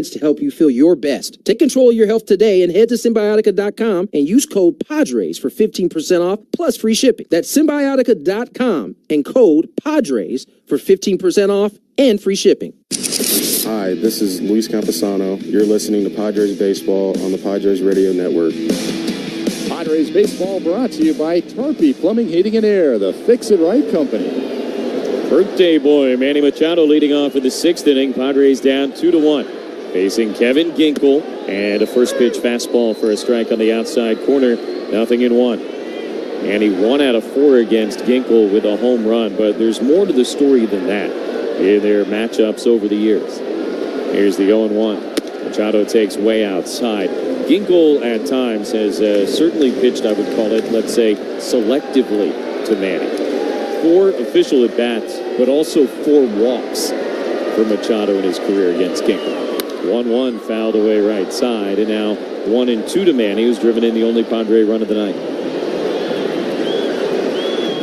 To help you feel your best. Take control of your health today and head to Symbiotica.com and use code PADRES for 15% off plus free shipping. That's Symbiotica.com and code PADRES for 15% off and free shipping. Hi, this is Luis Camposano. You're listening to Padres Baseball on the Padres Radio Network. Padres Baseball brought to you by Tarpey Plumbing, Heating, and Air, the Fix-It-Right Company. Birthday boy Manny Machado leading off in the sixth inning. Padres down 2-1. Facing Kevin Ginkel, and a first pitch fastball for a strike on the outside corner, 0-1. And he 1 out of 4 against Ginkel with a home run, but there's more to the story than that in their matchups over the years. Here's the 0-1. Machado takes way outside. Ginkel at times has certainly pitched, I would call it, let's say, selectively to Manny. 4 official at-bats, but also 4 walks for Machado in his career against Ginkel. 1-1 fouled away right side, and now 1-2 to Manny, who's driven in the only Padre run of the night.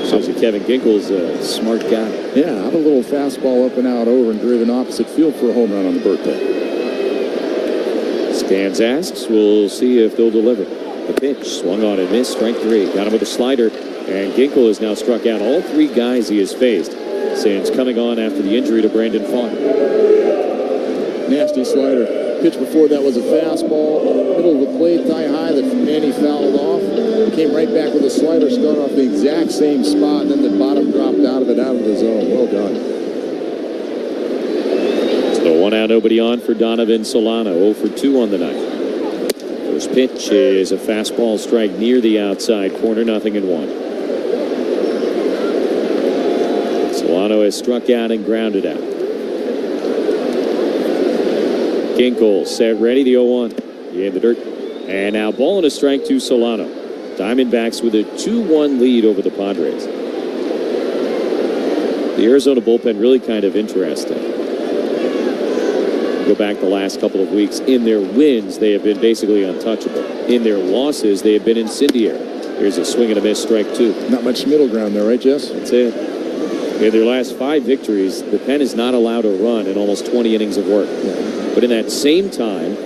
Shows you Kevin Ginkel's a smart guy. Yeah, have a little fastball up and out over and driven opposite field for a home run on the birthday. Scans asks, we'll see if they'll deliver. The pitch, swung on and missed, strike 3. Got him with a slider, and Ginkel has now struck out all 3 guys he has faced since coming on after the injury to Brandon Pfaadt. Nasty slider. Pitch before that was a fastball. Middle of the plate, thigh high that Manny fouled off. Came right back with a slider, started off the exact same spot, and then the bottom dropped out of it, out of the zone. Well done. So 1 out, nobody on for Donovan Solano. 0 for 2 on the night. First pitch is a fastball strike near the outside corner, 0-1. Solano has struck out and grounded out. Ginkel set ready, the 0-1. He in the dirt. And now ball and a strike to Solano. Diamondbacks with a 2-1 lead over the Padres. The Arizona bullpen really kind of interesting. Go back the last couple of weeks. In their wins, they have been basically untouchable. In their losses, they have been incendiary. Here's a swing and a miss, strike 2. Not much middle ground there, right, Jess? That's it. In their last 5 victories, the pen is not allowed a run in almost 20 innings of work. Yeah. But in that same time,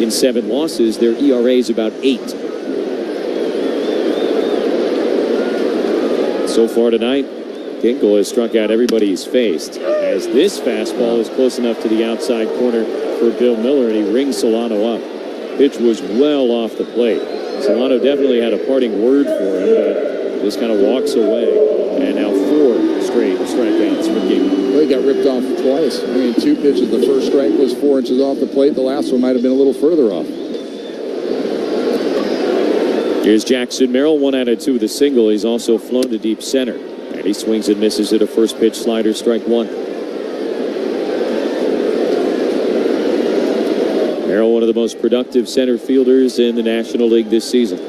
in 7 losses, their ERA is about 8. So far tonight, Ginkel has struck out everybody he's faced, as this fastball is close enough to the outside corner for Bill Miller, and he rings Solano up. Pitch was well off the plate. Solano definitely had a parting word for him, but just kind of walks away. And now 4 straight strikeouts for Ginkel. Well, he got ripped off twice. I mean, 2 pitches. The first strike was 4 inches off the plate. The last one might have been a little further off. Here's Jackson Merrill, 1 out of 2 with a single. He's also flown to deep center. And he swings and misses at a first pitch slider, strike 1. Merrill, one of the most productive center fielders in the National League this season.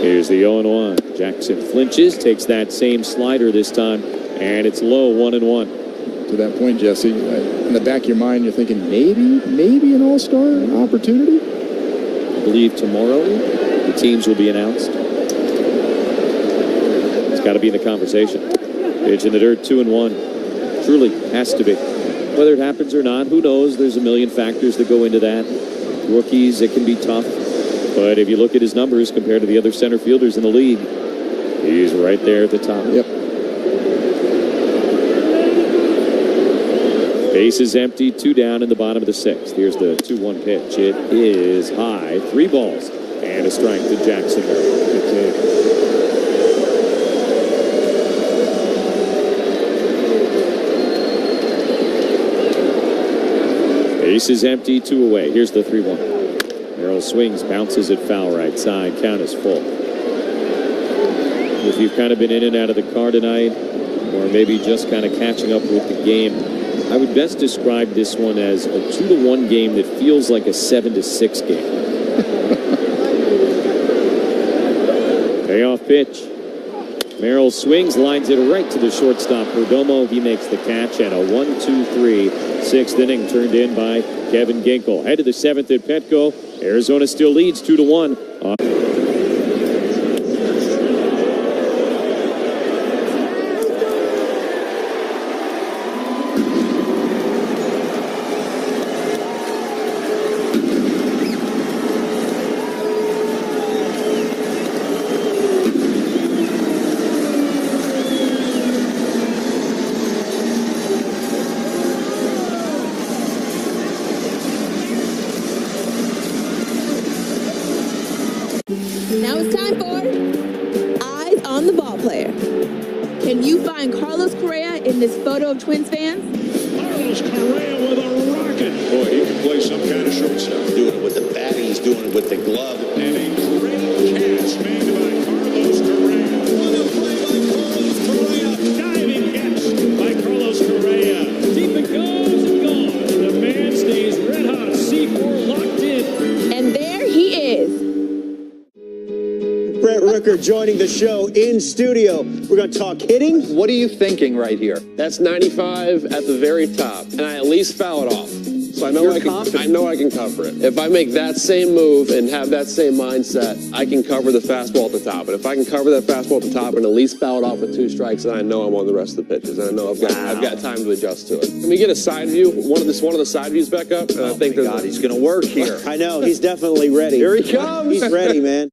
Here's the 0-1. Jackson flinches, takes that same slider this time, and it's low, 1-1. To that point, Jesse, in the back of your mind, you're thinking maybe an all-star opportunity? I believe tomorrow the teams will be announced. It's got to be in the conversation. Pitch in the dirt, 2-1. Truly has to be. Whether it happens or not, who knows? There's a million factors that go into that. Rookies, it can be tough. But if you look at his numbers compared to the other center fielders in the league, he's right there at the top. Yep. Base is empty, 2 down in the bottom of the 6th. Here's the 2-1 pitch. It is high. 3 balls and a strike to Jackson. Base is empty, 2 away. Here's the 3-1. Merrill swings, bounces it foul right side. Count is full. If you've kind of been in and out of the car tonight, or maybe just kind of catching up with the game, I would best describe this one as a 2-1 game that feels like a 7-6 game. Payoff pitch. Merrill swings, lines it right to the shortstop, Perdomo. He makes the catch, and a 1-2-3 6th inning turned in by Kevin Ginkel. Head to the 7th at Petco. Arizona still leads 2-1. Now it's time for Eyes on the Ball Player. Can you find Carlos Correa in this photo of Twins fans? Carlos Correa with a rocket. Boy, he can play some kind of shortstop. Doing it with the bat, he's doing it with the glove. And a great catch made by Carlos Correa. What a play by Carlos Correa. Diving catch by Carlos Correa. Deep it goes and gone. The man stays red hot. C4 locked in. And there he is. Brett Rooker joining the show in studio. We're going to talk hitting. What are you thinking right here? That's 95 at the very top, and I at least foul it off. So I know I can cover it. If I make that same move and have that same mindset, I can cover the fastball at the top. And if I can cover that fastball at the top and at least foul it off with 2 strikes, then I know I'm on the rest of the pitches. And I know I've got time to adjust to it. Can we get a side view? One of the side views back up? And I think God, he's going to work here. I know, he's definitely ready. Here he comes. He's ready, man.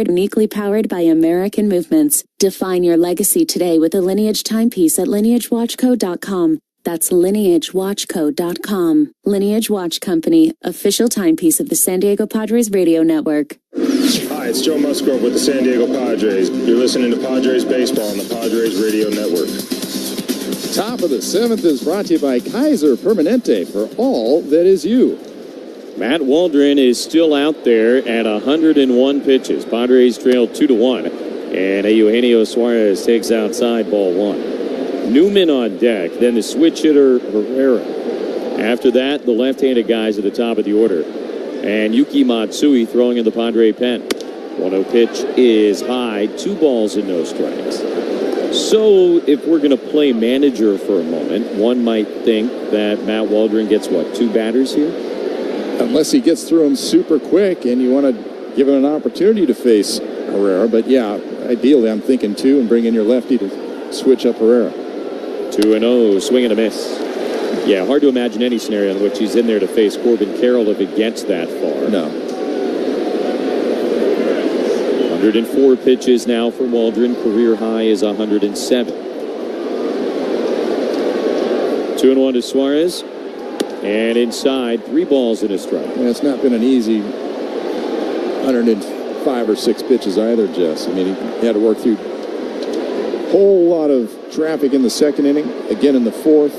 Uniquely powered by American Movements. Define your legacy today with a Lineage timepiece at lineagewatchco.com. That's lineagewatchco.com. Lineage Watch Company, official timepiece of the San Diego Padres radio network. Hi, it's Joe Musgrove with the San Diego Padres. You're listening to Padres Baseball on the Padres radio network. Top of the 7th is brought to you by Kaiser Permanente for all that is you. Matt Waldron is still out there at 101 pitches. Padres trail 2-1. And Eugenio Suarez takes outside, ball 1. Newman on deck, then the switch hitter Herrera. After that, the left-handed guys at the top of the order. And Yuki Matsui throwing in the Padre pen. 1-0 pitch is high, 2 balls and no strikes. So if we're going to play manager for a moment, one might think that Matt Waldron gets, 2 batters here? Unless he gets through them super quick and you want to give him an opportunity to face Herrera. But yeah, ideally I'm thinking 2 and bring in your lefty to switch up Herrera. 2-0, swing and a miss. Yeah, hard to imagine any scenario in which he's in there to face Corbin Carroll if it gets that far. No. 104 pitches now for Waldron. Career high is 107. 2-1 to Suarez. And inside, 3 balls and a strike. Yeah, it's not been an easy 105 or 6 pitches either, Jess. I mean, he had to work through a whole lot of traffic in the 2nd inning, again in the 4th.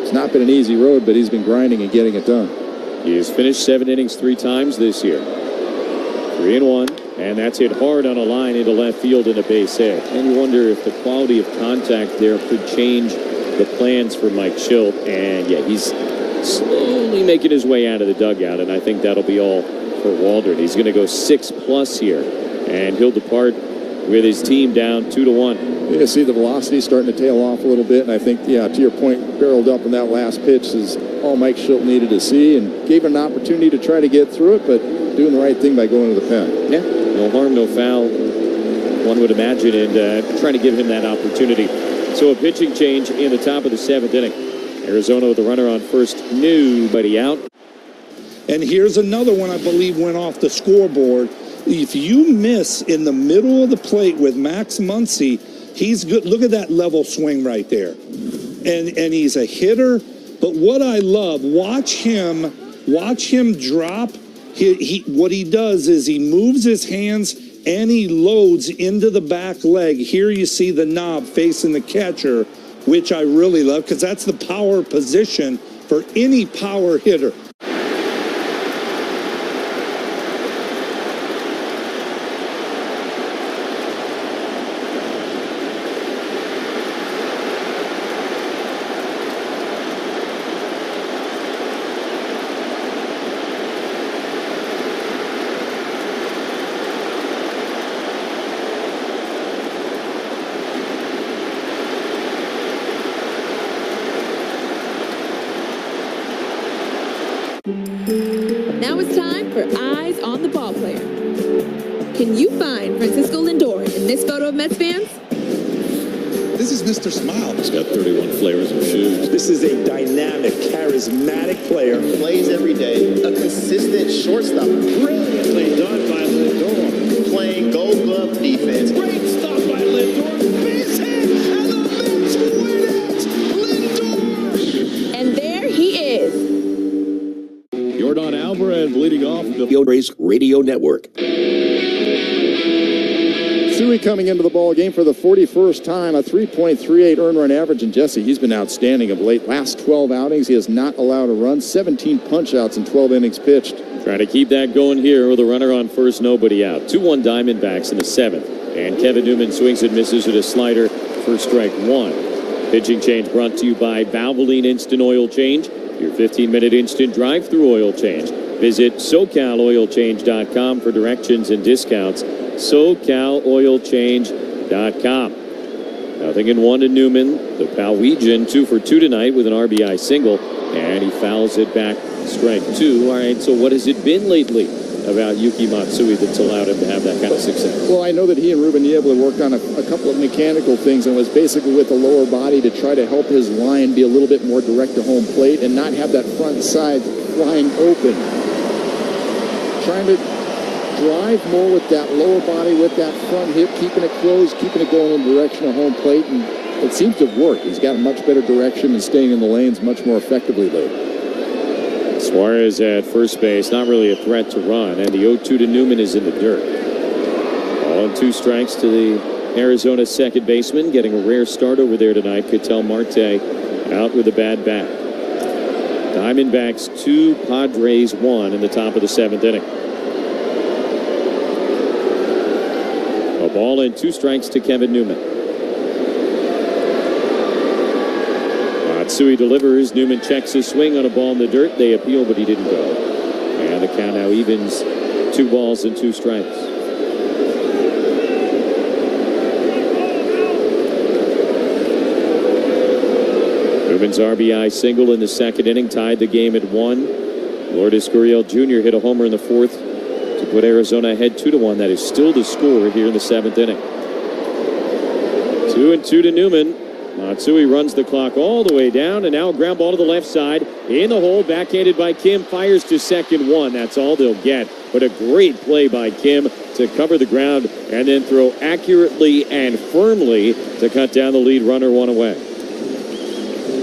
It's not been an easy road, but he's been grinding and getting it done. He has finished 7 innings 3 times this year. 3-1, and that's hit hard on a line into left field and a base hit. And you wonder if the quality of contact there could change the plans for Mike Schilt. And, yeah, he's slowly making his way out of the dugout, and I think that'll be all for Waldron. He's going to go 6+ here, and he'll depart with his team down 2-1. You see the velocity starting to tail off a little bit, and I think, yeah, to your point, barreled up in that last pitch is all Mike Schilt needed to see, and gave him an opportunity to try to get through it, but doing the right thing by going to the pen. Yeah, no harm, no foul, one would imagine, and trying to give him that opportunity. So a pitching change in the top of the 7th inning. Arizona with a runner on first, nobody out. And here's another one I believe went off the scoreboard. If you miss in the middle of the plate with Max Muncy, he's good. Look at that level swing right there. And he's a hitter. But what I love, watch him drop. What he does is he moves his hands and he loads into the back leg. Here you see the knob facing the catcher, which I really love because that's the power position for any power hitter. Now it's time for Eyes on the Ball Player. Can you find Francisco Lindor in this photo of Mets fans? This is Mr. Smile. He's got 31 flavors of shoes. This is a dynamic, charismatic player. Plays every day. A consistent shortstop. Brilliantly done by Lindor. Playing Gold Glove defense. Great stuff by Lindor. Base hit, and the Mets win it. Lindor. And there he is. Jordan Alvarez leading off the Padres Radio Network. Suey coming into the ball game for the 41st time, a 3.38 earned run average. And Jesse, he's been outstanding of late. Last 12 outings, he has not allowed a run. 17 punch-outs in 12 innings pitched. Trying to keep that going here with a runner on first, nobody out. 2-1 Diamondbacks in the 7th. And Kevin Newman swings and misses with a slider for strike 1. Pitching change brought to you by Valvoline Instant Oil Change, your 15-minute instant drive-through oil change. Visit SoCalOilChange.com for directions and discounts. SoCalOilChange.com. Nothing in 1 to Newman. The Palwegian 2 for 2 tonight with an RBI single, and he fouls it back. Strike 2. All right, so what has it been lately about Yuki Matsui that's allowed him to have that kind of success? Well, I know that he and Ruben Niebla worked on a couple of mechanical things, and was basically with the lower body to try to help his line be a little bit more direct to home plate and not have that front side flying open. Trying to drive more with that lower body, with that front hip, keeping it closed, keeping it going in the direction of home plate, and it seems to have worked. He's got a much better direction and staying in the lanes much more effectively lately. Suarez at first base, not really a threat to run, and the 0-2 to Newman is in the dirt. All in 2 strikes to the Arizona second baseman, getting a rare start over there tonight. Ketel Marte out with a bad bat. Diamondbacks 2, Padres 1 in the top of the 7th inning. A ball and 2 strikes to Kevin Newman. Matsui delivers. Newman checks his swing on a ball in the dirt. They appeal, but he didn't go. And the count now evens. 2 balls and 2 strikes. Newman's RBI single in the 2nd inning tied the game at 1. Lourdes Gurriel Jr. hit a homer in the 4th to put Arizona ahead 2-1. That is still the score here in the 7th inning. 2-2 to Newman. Matsui runs the clock all the way down, and now a ground ball to the left side. In the hole, backhanded by Kim, fires to second 1. That's all they'll get. But a great play by Kim to cover the ground and then throw accurately and firmly to cut down the lead runner 1 away.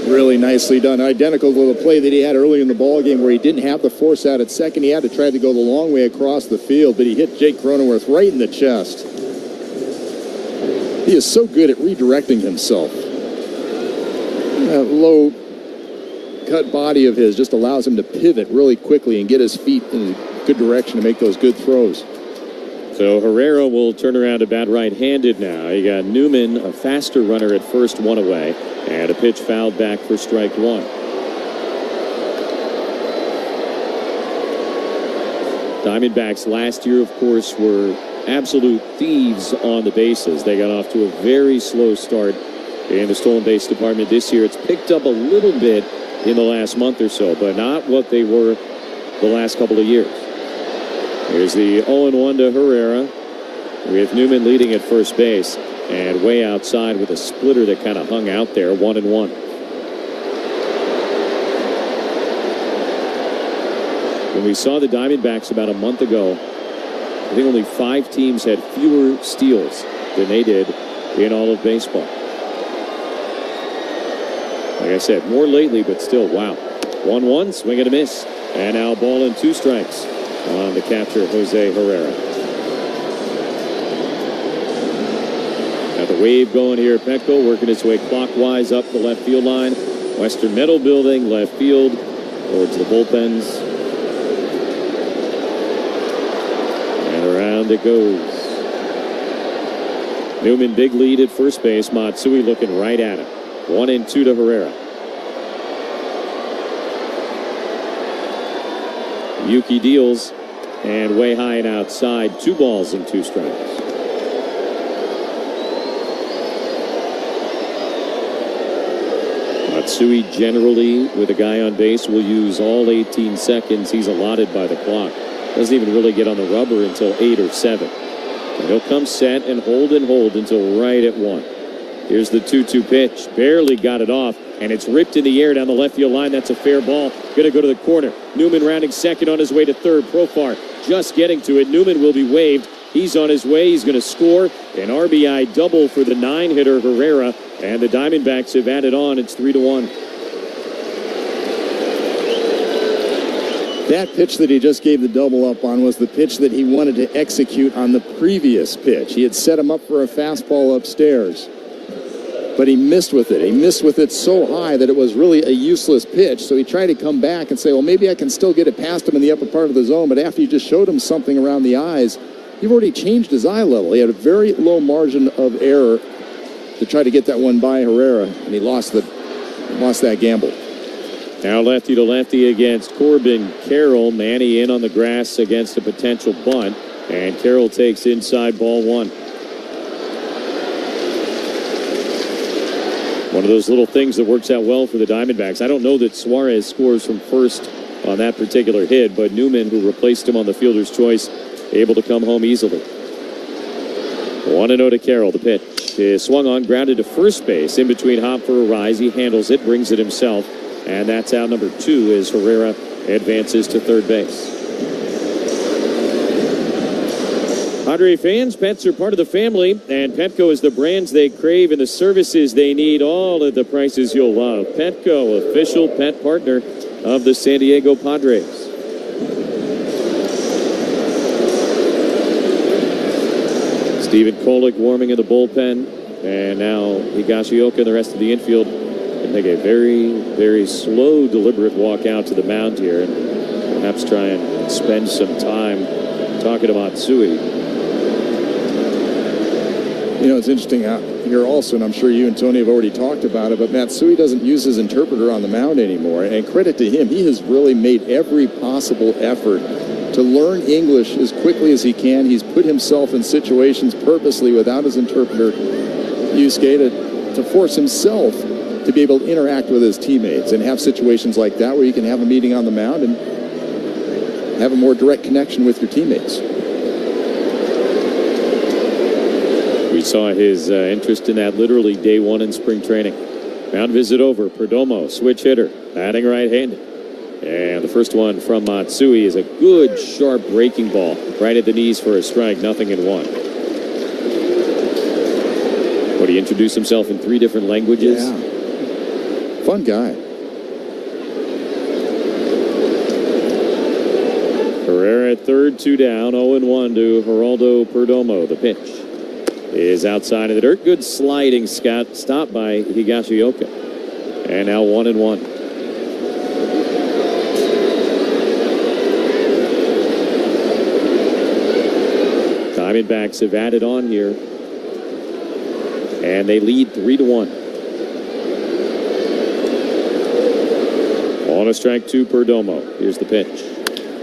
Really nicely done. Identical to the play that he had early in the ball game where he didn't have the force out at second. He had to try to go the long way across the field, but he hit Jake Cronenworth right in the chest. He is so good at redirecting himself. That low cut body of his just allows him to pivot really quickly and get his feet in a good direction to make those good throws. So Herrera will turn around to bat right-handed now. You got Newman, a faster runner at first, one away, and a pitch fouled back for strike one. Diamondbacks last year, of course, were absolute thieves on the bases. They got off to a very slow start in the stolen base department this year. It's picked up a little bit in the last month or so, but not what they were the last couple of years. Here's the 0-1 to Herrera with Newman leading at first base and way outside with a splitter that kind of hung out there. 1-1. When we saw the Diamondbacks about a month ago, I think only 5 teams had fewer steals than they did in all of baseball. Like I said, more lately, but still, wow. 1-1, swing and a miss. And now ball and 2 strikes on the catcher, Jose Herrera. Got the wave going here. Petco working its way clockwise up the left field line. Western Metal Building, left field, towards the bullpens. And around it goes. Newman, big lead at first base. Matsui looking right at him. 1-2 to Herrera. Yuki deals, and way high and outside. 2 balls and 2 strikes. Matsui generally, with a guy on base, will use all 18 seconds he's allotted by the clock. Doesn't even really get on the rubber until 8 or 7. And he'll come set and hold until right at 1. Here's the 2-2 pitch. Barely got it off, and it's ripped in the air down the left field line. That's a fair ball. Going to go to the corner. Newman rounding second on his way to third. Profar just getting to it. Newman will be waived. He's on his way. He's going to score an RBI double for the 9-hitter Herrera, and the Diamondbacks have added on. It's 3-1. That pitch that he just gave the double up on was the pitch that he wanted to execute on the previous pitch. He had set him up for a fastball upstairs, but he missed with it. He missed with it so high that it was really a useless pitch. So he tried to come back and say, well, maybe I can still get it past him in the upper part of the zone. But after you just showed him something around the eyes, you've already changed his eye level. He had a very low margin of error to try to get that one by Herrera, and he lost that gamble. Now lefty to lefty against Corbin Carroll. Manny in on the grass against a potential bunt, and Carroll takes inside ball 1. One of those little things that works out well for the Diamondbacks. I don't know that Suarez scores from first on that particular hit, but Newman, who replaced him on the fielder's choice, able to come home easily. 1-0 to Carroll. The pitch is swung on, grounded to first base. In between hop for a rise. He handles it, brings it himself, and that's out number 2 as Herrera advances to third base. Padre fans, pets are part of the family, and Petco is the brands they crave and the services they need, all at the prices you'll love. Petco, official pet partner of the San Diego Padres. Steven Kolick warming in the bullpen, and now Higashioka and the rest of the infield can take a very, very slow, deliberate walk out to the mound here and perhaps try and spend some time talking to Matsui. You know, it's interesting here also, and I'm sure you and Tony have already talked about it, but Matsui doesn't use his interpreter on the mound anymore. And credit to him, he has really made every possible effort to learn English as quickly as he can. He's put himself in situations purposely without his interpreter, Yusuke, to force himself to be able to interact with his teammates and have situations like that where you can have a meeting on the mound and have a more direct connection with your teammates. We saw his interest in that literally day 1 in spring training. Mound visit over. Perdomo, switch hitter, batting right-handed. And the first one from Matsui is a good, sharp breaking ball right at the knees for a strike. 0-1. What, he introduced himself in 3 different languages? Yeah. Fun guy. Herrera at third, 2 down. 0-1 to Geraldo Perdomo. The pitch is outside of the dirt. Good sliding stop by Higashioka. And now 1-1. Diamondbacks have added on here. And they lead 3-1. On a strike to Perdomo. Here's the pitch.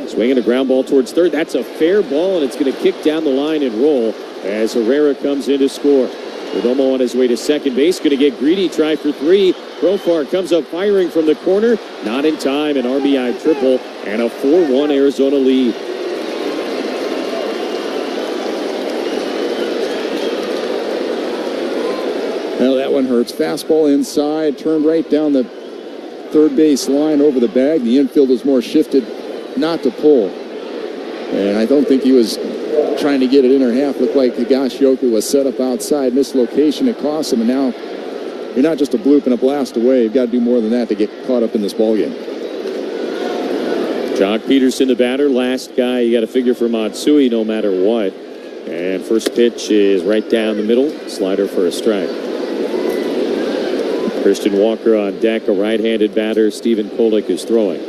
Swinging a ground ball towards third. That's a fair ball, and it's going to kick down the line and roll as Herrera comes in to score. Perdomo on his way to second base. Going to get greedy. Try for 3. Profar comes up firing from the corner. Not in time. An RBI triple and a 4-1 Arizona lead. Well, that one hurts. Fastball inside, turned right down the third base line over the bag. The infield was more shifted not to pull. And I don't think he was trying to get it inner half. Looked like Higashioka was set up outside. Mislocation, it cost him. And now you're not just a bloop and a blast away. You've got to do more than that to get caught up in this ballgame. Jock Peterson, the batter. Last guy you got to figure for Matsui no matter what. And first pitch is right down the middle. Slider for a strike. Christian Walker on deck, a right-handed batter. Stephen Kolek is throwing.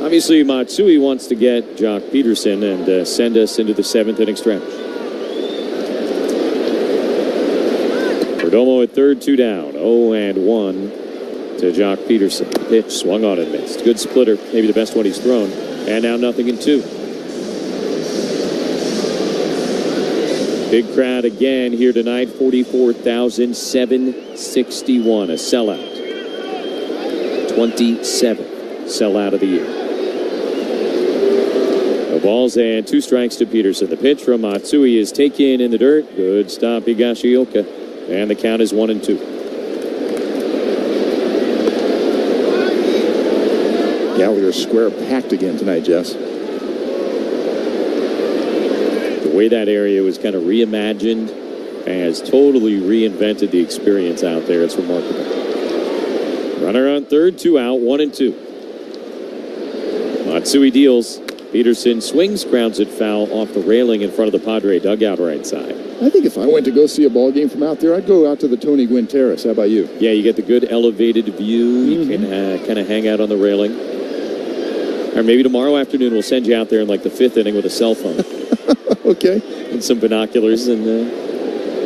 Obviously, Matsui wants to get Jock Peterson and send us into the 7th inning stretch. Perdomo at third, 2 down. 0-1 to Jock Peterson. Pitch swung on and missed. Good splitter, maybe the best one he's thrown. And now 0-2. Big crowd again here tonight, 44,761, a sellout. 27th sellout of the year. No balls and 2 strikes to Peterson. The pitch from Matsui is taken in the dirt. Good stop, Higashioka. And the count is 1-2. Gallagher Square packed again tonight, Jess. The way that area was kind of reimagined has totally reinvented the experience out there. It's remarkable. Runner on third, 2 out, 1-2. Matsui deals. Peterson swings, grounds it foul off the railing in front of the Padre dugout right side. I think if I went to go see a ball game from out there, I'd go out to the Tony Gwynn Terrace. How about you? Yeah, you get the good elevated view. You can kind of hang out on the railing. Or maybe tomorrow afternoon we'll send you out there in like the 5th inning with a cell phone. Okay. And some binoculars and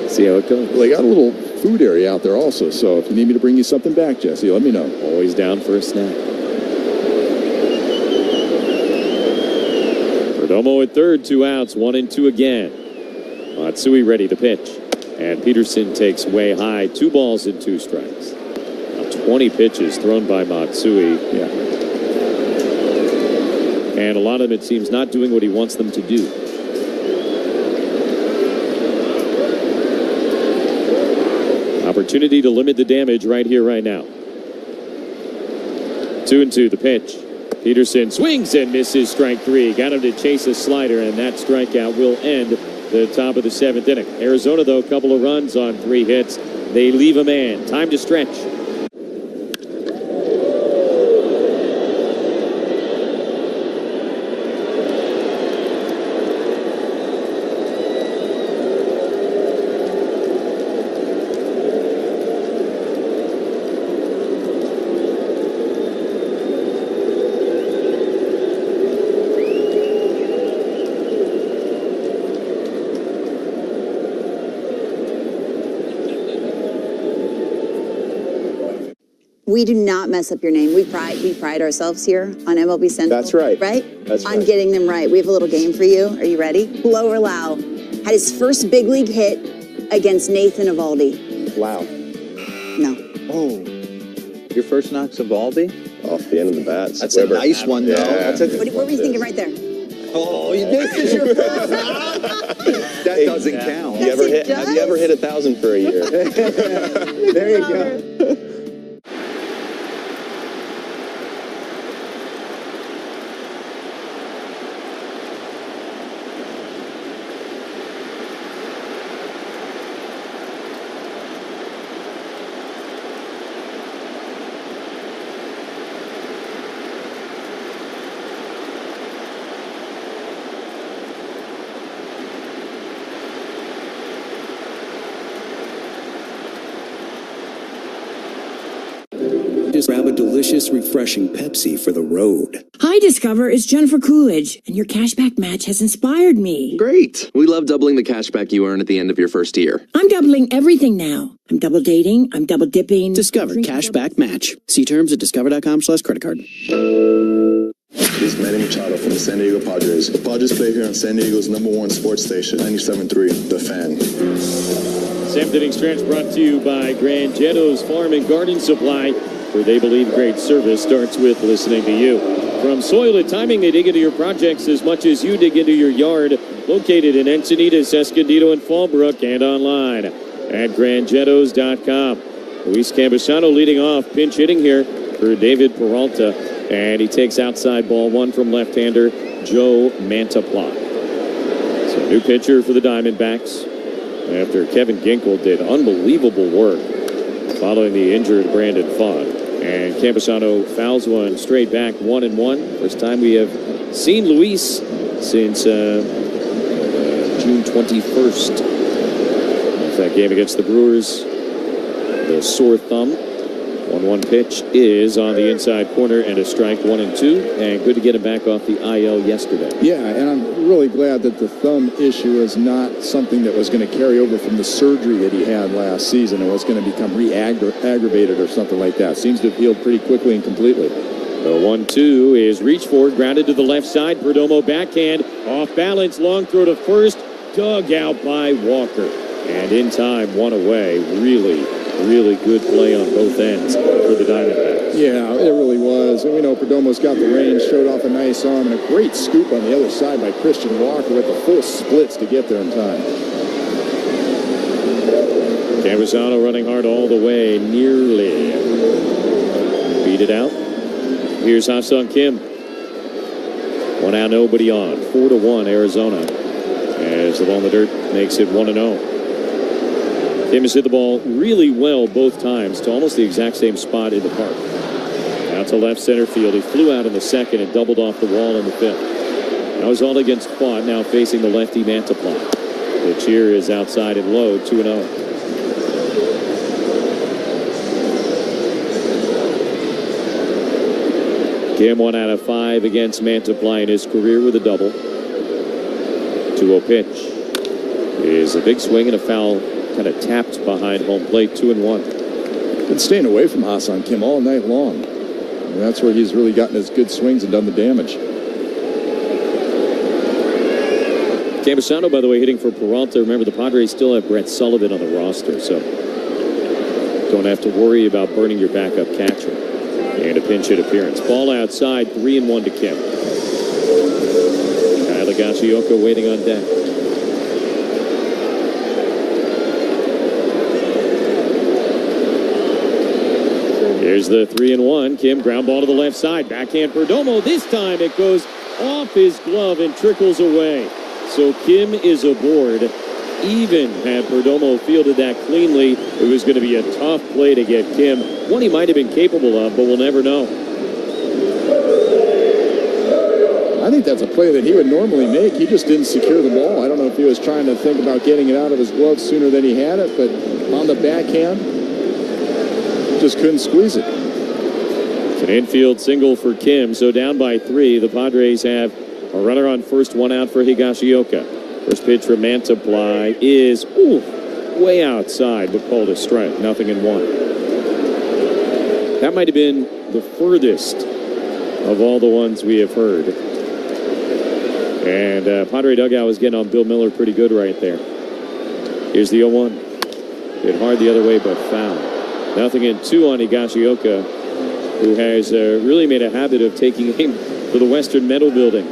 see how it goes. Well, they got a little food area out there also, so if you need me to bring you something back, Jesse, let me know. Always down for a snack. Perdomo at third, 2 outs, 1-2 again. Matsui ready to pitch. And Peterson takes way high, 2 balls and 2 strikes. Now 20 pitches thrown by Matsui. Yeah. And a lot of them, it seems, not doing what he wants them to do. Opportunity to limit the damage right here, right now. 2-2, the pitch. Peterson swings and misses, strike 3. Got him to chase a slider, and that strikeout will end the top of the 7th inning. Arizona, though, a couple of runs on 3 hits. They leave a man. Time to stretch. We do not mess up your name. We pride ourselves here on MLB Central. That's right. Right? That's on right. getting them right. We have a little game for you. Are you ready? Blow or Lau had his first big league hit against Nathan Eovaldi. Wow. No. Oh. Your first knock's Eovaldi? Off the end of the bat. That's a nice one, though. Yeah. What were you thinking right there? Oh, this is your first knock? That doesn't count. Yes, it Have you ever hit 1,000 for a year? There you go. Just grab a delicious, refreshing Pepsi for the road. Hi. Hi, Discover. It's Jennifer Coolidge, and your cashback match has inspired me. Great. We love doubling the cashback you earn at the end of your first year. I'm doubling everything now. I'm double dating. I'm double dipping. Discover cashback match. See terms at discover.com/credit card. This is Manny Machado from the San Diego Padres. The Padres play here on San Diego's #1 sports station, 97.3, The Fan. Seventh inning stretch brought to you by Grand Jetto's Farm and Garden Supply, where they believe great service starts with listening to you. From soil to timing, they dig into your projects as much as you dig into your yard. Located in Encinitas, Escondido, and Fallbrook, and online at grandjettos.com. Luis Campusano leading off, pinch hitting here for David Peralta. And he takes outside ball one from left-hander Joe Mantiply. So new pitcher for the Diamondbacks after Kevin Ginkel did unbelievable work following the injured Brandon Fogg. And Campusano fouls one straight back, 1-1. First time we have seen Luis since June 21st. That game against the Brewers, the sore thumb. 1-1 pitch is on the inside corner and a strike, 1-2, and good to get him back off the IL yesterday. Yeah, and I'm really glad that the thumb issue is not something that was going to carry over from the surgery that he had last season and was going to become aggravated or something like that. Seems to have healed pretty quickly and completely. The 1-2 is reached for, grounded to the left side. Perdomo backhand, off balance, long throw to first, dug out by Walker. And in time, one away. Really good play on both ends for the Diamondbacks. Yeah, it really was. And we know Perdomo's got the range, showed off a nice arm, and a great scoop on the other side by Christian Walker with the full splits to get there in time. Campusano running hard all the way, nearly beat it out. Here's Ha-Sung Kim. 1 out, nobody on. 4-1 Arizona as the ball in the dirt makes it 1-0. Kim has hit the ball really well both times to almost the exact same spot in the park. Out to left center field. He flew out in the second and doubled off the wall in the fifth. That was all against Fott, now facing the lefty Mantiply. The cheer is outside and low, 2-0. Kim 1 out of 5 against Mantiply in his career with a double. 2-0 pitch is a big swing and a foul. Kind of tapped behind home plate, 2-1. Been staying away from Ha-Sung Kim all night long. And that's where he's really gotten his good swings and done the damage. Campusano, by the way, hitting for Peralta. Remember, the Padres still have Brett Sullivan on the roster, so don't have to worry about burning your backup catcher. And a pinch hit appearance. Ball outside, 3-1 to Kim. Kyle Higashioka waiting on deck. Here's the 3-1. Kim, ground ball to the left side. Backhand Perdomo. This time it goes off his glove and trickles away. So Kim is aboard. Even had Perdomo fielded that cleanly, it was going to be a tough play to get Kim. One he might have been capable of, but we'll never know. I think that's a play that he would normally make. He just didn't secure the ball. I don't know if he was trying to think about getting it out of his glove sooner than he had it, but on the backhand, just couldn't squeeze it. It's an infield single for Kim, so down by 3. The Padres have a runner on first, 1 out for Higashioka. First pitch from Mantiply is way outside, but called a strike. 0-1. That might have been the furthest of all the ones we have heard. And Padre dugout was getting on Bill Miller pretty good right there. Here's the 0-1. Hit hard the other way, but foul. 0-2 on Higashioka, who has really made a habit of taking aim for the Western Metal Building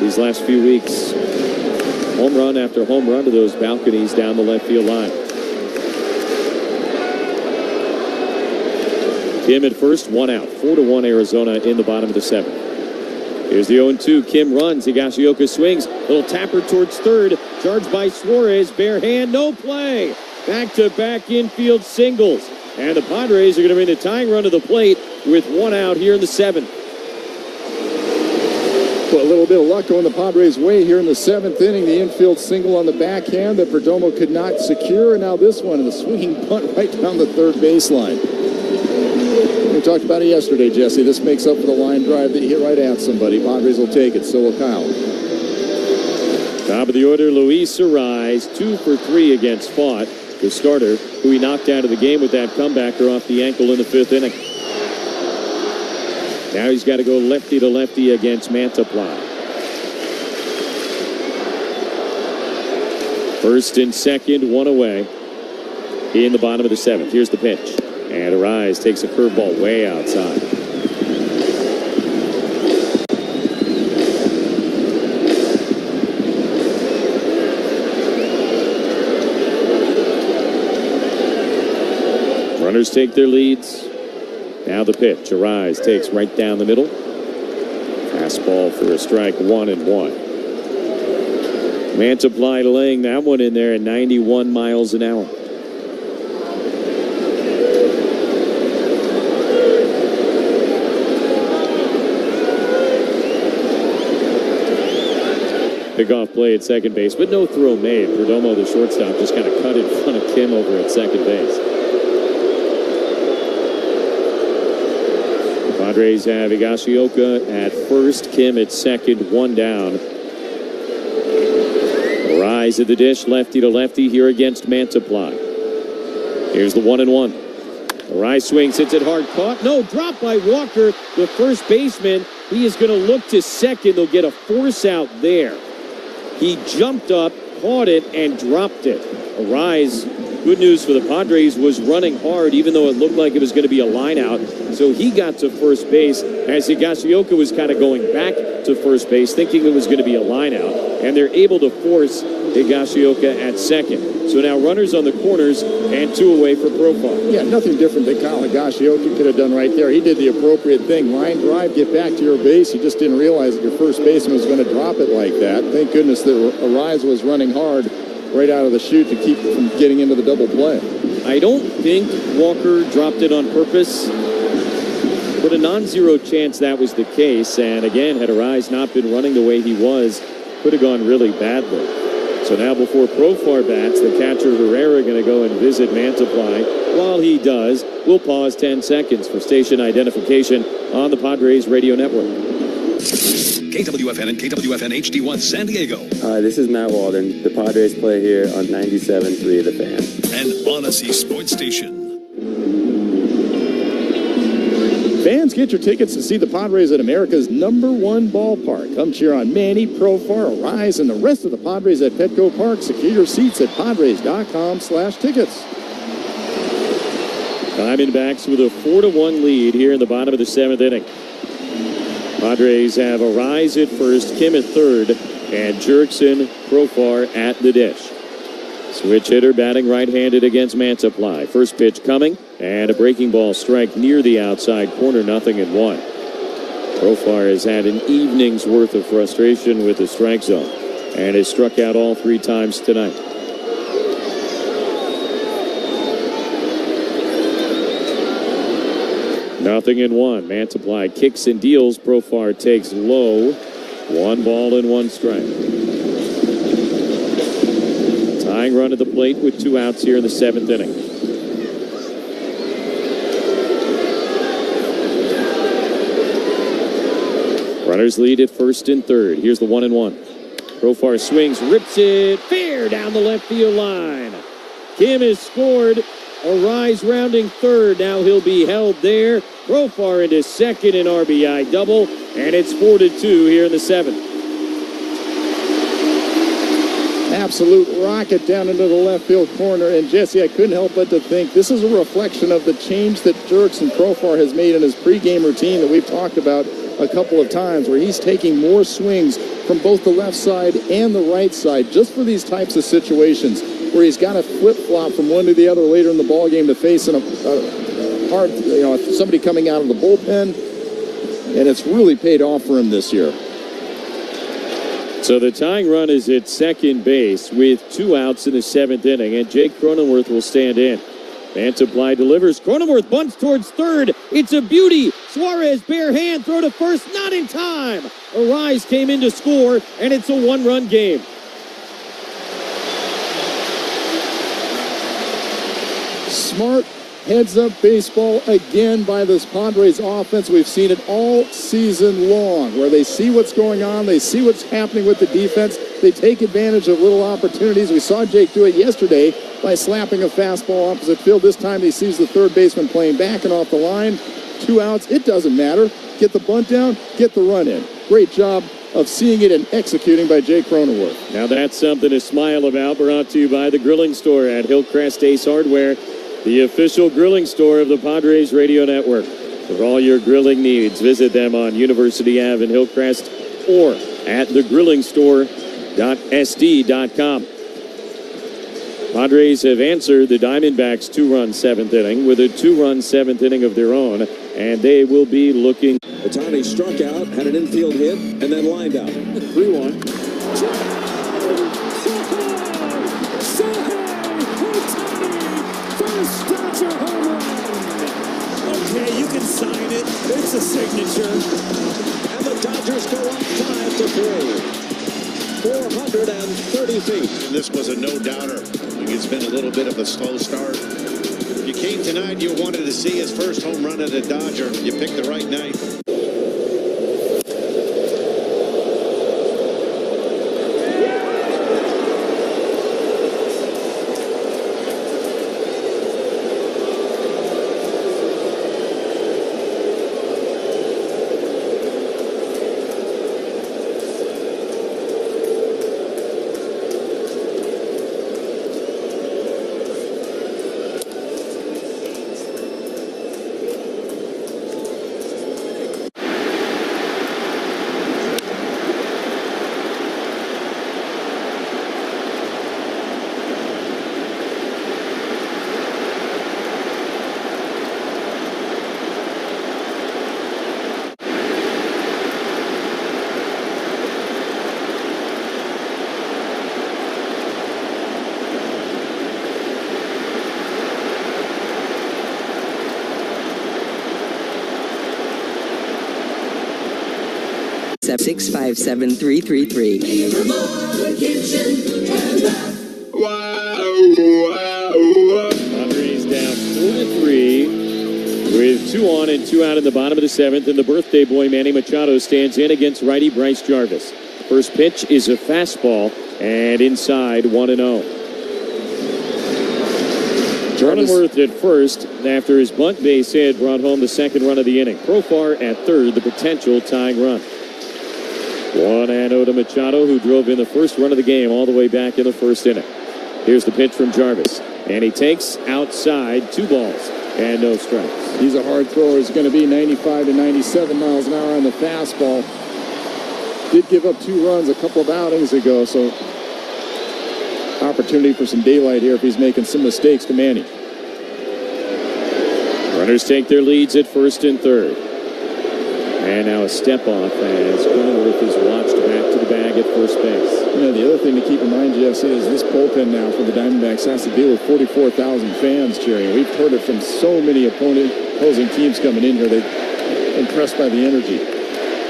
these last few weeks. Home run after home run to those balconies down the left field line. Kim at first, 1 out. 4-1 Arizona in the bottom of the 7th. Here's the 0-2. Kim runs. Higashioka swings. Little tapper towards third. Charged by Suarez. Bare hand. No play. Back-to-back infield singles. And the Padres are going to bring the tying run to the plate with 1 out here in the 7th. Well, a little bit of luck going the Padres' way here in the 7th inning. The infield single on the backhand that Perdomo could not secure. And now this one, the swinging punt right down the third baseline. We talked about it yesterday, Jesse. This makes up for the line drive that he hit right at somebody. Padres will take it. So will Kyle. Top of the order, Luis Arise, 2 for 3 against Fott, the starter, who he knocked out of the game with that comebacker off the ankle in the 5th inning. Now he's got to go lefty to lefty against Mantiply. First and second, one away in the bottom of the 7th. Here's the pitch. And Arise takes a curveball way outside. Runners take their leads. Now the pitch. Arise takes right down the middle. Fastball for a strike, 1-1. Mantiply laying that one in there at 91 miles an hour. Pickoff play at second base, but no throw made. Perdomo, the shortstop, just kind of cut in front of Kim over at second base. Padres have Higashioka at first, Kim at second, 1 down. Rise at the dish, lefty to lefty here against Mantiply. Here's the 1-1. Rise swings, hits it hard, caught. No, dropped by Walker, the first baseman. He is going to look to second. They'll get a force out there. He jumped up, caught it, and dropped it. Arise, good news for the Padres, was running hard, even though it looked like it was going to be a line out. So he got to first base as Higashioka was kind of going back to first base, thinking it was going to be a line out. And they're able to force Higashioka at second. So now runners on the corners and 2 away for Profar. Yeah, nothing different than Kyle Higashioka could have done right there. He did the appropriate thing. Line drive, get back to your base. You just didn't realize that your first baseman was going to drop it like that. Thank goodness that Arise was running hard right out of the chute to keep it from getting into the double play. I don't think Walker dropped it on purpose, but a non-zero chance that was the case. And again, had Arise not been running the way he was, could have gone really badly. So now before Profar bats, the catcher Herrera going to go and visit Mantiply. While he does, we'll pause 10 seconds for station identification on the Padres radio network. KWFN and KWFN HD1 San Diego. Hi, this is Matt Walden. The Padres play here on 97.3 The Fan. An Odyssey sports station. Fans, get your tickets to see the Padres at America's #1 ballpark. Come cheer on Manny, Profar, Arise, and the rest of the Padres at Petco Park. Secure your seats at Padres.com/tickets. Diamondbacks with a 4-1 lead here in the bottom of the 7th inning. Padres have Arise at first, Kim at third, and Jurickson, Profar at the dish. Switch hitter batting right-handed against Mantiply. First pitch coming, and a breaking ball strike near the outside corner, 0-1. Profar has had an evening's worth of frustration with the strike zone and has struck out all 3 times tonight. (0-1). Mantiply kicks and deals. Profar takes low. 1 ball and 1 strike. Tying run at the plate with 2 outs here in the 7th inning. Runners lead at first and third. Here's the 1-1. Profar swings, rips it fair down the left field line. Kim has scored. Arise rounding third. Now he'll be held there. Profar into second, an RBI double, and it's 4-2 here in the 7th. Absolute rocket down into the left field corner. And Jesse, I couldn't help but to think this is a reflection of the change that Jurickson Profar has made in his pregame routine that we've talked about a couple of times, where he's taking more swings from both the left side and the right side just for these types of situations where he's got to flip-flop from one to the other later in the ballgame to face a hard, somebody coming out of the bullpen, and it's really paid off for him this year. So the tying run is at second base with 2 outs in the 7th inning, and Jake Cronenworth will stand in. Mantiply delivers. Cronenworth bunts towards third. It's a beauty. Suarez, bare hand, throw to first, not in time. Arise came in to score, and it's a 1-run game. Smart Heads-up baseball again by this Padres offense. We've seen it all season long, where they see what's going on, they see what's happening with the defense, they take advantage of little opportunities. We saw Jake do it yesterday by slapping a fastball opposite field. This time he sees the third baseman playing back and off the line. 2 outs, it doesn't matter. Get the bunt down, get the run in. Great job of seeing it and executing by Jake Cronenworth. Now that's something to smile about. Brought to you by the Grilling Store at Hillcrest Ace Hardware, the official grilling store of the Padres Radio Network. For all your grilling needs, visit them on University Ave in Hillcrest or at thegrillingstore.sd.com. Padres have answered the Diamondbacks' 2-run 7th inning with a 2-run 7th inning of their own, and they will be looking. Ohtani struck out, had an infield hit, and then lined out. 3-1. First Dodger home run. Okay, you can sign it. It's a signature. And the Dodgers go up 5-3. 430 feet. And this was a no-doubter. It's been a little bit of a slow start. You came tonight, you wanted to see his first home run at a Dodger. You picked the right night. WhatsApp 657-333. Padres down 4-3 with 2 on and 2 out in the bottom of the 7th, and the birthday boy Manny Machado stands in against righty Bryce Jarvis. First pitch is a fastball, and inside 1-0. Cronenworth at first, after his bunt base hit, brought home the second run of the inning. Profar at third, the potential tying run. 1-0 to Machado, who drove in the first run of the game all the way back in the first inning. Here's the pitch from Jarvis, and he takes outside 2 balls and no strikes. He's a hard thrower. He's going to be 95 to 97 miles an hour on the fastball. Did give up 2 runs a couple of outings ago, so opportunity for some daylight here if he's making some mistakes to Manny. Runners take their leads at first and third. And now a step off as Cronenworth is watched back to the bag at first base. You know, the other thing to keep in mind, Jeff, is this bullpen now for the Diamondbacks has to deal with 44,000 fans cheering. We've heard it from so many opposing teams coming in here. They're impressed by the energy.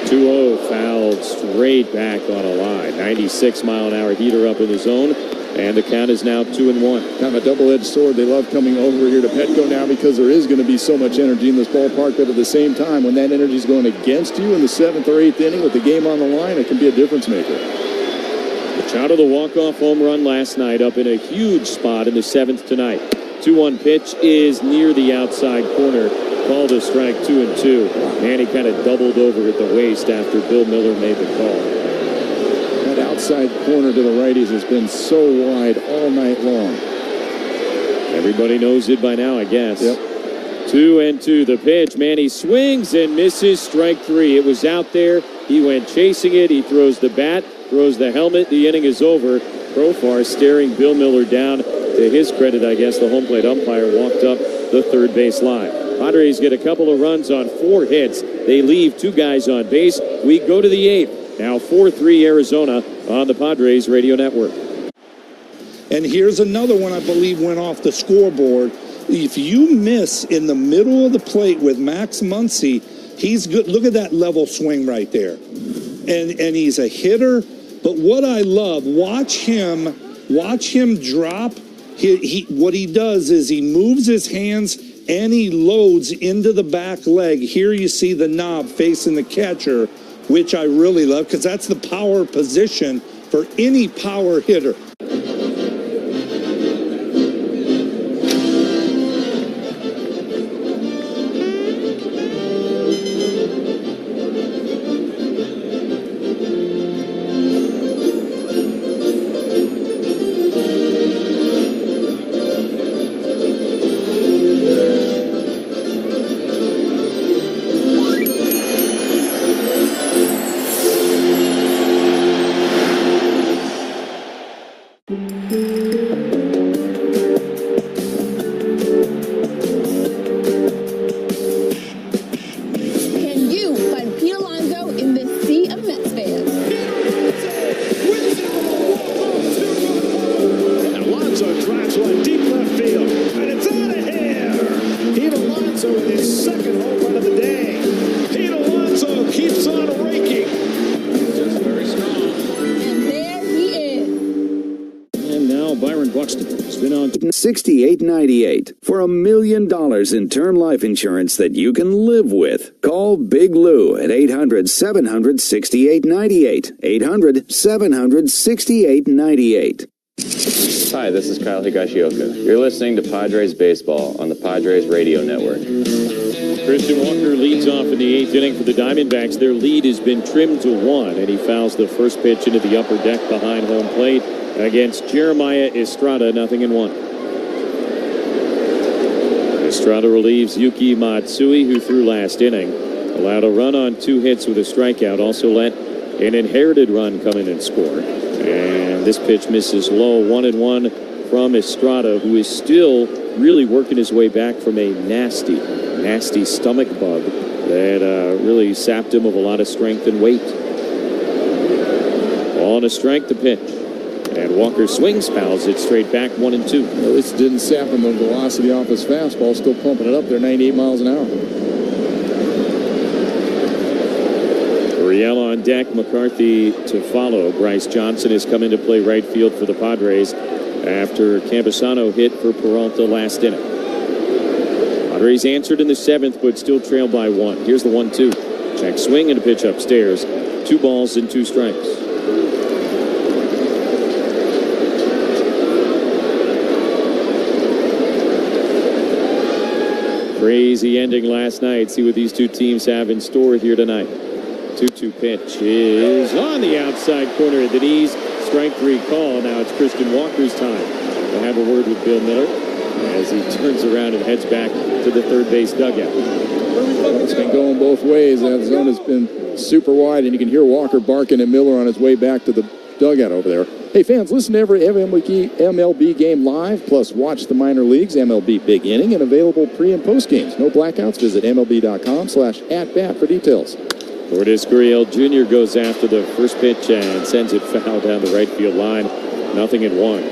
2-0 fouled straight back on a line. 96-mile-an-hour heater up in the zone. And the count is now 2-1. Kind of a double-edged sword. They love coming over here to Petco now because there is going to be so much energy in this ballpark. But at the same time, when that energy is going against you in the 7th or 8th inning with the game on the line, it can be a difference maker. Machado, the walk-off home run last night, up in a huge spot in the 7th tonight. 2-1 pitch is near the outside corner. Called a strike, 2-2. Manny kind of doubled over at the waist after Bill Miller made the call. That outside corner to the righties has been so wide all night long. Everybody knows it by now, I guess. Yep. 2-2 the pitch. Manny swings and misses, strike 3. It was out there. He went chasing it. He throws the bat, throws the helmet. The inning is over. Profar staring Bill Miller down. To his credit, I guess, the home plate umpire walked up the third base line. Padres get a couple of runs on 4 hits. They leave 2 guys on base. We go to the 8th. Now 4-3 Arizona on the Padres Radio Network. And here's another one I believe went off the scoreboard. If you miss in the middle of the plate with Max Muncy, he's good. Look at that level swing right there. And he's a hitter. But what I love, watch him drop. What he does is he moves his hands and he loads into the back leg. Here you see the knob facing the catcher, which I really love because that's the power position for any power hitter. Can you find Pete Alonso in this sea of Mets fans? And Alonso drives one deep left field, and it's out of here. Pete Alonso with his second home run of the day. Pete Alonso keeps on raking. Just very strong. And there he is. And now Byron Buxton has been on $68.98 for $1 million in term life insurance that you can live with. Call Big Lou at 800-700-6898. 800-700-6898. Hi, this is Kyle Higashioka. You're listening to Padres Baseball on the Padres Radio Network. Christian Walker leads off in the 8th inning for the Diamondbacks. Their lead has been trimmed to 1, and he fouls the first pitch into the upper deck behind home plate against Jeremiah Estrada, 0-1. Estrada relieves Yuki Matsui, who threw last inning. Allowed a run on 2 hits with a strikeout. Also let an inherited run come in and score. And this pitch misses low, 1-1 from Estrada, who is still really working his way back from a nasty stomach bug that really sapped him of a lot of strength and weight. On a strike, the pitch. And Walker swings, fouls it straight back, 1-2. At least it didn't sap him the velocity off his fastball, still pumping it up there, 98 miles an hour. Riel on deck, McCarthy to follow. Bryce Johnson has come into play right field for the Padres after Campusano hit for Peralta last inning. Padres answered in the 7th, but still trailed by 1. Here's the 1-2. Check swing and a pitch upstairs. 2 balls and 2 strikes. Crazy ending last night. See what these two teams have in store here tonight. 2-2 pitch is on the outside corner of the knees. Strike 3 call. Now it's Christian Walker's time to have a word with Bill Miller as he turns around and heads back to the third base dugout. Well, it's been going both ways. That zone has been super wide, and you can hear Walker barking at Miller on his way back to the dugout over there. Hey, fans, listen to every MLB game live, plus watch the minor leagues, MLB Big Inning, and available pre- and post games. No blackouts. Visit MLB.com/@bat for details. Lourdes Gurriel Jr. goes after the first pitch and sends it foul down the right field line. 0-1.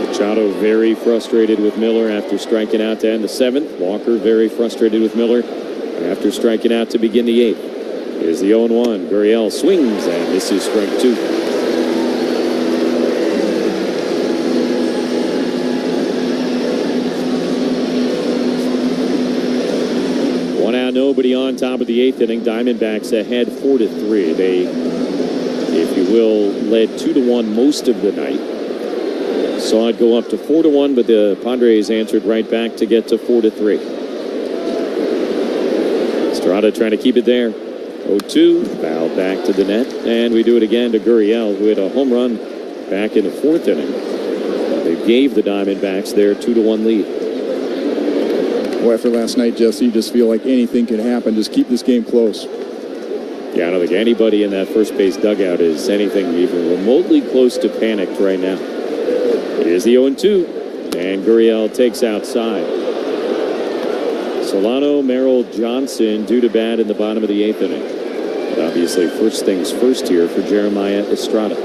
Machado very frustrated with Miller after striking out to end the 7th. Walker very frustrated with Miller after striking out to begin the 8th. Here's the 0-1. Gurriel swings, and this is strike 2. One out, nobody on top of the 8th inning. Diamondbacks ahead 4-3. They, if you will, led 2-1 most of the night. Saw it go up to 4-1, but the Padres answered right back to get to 4-3. Estrada trying to keep it there. 0-2, fouled back to the net, and we do it again to Gurriel, who hit a home run back in the 4th inning. They gave the Diamondbacks their 2-1 lead. Well, after last night, Jesse, you just feel like anything can happen. Just keep this game close. Yeah, I don't think anybody in that first base dugout is anything even remotely close to panicked right now. Here's the 0-2, and Gurriel takes outside. Solano, Merrill, Johnson due to bat in the bottom of the 8th inning. But obviously, first things first here for Jeremiah Estrada.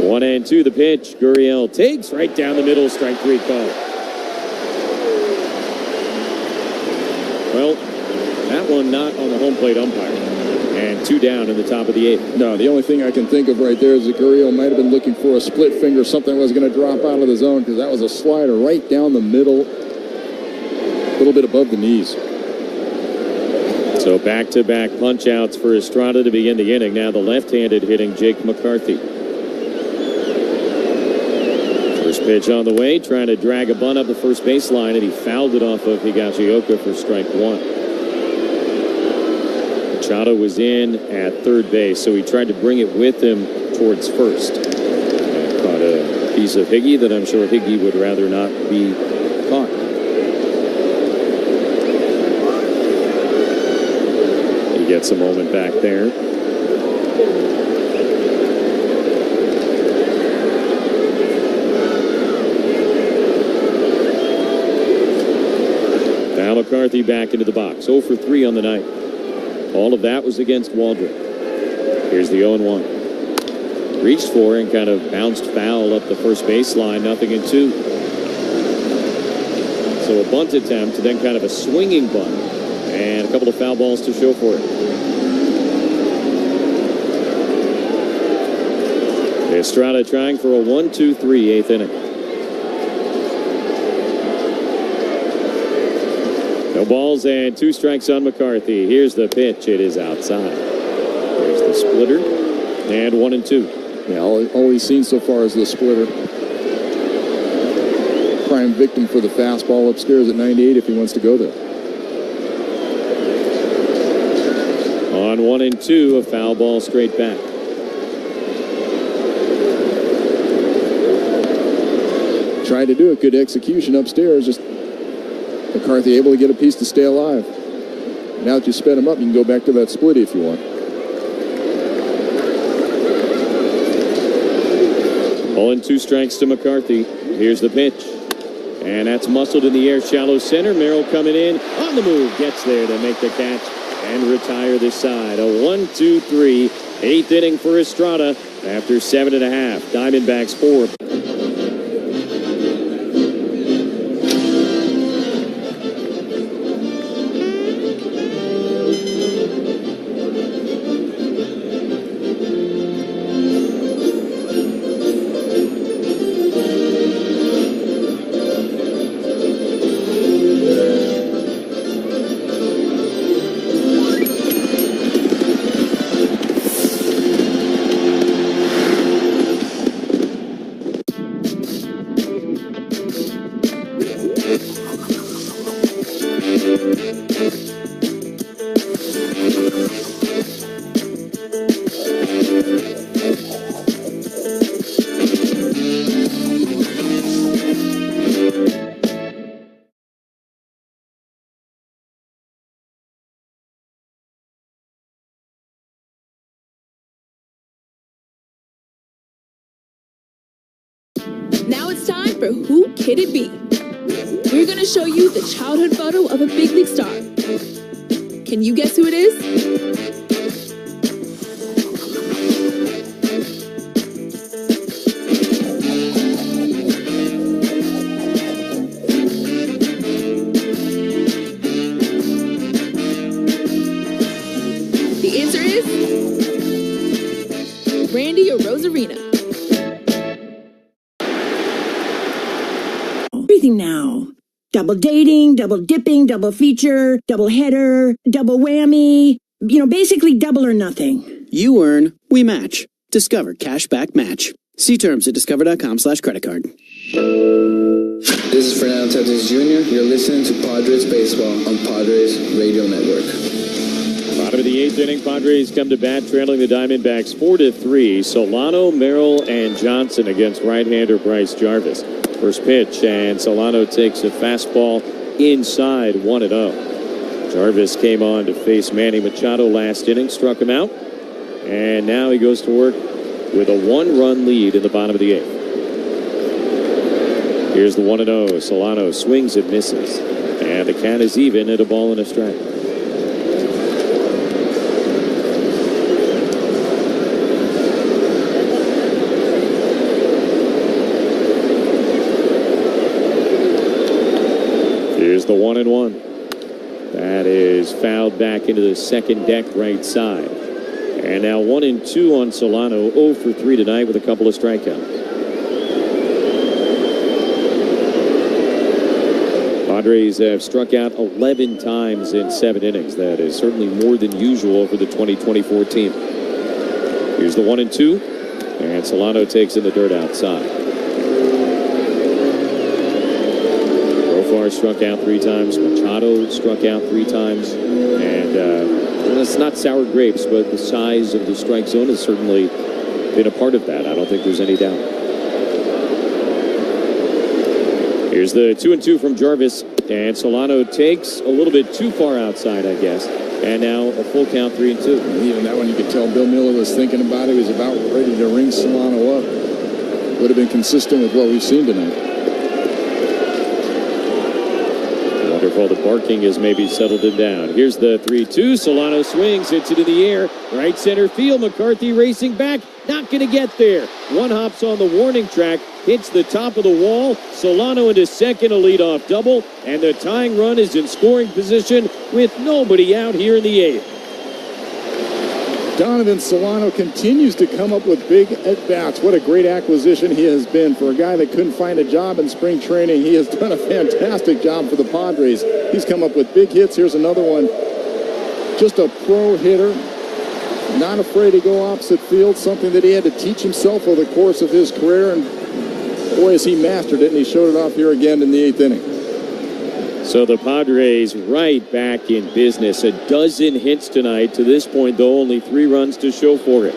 One and 2, the pitch. Gurriel takes right down the middle, strike 3 call. Well, that one not on the home plate umpire. And 2 down in the top of the 8th. No, the only thing I can think of right there is that Gurriel might have been looking for a split finger, something was going to drop out of the zone, because that was a slider right down the middle, a little bit above the knees. So back-to-back punch-outs for Estrada to begin the inning. Now the left-handed hitting Jake McCarthy. First pitch on the way, trying to drag a bunt up the first baseline, and he fouled it off of Higashioka for strike 1. Machado was in at third base, so he tried to bring it with him towards first. Caught a piece of Higgy that I'm sure Higgy would rather not be caught. He gets a moment back there. Now McCarthy back into the box. 0 for 3 on the night. All of that was against Waldrop. Here's the 0-1. Reached for and kind of bounced foul up the first baseline, 0-2. So a bunt attempt, then kind of a swinging bunt, and a couple of foul balls to show for it. Estrada trying for a 1-2-3 8th inning. No balls and 2 strikes on McCarthy. Here's the pitch. It is outside. There's the splitter. And 1-2. Yeah, all he's seen so far is the splitter. Prime victim for the fastball upstairs at 98 if he wants to go there. On 1-2, a foul ball straight back. Tried to do it. Good execution upstairs. Just McCarthy able to get a piece to stay alive. Now that you sped him up, you can go back to that split if you want. All in 2 strikes to McCarthy. Here's the pitch. And that's muscled in the air, shallow center. Merrill coming in on the move. Gets there to make the catch and retire this side. A 1-2-3. 8th inning for Estrada after 7.5. Diamondbacks 4. Now it's time for Who Could It Be? We're going to show you the childhood photo of a big league star. Can you guess who it is? The answer is Randy or Rosarina. Everything now. Double dating, double dipping, double feature, double header, double whammy. You know, basically double or nothing. You earn, we match. Discover Cashback Match. See terms at discover.com/creditcard. This is Fernando Tatis Jr. You're listening to Padres Baseball on Padres Radio Network. Bottom of the 8th inning, Padres come to bat, trailing the Diamondbacks 4-3. Solano, Merrill, and Johnson against right-hander Bryce Jarvis. First pitch, and Solano takes a fastball inside, 1-0. Jarvis came on to face Manny Machado last inning, struck him out, and now he goes to work with a 1-run lead in the bottom of the 8th. Here's the 1-0. Solano swings and misses, and the count is even at a ball and a strike. Here's the 1-1. That is fouled back into the second deck right side. And now 1-2 on Solano, 0 for 3 tonight with a couple of strikeouts. Padres have struck out 11 times in 7 innings. That is certainly more than usual for the 2024 team. Here's the 1-2, and Solano takes in the dirt outside. Profar struck out 3 times. Machado struck out 3 times. And it's not sour grapes, but the size of the strike zone has certainly been a part of that. I don't think there's any doubt. Here's the 2-2 from Jarvis, and Solano takes a little bit too far outside, I guess. And now a full count, 3-2. Even that one, you could tell Bill Mueller was thinking about it. He was about ready to ring Solano up. Would have been consistent with what we've seen tonight. Wonderful. The barking has maybe settled him down. Here's the 3-2. Solano swings, hits it in the air. Right center field. McCarthy racing back. Not going to get there. One hops on the warning track. Hits the top of the wall. Solano into second, a leadoff double. And the tying run is in scoring position with nobody out here in the 8th. Donovan Solano continues to come up with big at-bats. What a great acquisition he has been for a guy that couldn't find a job in spring training. He has done a fantastic job for the Padres. He's come up with big hits. Here's another one. Just a pro hitter. Not afraid to go opposite field, something that he had to teach himself over the course of his career. And boy, has he mastered it, and he showed it off here again in the 8th inning. So the Padres right back in business. A dozen hits tonight. To this point, though, only 3 runs to show for it.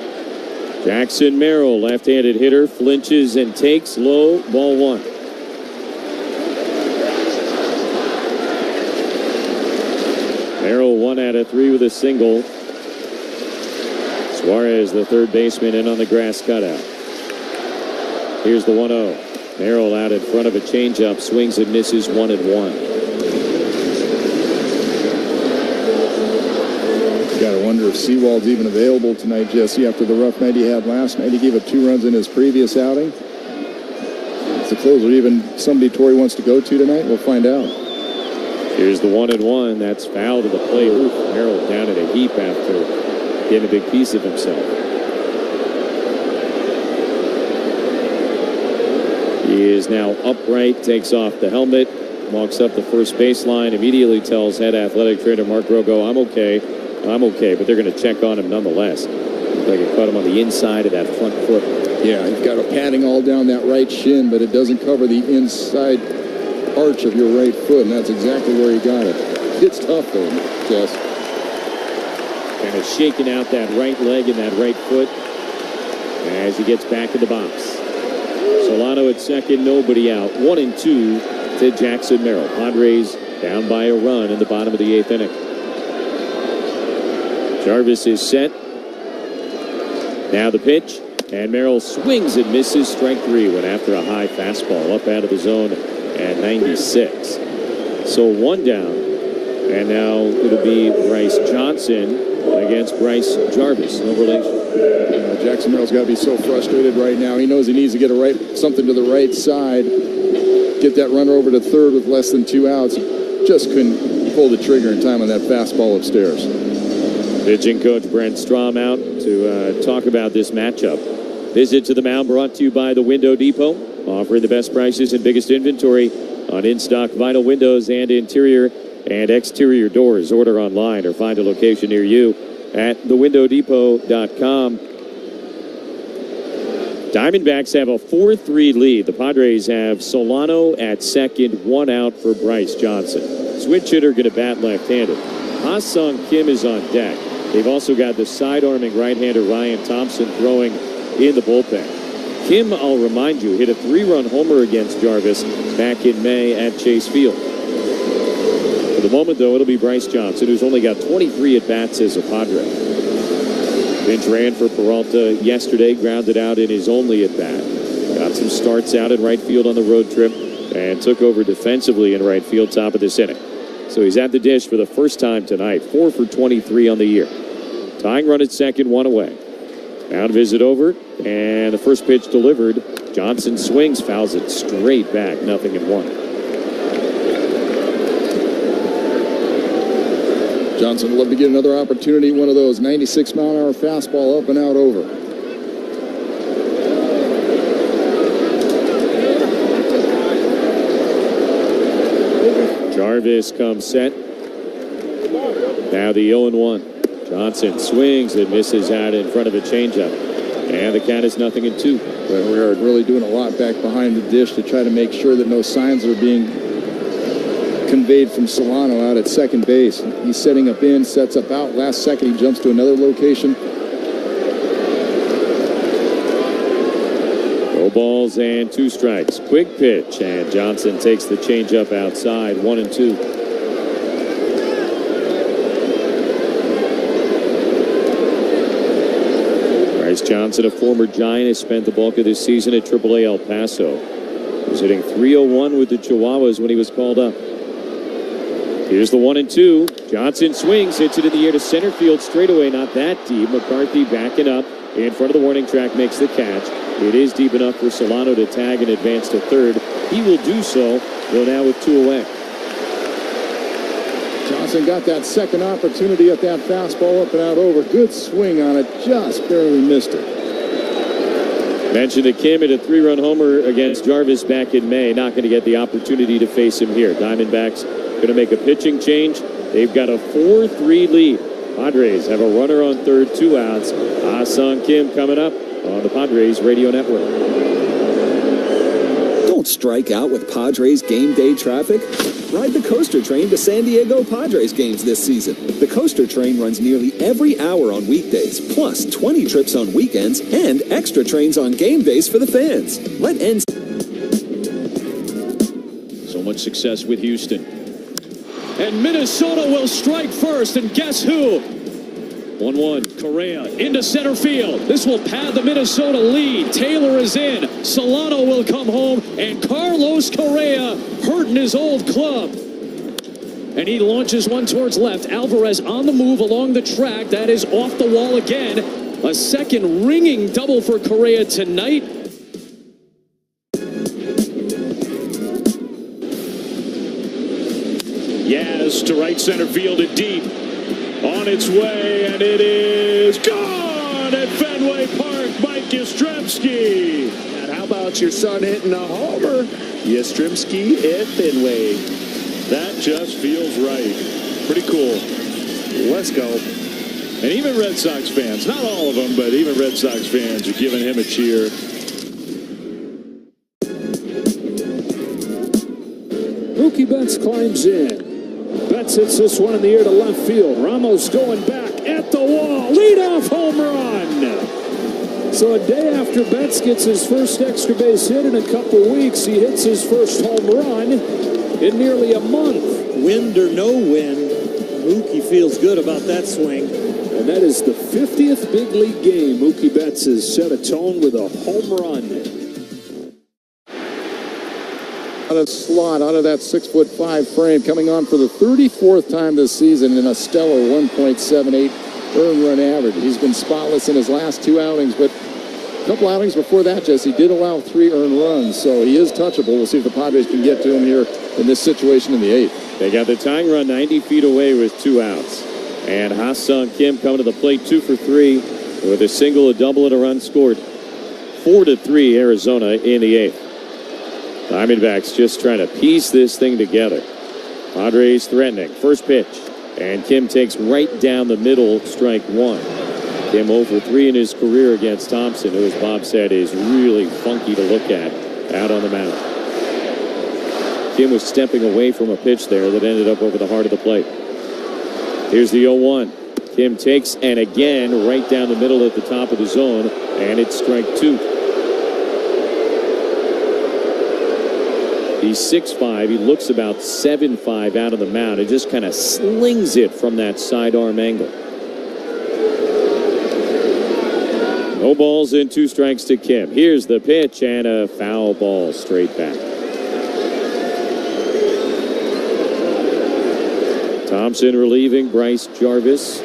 Jackson Merrill, left-handed hitter, flinches and takes low, ball 1. Merrill 1 out of 3 with a single. Suarez, the third baseman, in on the grass cutout. Here's the 1-0. Merrill out in front of a changeup, swings and misses 1-1. Got to wonder if Sewald's even available tonight, Jesse, after the rough night he had last night. He gave up 2 runs in his previous outing. Is the closer even somebody Torrey wants to go to tonight? We'll find out. Here's the 1-1. That's foul to the plate. Merrill down in a heap after getting a big piece of himself. He is now upright, takes off the helmet, walks up the first baseline, immediately tells head athletic trainer Mark Rogo, I'm okay, but they're going to check on him nonetheless. Looks like it caught him on the inside of that front foot. Yeah, he's got a padding all down that right shin, but it doesn't cover the inside arch of your right foot, and that's exactly where he got it. It's tough, though, Jess. Kind of shaking out that right leg and that right foot as he gets back in the box. Solano at second, nobody out. 1-2 to Jackson Merrill. Padres down by a run in the bottom of the 8th inning. Jarvis is set. Now the pitch, and Merrill swings and misses. Strike 3 went after a high fastball up out of the zone at 96. So 1 down, and now it'll be Bryce Johnson against Bryce Jarvis. No relation. Jackson Merrill's got to be so frustrated right now. He knows he needs to get something to the right side, get that runner over to third with less than 2 outs. Just couldn't pull the trigger in time on that fastball upstairs. Pitching coach Brent Strom out to talk about this matchup. Visit to the mound brought to you by the Window Depot, offering the best prices and biggest inventory on in-stock vinyl windows and interior and exterior doors. Order online or find a location near you at thewindowdepot.com. Diamondbacks have a 4-3 lead. The Padres have Solano at second, 1 out for Bryce Johnson. Switch hitter going to bat left-handed. Ha-Sung Kim is on deck. They've also got the side-arming right-hander Ryan Thompson throwing in the bullpen. Kim, I'll remind you, hit a 3-run homer against Jarvis back in May at Chase Field. For the moment, though, it'll be Bryce Johnson, who's only got 23 at-bats as a Padre. Finch ran for Peralta yesterday, grounded out in his only at-bat. Got some starts out in right field on the road trip and took over defensively in right field top of this inning. So he's at the dish for the first time tonight, 4 for 23 on the year. Tying run at second, 1 away. Mound visit over, and the first pitch delivered. Johnson swings, fouls it straight back, 0-1. Johnson would love to get another opportunity. One of those 96-mile-an-hour fastball up and out over. Jarvis comes set. Now the 0-1. Johnson swings and misses out in front of a changeup. And the count is 0-2. But we are really doing a lot back behind the dish to try to make sure that no signs are being conveyed from Solano out at second base. He's setting up in, sets up out. Last second, he jumps to another location. No balls and 2 strikes. Quick pitch, and Johnson takes the changeup outside. 1-2. Bryce Johnson, a former Giant, has spent the bulk of this season at AAA El Paso. He was hitting .301 with the Chihuahuas when he was called up. Here's the 1-2. Johnson swings, hits it in the air to center field straightaway. Not that deep. McCarthy backing up in front of the warning track, makes the catch. It is deep enough for Solano to tag and advance to third. He will do so, though now with 2 away. Johnson got that second opportunity at that fastball up and out over. Good swing on it, just barely missed it. Mentioned that Kim hit a 3-run homer against Jarvis back in May. Not going to get the opportunity to face him here. Diamondbacks going to make a pitching change. They've got a 4-3 lead. Padres have a runner on third, 2 outs. Ah-Sung Kim coming up on the Padres Radio Network. Don't strike out with Padres game day traffic. Ride the coaster train to San Diego Padres games this season. The coaster train runs nearly every hour on weekdays, plus 20 trips on weekends and extra trains on game days for the fans. Let NC. So much success with Houston. And Minnesota will strike first, and guess who? 1-1, Correa into center field. This will pad the Minnesota lead. Taylor is in. Solano will come home, and Carlos Correa hurting his old club. And he launches one towards left. Alvarez on the move along the track. That is off the wall again. A second ringing double for Correa tonight. Yaz to right center field and deep. On its way, and it is gone at Fenway Park. Mike Yastrzemski. And how about your son hitting a homer? Yastrzemski at Fenway. That just feels right. Pretty cool. Let's go. And even Red Sox fans, not all of them, but even Red Sox fans are giving him a cheer. Mookie Betts climbs in. Betts hits this one in the air to left field. Ramos going back at the wall. Leadoff home run. So a day after Betts gets his first extra base hit in a couple weeks, he hits his first home run in nearly a month. Wind or no wind, Mookie feels good about that swing. And that is the 50th big league game. Mookie Betts has set a tone with a home run. Out of slot, out of that 6'5" frame, coming on for the 34th time this season in a stellar 1.78 earned run average. He's been spotless in his last 2 outings, but a couple outings before that, Jesse, did allow 3 earned runs, so he is touchable. We'll see if the Padres can get to him here in this situation in the 8th. They got the tying run 90 feet away with 2 outs. And Ha-Sung Kim coming to the plate 2 for 3 with a single, a double, and a run scored. 4-3 Arizona in the 8th. Diamondbacks just trying to piece this thing together. Padres threatening. First pitch. And Kim takes right down the middle, strike 1. Kim 0 for 3 in his career against Thompson, who, as Bob said, is really funky to look at out on the mound. Kim was stepping away from a pitch there that ended up over the heart of the plate. Here's the 0-1. Kim takes, and again, right down the middle at the top of the zone, and it's strike 2. He's 6'5". He looks about 7'5" out of the mound. It just kind of slings it from that sidearm angle. No balls and 2 strikes to Kim. Here's the pitch and a foul ball straight back. Thompson relieving Bryce Jarvis,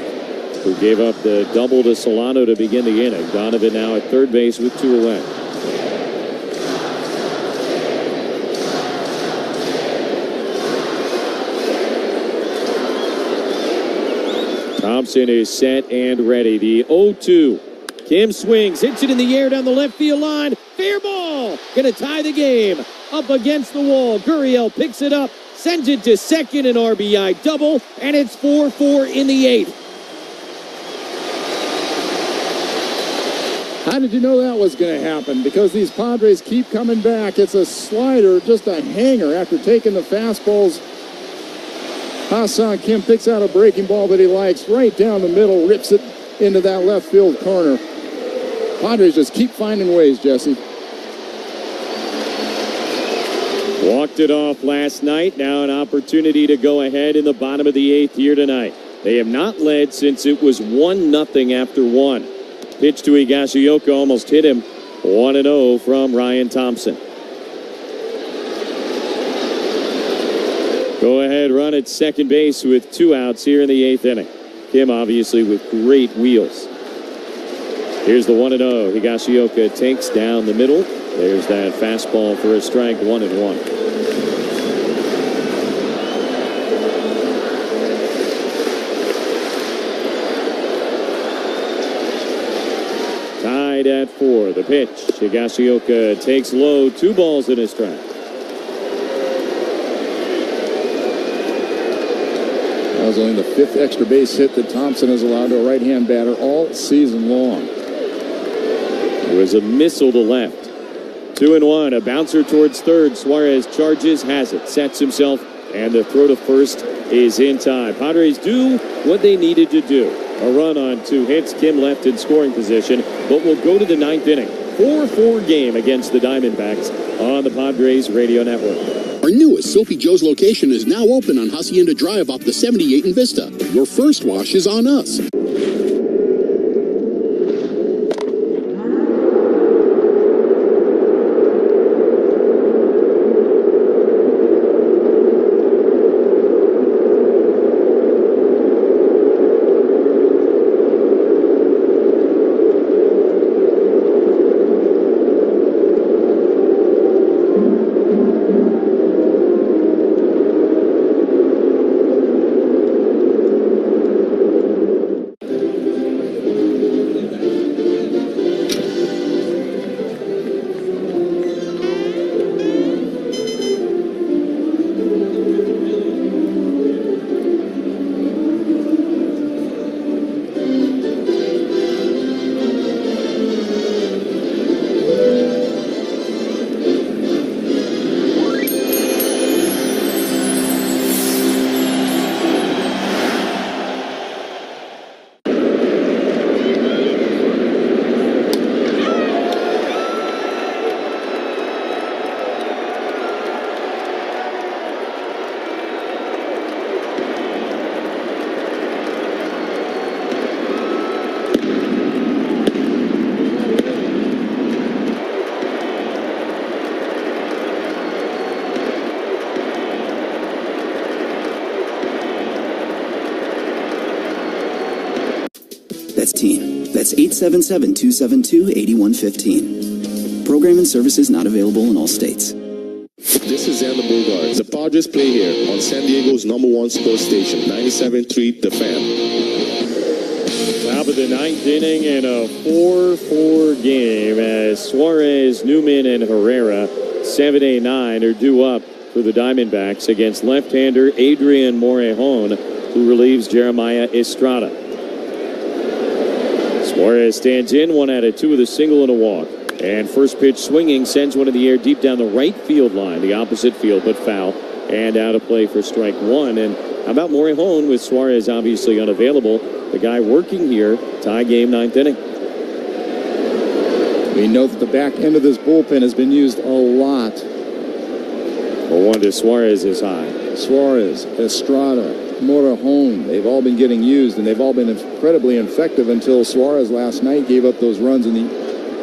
who gave up the double to Solano to begin the inning. Donovan now at third base with 2 away. Thompson is set and ready. The 0-2. Kim swings, hits it in the air down the left field line. Fair ball. Gonna tie the game. Up against the wall. Gurriel picks it up, sends it to second, an RBI double, and it's 4-4 in the 8th. How did you know that was going to happen? Because these Padres keep coming back. It's a slider, just a hanger after taking the fastballs. Ha-Seong Kim picks out a breaking ball that he likes right down the middle, rips it into that left field corner. Padres just keep finding ways, Jesse. Walked it off last night. Now an opportunity to go ahead in the bottom of the 8th here tonight. They have not led since it was 1-0 after 1. Pitch to Higashioka, almost hit him. 1-0 from Ryan Thompson. Go ahead, run at second base with 2 outs here in the 8th inning. Kim obviously with great wheels. Here's the 1-0. Higashioka takes down the middle. There's that fastball for a strike, 1-1. Tied at 4. The pitch. Higashioka takes low. 2 balls and a strike. That was only the 5th extra base hit that Thompson has allowed to a right-hand batter all season long. It was a missile to left. 2-1. A bouncer towards third. Suarez charges, has it, sets himself, and the throw to first is in time. Padres do what they needed to do. A run on 2 hits. Kim left in scoring position, but will go to the 9th inning. 4-4 game against the Diamondbacks on the Padres Radio Network. Our newest Soapy Joe's location is now open on Hacienda Drive off the 78 in Vista. Your first wash is on us. That's team. That's 877-272-8115. Program and services not available in all states. This is Xander Bogaerts. The Padres play here on San Diego's #1 sports station, 97.3 The Fan. Top of the 9th inning and a 4-4 game as Suarez, Newman, and Herrera, 7-9, are due up for the Diamondbacks against left-hander Adrian Morejon, who relieves Jeremiah Estrada. Suarez stands in, 1 out of 2 with a single and a walk. And first pitch swinging sends one in the air deep down the right field line, the opposite field, but foul. And out of play for strike 1. And how about Morejon with Suarez obviously unavailable? The guy working here, tie game, 9th inning. We know that the back end of this bullpen has been used a lot. 0-1 to Suarez is high. Suarez, Estrada, Morejon, they've all been getting used, and they've all been incredibly effective until Suarez last night gave up those runs in the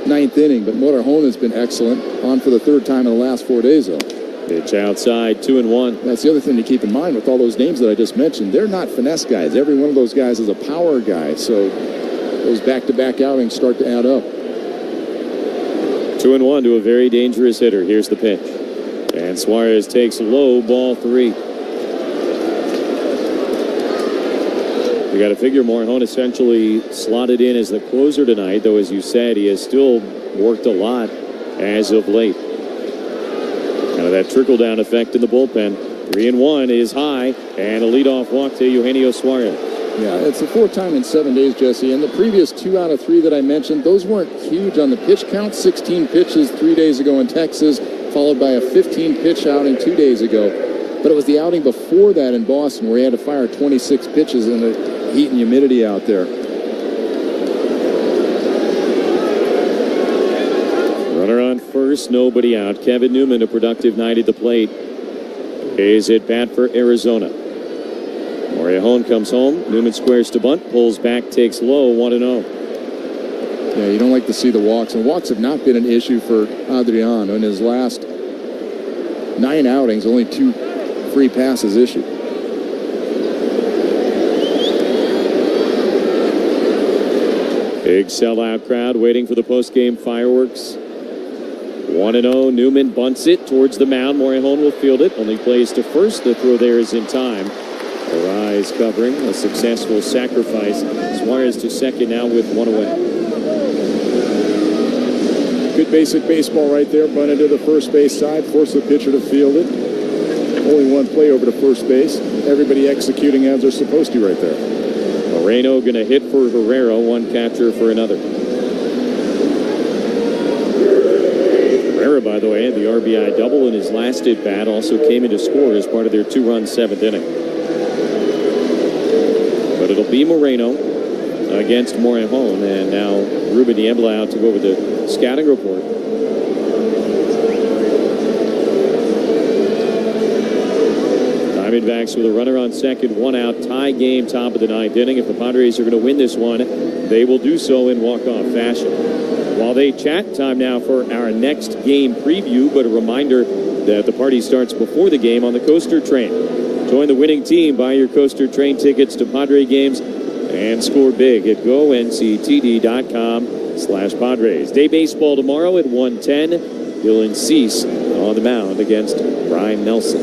9th inning. But Morejon has been excellent, on for the 3rd time in the last 4 days, though. Pitch outside, 2-1. That's the other thing to keep in mind with all those names that I just mentioned. They're not finesse guys. Every one of those guys is a power guy, so those back-to-back outings start to add up. 2-1 to a very dangerous hitter. Here's the pitch. And Suarez takes low, ball 3. We got to figure Morejon essentially slotted in as the closer tonight, though, as you said, he has still worked a lot as of late. Kind of that trickle-down effect in the bullpen. 3-1 is high, and a leadoff walk to Eugenio Suarez. Yeah, it's the fourth time in 7 days, Jesse. And the previous 2 out of 3 that I mentioned, those weren't huge on the pitch count. 16 pitches 3 days ago in Texas, followed by a 15-pitch outing 2 days ago. But it was the outing before that in Boston where he had to fire 26 pitches in the heat and humidity out there. Runner on first, nobody out. Kevin Newman, a productive night at the plate, is at bat for Arizona. Morejon comes home. Newman squares to bunt, pulls back, takes low, 1-0. Yeah, you don't like to see the walks, and walks have not been an issue for Adriano. In his last 9 outings, only 2 free passes issued. Big sellout crowd waiting for the post-game fireworks. 1-0. Newman bunts it towards the mound. Morejon will field it. Only plays to first. The throw there is in time. Arise covering. A successful sacrifice. Suarez to second now with 1 away. Good basic baseball right there. Bunted to the first base side. Force the pitcher to field it. Only 1 play over to first base. Everybody executing as they're supposed to right there. Moreno going to hit for Herrera. 1 catcher for another. Herrera, by the way, had the RBI double in his last at-bat. Also came in to score as part of their 2-run 7th inning. But it'll be Moreno against Morejon. And now Ruben Niebla out to go over the scouting report. Diamondbacks with a runner on second, 1 out, tie game, top of the 9th inning. If the Padres are going to win this one, they will do so in walk-off fashion. While they chat, time now for our next game preview, but a reminder that the party starts before the game on the Coaster Train. Join the winning team, buy your Coaster Train tickets to Padre games, and score big at GoNCTD.com/Padres. Day baseball tomorrow at 1:10. Dylan Cease on the mound against Brian Nelson.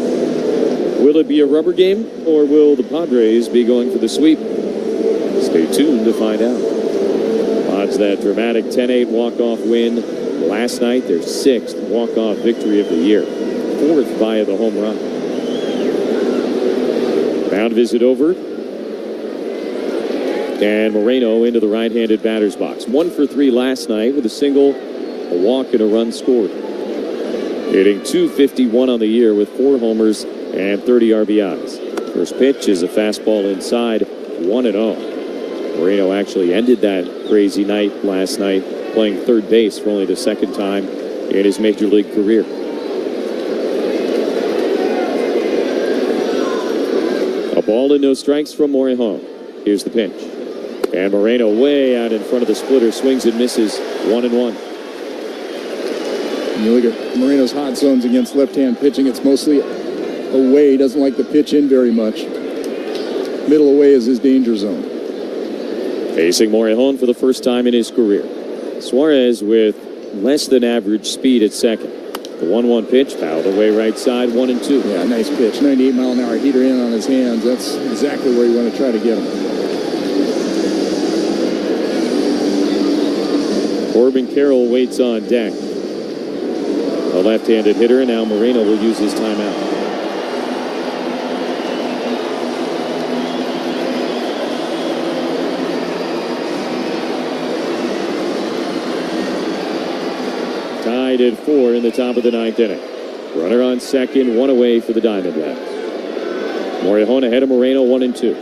Will it be a rubber game, or will the Padres be going for the sweep? Stay tuned to find out. Odds that dramatic 10-8 walk-off win last night, their 6th walk-off victory of the year. 4th via the home run. Mound visit over. And Moreno into the right-handed batter's box. 1 for 3 last night with a single, a walk, and a run scored. Hitting .251 on the year with 4 homers and 30 RBIs. First pitch is a fastball inside, 1-0. Moreno actually ended that crazy night last night, playing third base for only the 2nd time in his major league career. A ball and no strikes from Morejon. Here's the pitch. And Moreno way out in front of the splitter, swings and misses, 1-1. You look at Moreno's hot zones against left-hand pitching, it's mostly away. He doesn't like the pitch in very much. Middle away is his danger zone. Facing Morejon for the first time in his career. Suarez with less than average speed at second. The 1-1 pitch, fouled away right side, 1-2. Yeah, nice pitch. 98-mile-an-hour heater in on his hands. That's exactly where you want to try to get him. Corbin Carroll waits on deck. A left-handed hitter, and now Moreno will use his timeout. Tied at 4 in the top of the 9th inning. Runner on second, 1 away for the Diamondbacks. Morejon ahead of Moreno, 1-2.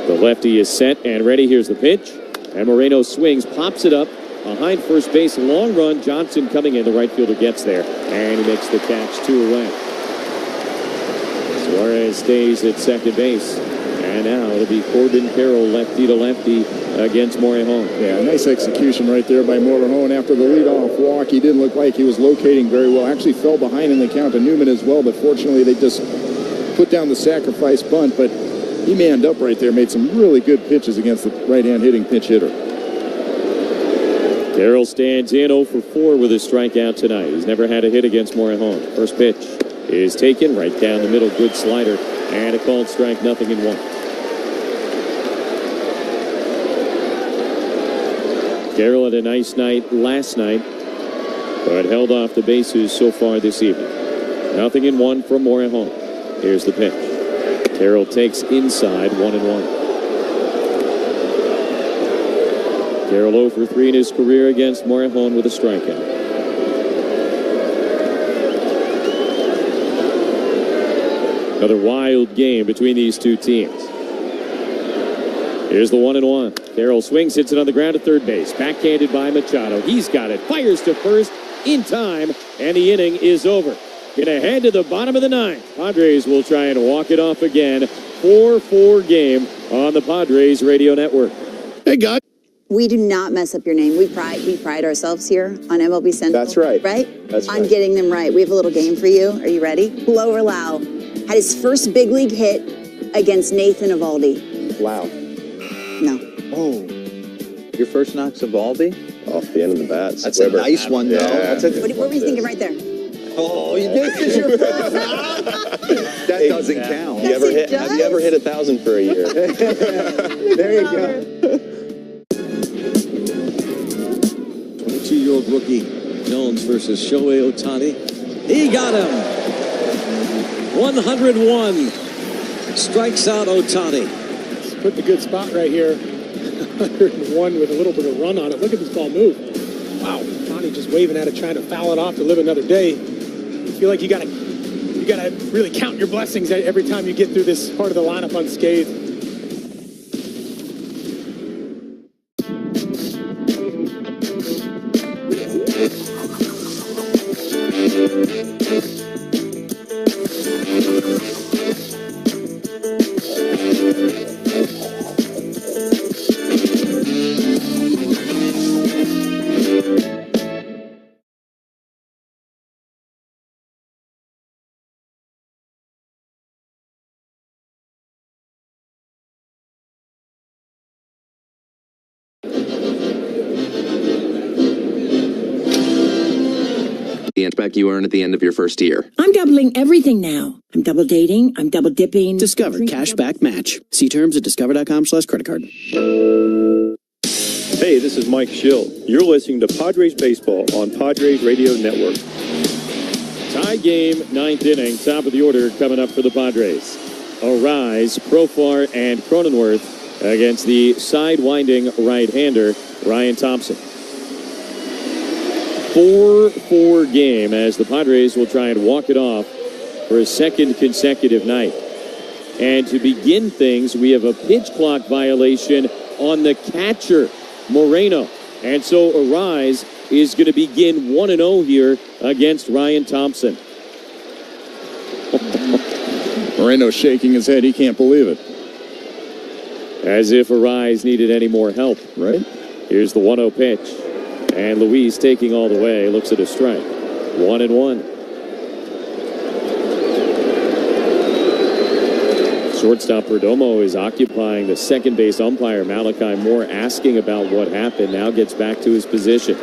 The lefty is set and ready. Here's the pitch. And Moreno swings, pops it up behind first base. Long run. Johnson coming in. The right fielder gets there. And he makes the catch, 2 away. Suarez stays at second base. And now it'll be Corbin Carroll, lefty to lefty, against Morejon. Yeah, nice execution right there by Morejon. After the leadoff walk, he didn't look like he was locating very well. Actually fell behind in the count to Newman as well, but fortunately they just put down the sacrifice bunt. But he manned up right there, made some really good pitches against the right-hand hitting pinch hitter. Carroll stands in 0 for 4 with a strikeout tonight. He's never had a hit against Morejon. First pitch is taken right down the middle. Good slider and a called strike, 0-1. Carroll had a nice night last night, but held off the bases so far this evening. 0-1 from Morejon. Here's the pitch. Carroll takes inside, 1-1. Carroll 0 for 3 in his career against Morejon with a strikeout. Another wild game between these two teams. Here's the 1-1. Carroll swings, hits it on the ground at third base. Backhanded by Machado. He's got it. Fires to first in time, and the inning is over. Gonna head to the bottom of the ninth. Padres will try and walk it off again. 4-4 game on the Padres radio network. Hey, guys. We do not mess up your name. We pride ourselves here on MLB Central. That's right. Right? That's on right. getting them right. We have a little game for you. Are you ready? Blower Lau had his first big league hit against Nathan Eovaldi. Wow. No. Oh. Your first knock's Eovaldi? Off the end of the bats. That's Weber. a nice one, though. Yeah. What were we thinking right there? Oh, this is your first knock? That doesn't count. Yes, it does. Have you ever hit 1,000 for a year? There you go. 22-year-old rookie Jones versus Shohei Ohtani. He got him. 101. Strikes out Ohtani. Put the good spot right here. 101 with a little bit of run on it. Look at this ball move. Wow. Ohtani just waving at it, trying to foul it off to live another day. I feel like you gotta really count your blessings every time you get through this part of the lineup unscathed. The back you earn at the end of your first year. I'm doubling everything now. I'm double dating. I'm double dipping. Discover Cashback Match. See terms at discover.com/creditcard. Hey, this is Mike Schill. You're listening to Padres Baseball on Padres Radio Network. Tie game, 9th inning, top of the order coming up for the Padres. Arise, Profar, and Cronenworth against the side-winding right-hander, Ryan Thompson. 4-4 game as the Padres will try and walk it off for a second consecutive night. And to begin things, we have a pitch clock violation on the catcher, Moreno. And so Arise is going to begin 1-0 here against Ryan Thompson. Moreno shaking his head. He can't believe it. As if Arise needed any more help. Right. Here's the 1-0 pitch. And Luis taking all the way, looks at a strike. 1-1. Shortstop Perdomo is occupying the second base umpire. Malachi Moore asking about what happened. Now gets back to his position.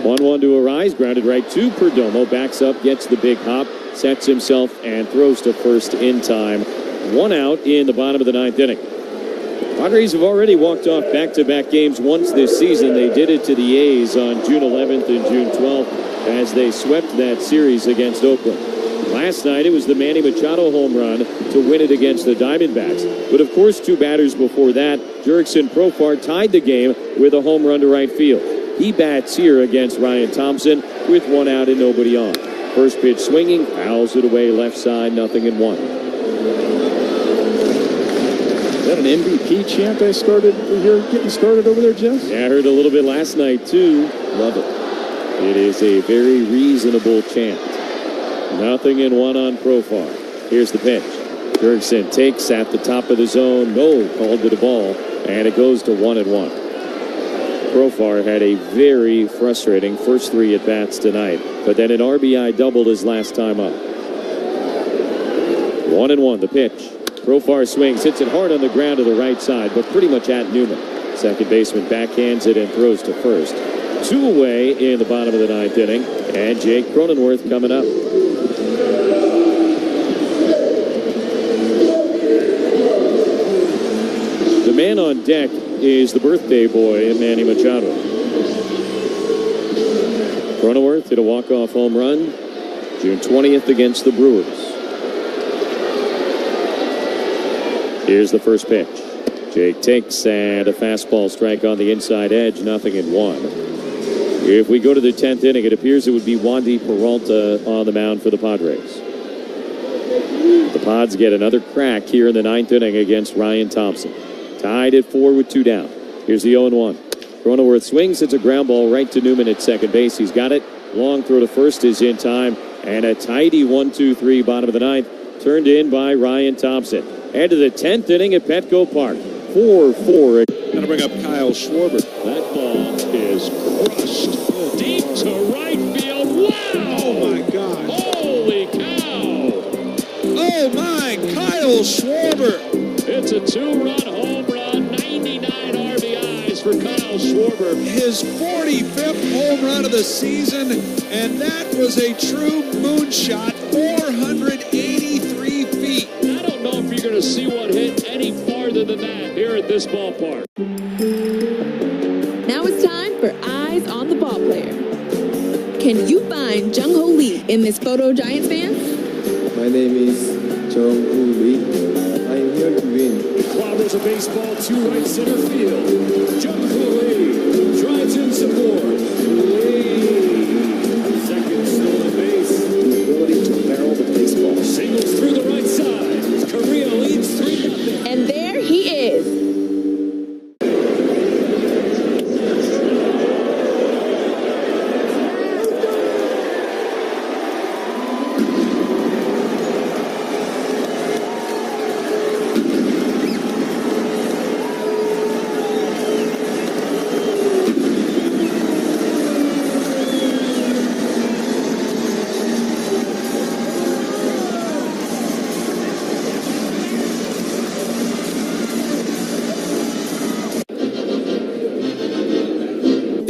1-1 to Arise. Grounded right to Perdomo. Backs up, gets the big hop, sets himself, and throws to first in time. 1 out in the bottom of the 9th inning. Padres have already walked off back-to-back games once this season. They did it to the A's on June 11th and June 12th as they swept that series against Oakland. Last night, it was the Manny Machado home run to win it against the Diamondbacks. But of course, 2 batters before that, Jurickson Profar tied the game with a home run to right field. He bats here against Ryan Thompson with 1 out and nobody on. First pitch swinging, fouls it away left side, 0-1. Is that an MVP chant I started here, getting started over there, Jeff? Yeah, I heard a little bit last night, too. Love it. It is a very reasonable chant. 0-1 on Profar. Here's the pitch. Jurickson takes at the top of the zone. No, called to the ball, and it goes to 1-1. Profar had a very frustrating first 3 at-bats tonight, but then an RBI doubled his last time up. 1-1, the pitch. Profar swings, hits it hard on the ground to the right side, but pretty much at Newman. Second baseman backhands it and throws to first. 2 away in the bottom of the 9th inning, and Jake Cronenworth coming up. The man on deck is the birthday boy, Manny Machado. Cronenworth hit a walk-off home run June 20th against the Brewers. Here's the first pitch. Jake takes and a fastball strike on the inside edge, 0-1. If we go to the 10th inning, it appears it would be Wandy Peralta on the mound for the Padres. The Pods get another crack here in the 9th inning against Ryan Thompson. Tied at 4 with 2 down. Here's the 0-1. Cronenworth swings. It's a ground ball right to Newman at second base. He's got it. Long throw to first is in time. And a tidy 1-2-3 bottom of the 9th. Turned in by Ryan Thompson. And to the 10th inning at Petco Park. 4-4. Going to bring up Kyle Schwarber. That ball is crushed deep to right field. Wow! Oh, my gosh. Holy cow! Oh, my, Kyle Schwarber. It's a 2-run home run, 99 RBIs for Kyle Schwarber. His 45th home run of the season, and that was a true moonshot, 483 feet. I don't know if you're going to see one hit any farther than that here at this ballpark. Now it's time for Eyes on the Ball Player. Can you find Jung-Ho Lee in this photo, Giants fans? My name is Jung-Ho Lee. I'm here to win. Clobbers a baseball to right center field. Jung-Ho Lee drives in support. Lee. Second stolen base. The ability to barrel the baseball. Singles through the right side. Korea leads 3-0. And there he is.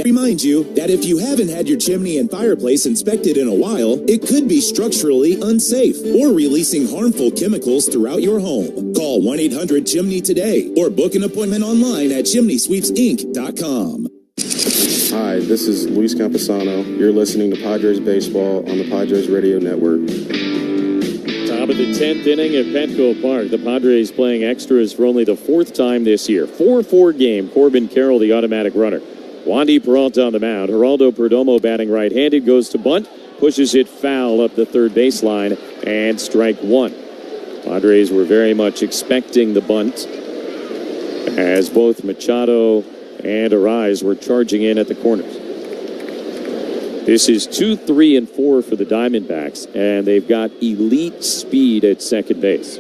Reminds you that if you haven't had your chimney and fireplace inspected in a while, it could be structurally unsafe or releasing harmful chemicals throughout your home. Call 1-800-CHIMNEY today or book an appointment online at chimneysweepsinc.com. Hi, this is Luis Camposano. You're listening to Padres Baseball on the Padres Radio Network. Top of the 10th inning at Petco Park. The Padres playing extras for only the 4th time this year. 4-4 game. Corbin Carroll, the automatic runner. Wandy Peralta on the mound. Geraldo Perdomo batting right-handed, goes to bunt, pushes it foul up the third baseline, and strike 1. Padres were very much expecting the bunt as both Machado and Arise were charging in at the corners. This is 2, 3, and 4 for the Diamondbacks, and they've got elite speed at second base.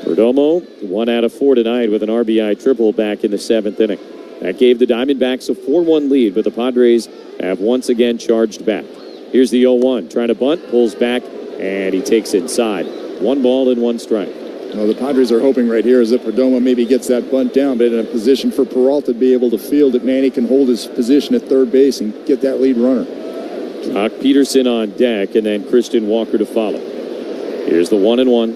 Perdomo, 1 out of 4 tonight with an RBI triple back in the 7th inning. That gave the Diamondbacks a 4-1 lead, but the Padres have once again charged back. Here's the 0-1. Trying to bunt, pulls back, and he takes inside. 1 ball and 1 strike. Well, the Padres are hoping right here is that Perdomo maybe gets that bunt down, but in a position for Peralta to be able to field it. Manny can hold his position at third base and get that lead runner. Jock Peterson on deck, and then Christian Walker to follow. Here's the 1-1.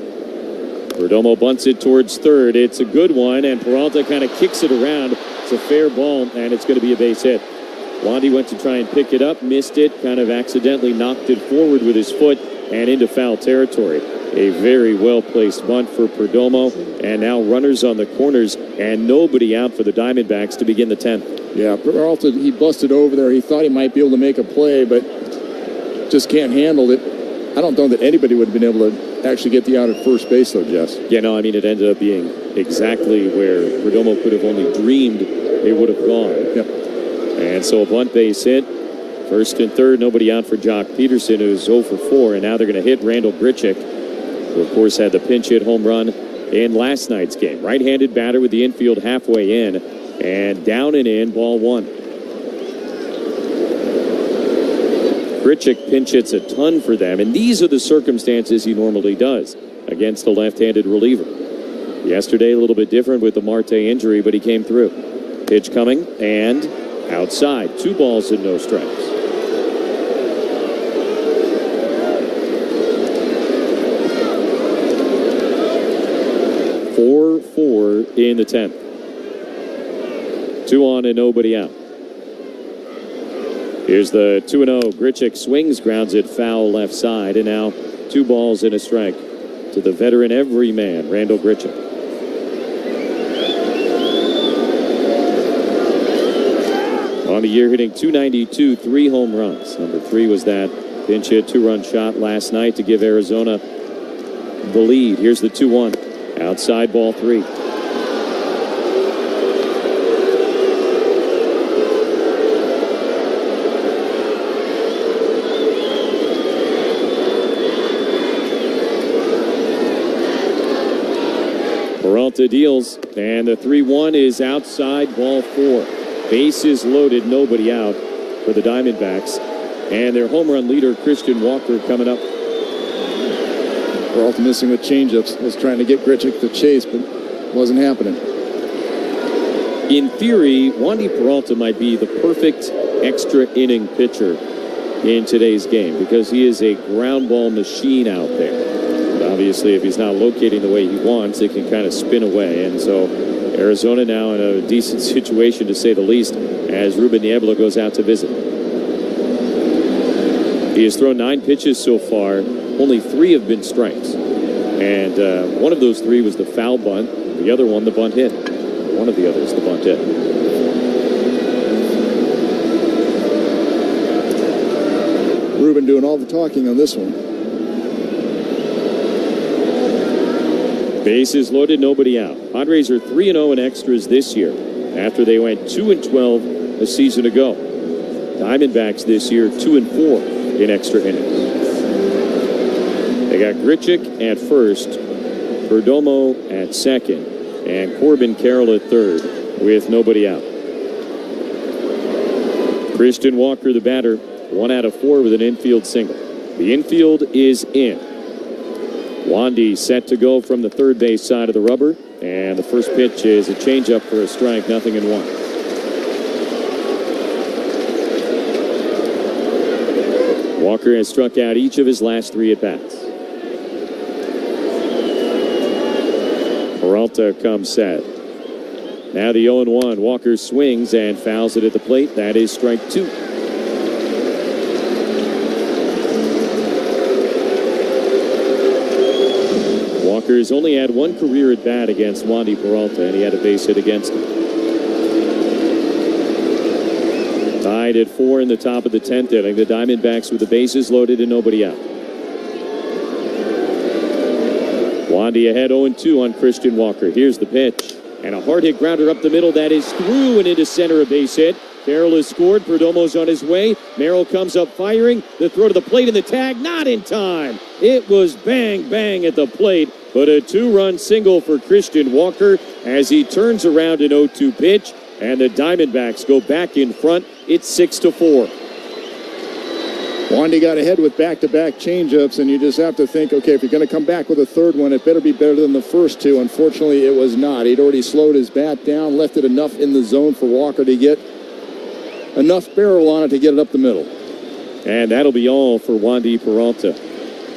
Perdomo bunts it towards third. It's a good one, and Peralta kind of kicks it around. It's a fair ball, and it's going to be a base hit. Wandy went to try and pick it up, missed it, kind of accidentally knocked it forward with his foot and into foul territory. A very well-placed bunt for Perdomo, and now runners on the corners and nobody out for the Diamondbacks to begin the 10th. Yeah, Peralta, he busted over there. He thought he might be able to make a play, but just can't handle it. I don't know that anybody would have been able to actually get the out at first base, though, Jess. Yeah, no, I mean, it ended up being exactly where Perdomo could have only dreamed it would have gone. Yep. And so a bunt base hit. First and third, nobody out for Jock Peterson, who's 0 for 4, and now they're going to hit Randall Grichuk, who, of course, had the pinch hit home run in last night's game. Right-handed batter with the infield halfway in, and down and in, ball 1. Grichuk pinch hits a ton for them, and these are the circumstances he normally does against a left-handed reliever. Yesterday, a little bit different with the Marte injury, but he came through. Pitch coming, and outside. 2 balls and no strikes. Four in the 10th. 2 on and nobody out. Here's the 2-0. Grichuk swings, grounds it foul left side, and now 2 balls and a strike to the veteran everyman, Randall Grichuk. On the year, hitting .292, 3 home runs. Number 3 was that pinch hit 2-run shot last night to give Arizona the lead. Here's the 2-1. Outside, ball 3. Peralta deals, and the 3-1 is outside, ball 4. Bases loaded, nobody out for the Diamondbacks. And their home run leader, Christian Walker, coming up. Peralta missing with changeups. Was trying to get Grichuk to chase, but wasn't happening. In theory, Wandy Peralta might be the perfect extra inning pitcher in today's game because he is a ground ball machine out there. But obviously, if he's not locating the way he wants, it can kind of spin away. And so Arizona now in a decent situation, to say the least, as Ruben Niebla goes out to visit. He has thrown 9 pitches so far. Only 3 have been strikes. And one of those 3 was the foul bunt. The other one, the bunt hit. One of the others, the bunt hit. Ruben doing all the talking on this one. Bases loaded, nobody out. Padres are 3-0 in extras this year after they went 2-12 a season ago. Diamondbacks this year 2-4 in extra innings. They got Grichuk at first, Perdomo at second, and Corbin Carroll at third with nobody out. Christian Walker, the batter, 1 out of 4 with an infield single. The infield is in. Wandy set to go from the third base side of the rubber, and the first pitch is a changeup for a strike, 0-1. Walker has struck out each of his last 3 at-bats. Peralta comes set. Now the 0-1. Walker swings and fouls it at the plate. That is strike 2. Walker's only had 1 career at bat against Wandy Peralta, and he had a base hit against him. Tied at 4 in the top of the 10th inning. The Diamondbacks with the bases loaded and nobody out. Wandy ahead 0-2 on Christian Walker. Here's the pitch. And a hard hit grounder up the middle. That is through and into center, a base hit. Carroll has scored. Perdomo's on his way. Merrill comes up firing. The throw to the plate and the tag, not in time. It was bang, bang at the plate. But a 2-run single for Christian Walker as he turns around an 0-2 pitch. And the Diamondbacks go back in front. It's 6-4. Wandy got ahead with back-to-back changeups, and you just have to think, okay, if you're going to come back with a third one, it better be better than the first 2. Unfortunately, it was not. He'd already slowed his bat down, left it enough in the zone for Walker to get enough barrel on it to get it up the middle. And that'll be all for Wandy Peralta.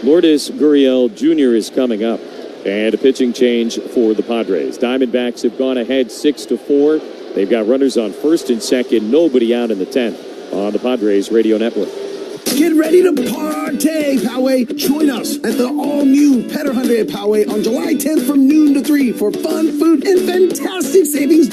Lourdes Gurriel Jr. is coming up, and a pitching change for the Padres. Diamondbacks have gone ahead 6-4. They've got runners on first and second, nobody out in the 10th on the Padres Radio Network. Get ready to partay, Poway. Join us at the all-new Petter Hyundai Poway on July 10th from noon to 3 for fun, food, and fantastic savings.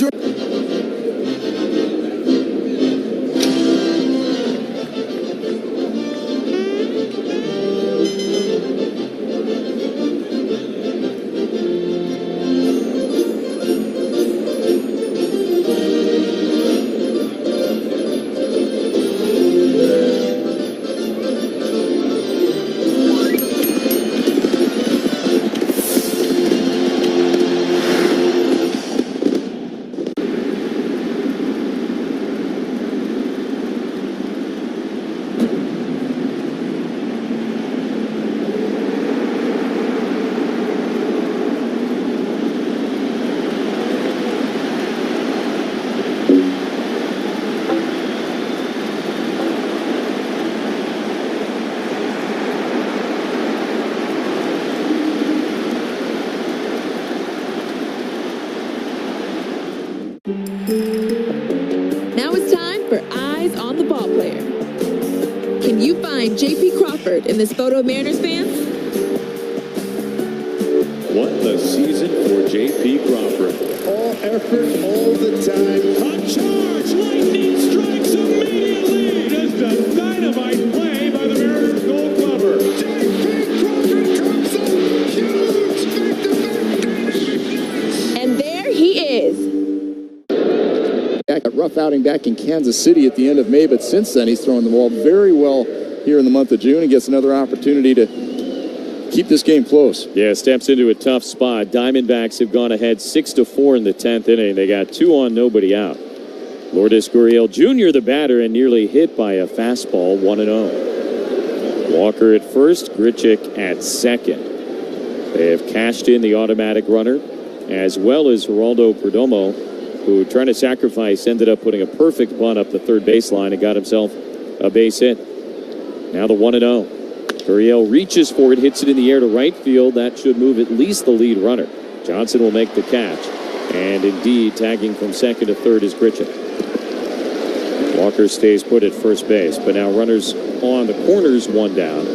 Now it's time for Eyes on the Ball Player. can find J.P. Crawford in this photo of Mariners fans? What a season for J.P. Crawford. All effort, all the time. A charge! Lightning strikes immediately! Just a dynamite play by the Mariners Gold Glover. J.P. Crawford comes up huge! And there he is. A rough outing back in Kansas City at the end of May, but since then he's throwing the ball very well here in the month of June and gets another opportunity to keep this game close. Yeah, steps into a tough spot. Diamondbacks have gone ahead 6-4 in the 10th inning. They got 2 on, nobody out. Lourdes Gurriel Jr., the batter, and nearly hit by a fastball, 1-0. Walker at first, Grichuk at second. They have cashed in the automatic runner, as well as Geraldo Perdomo, who, trying to sacrifice, ended up putting a perfect bunt up the third baseline and got himself a base hit. Now the 1-0. Gurriel reaches for it, hits it in the air to right field. That should move at least the lead runner. Johnson will make the catch. And indeed, tagging from second to third is Grichuk. Walker stays put at first base, but now runners on the corners, 1 down.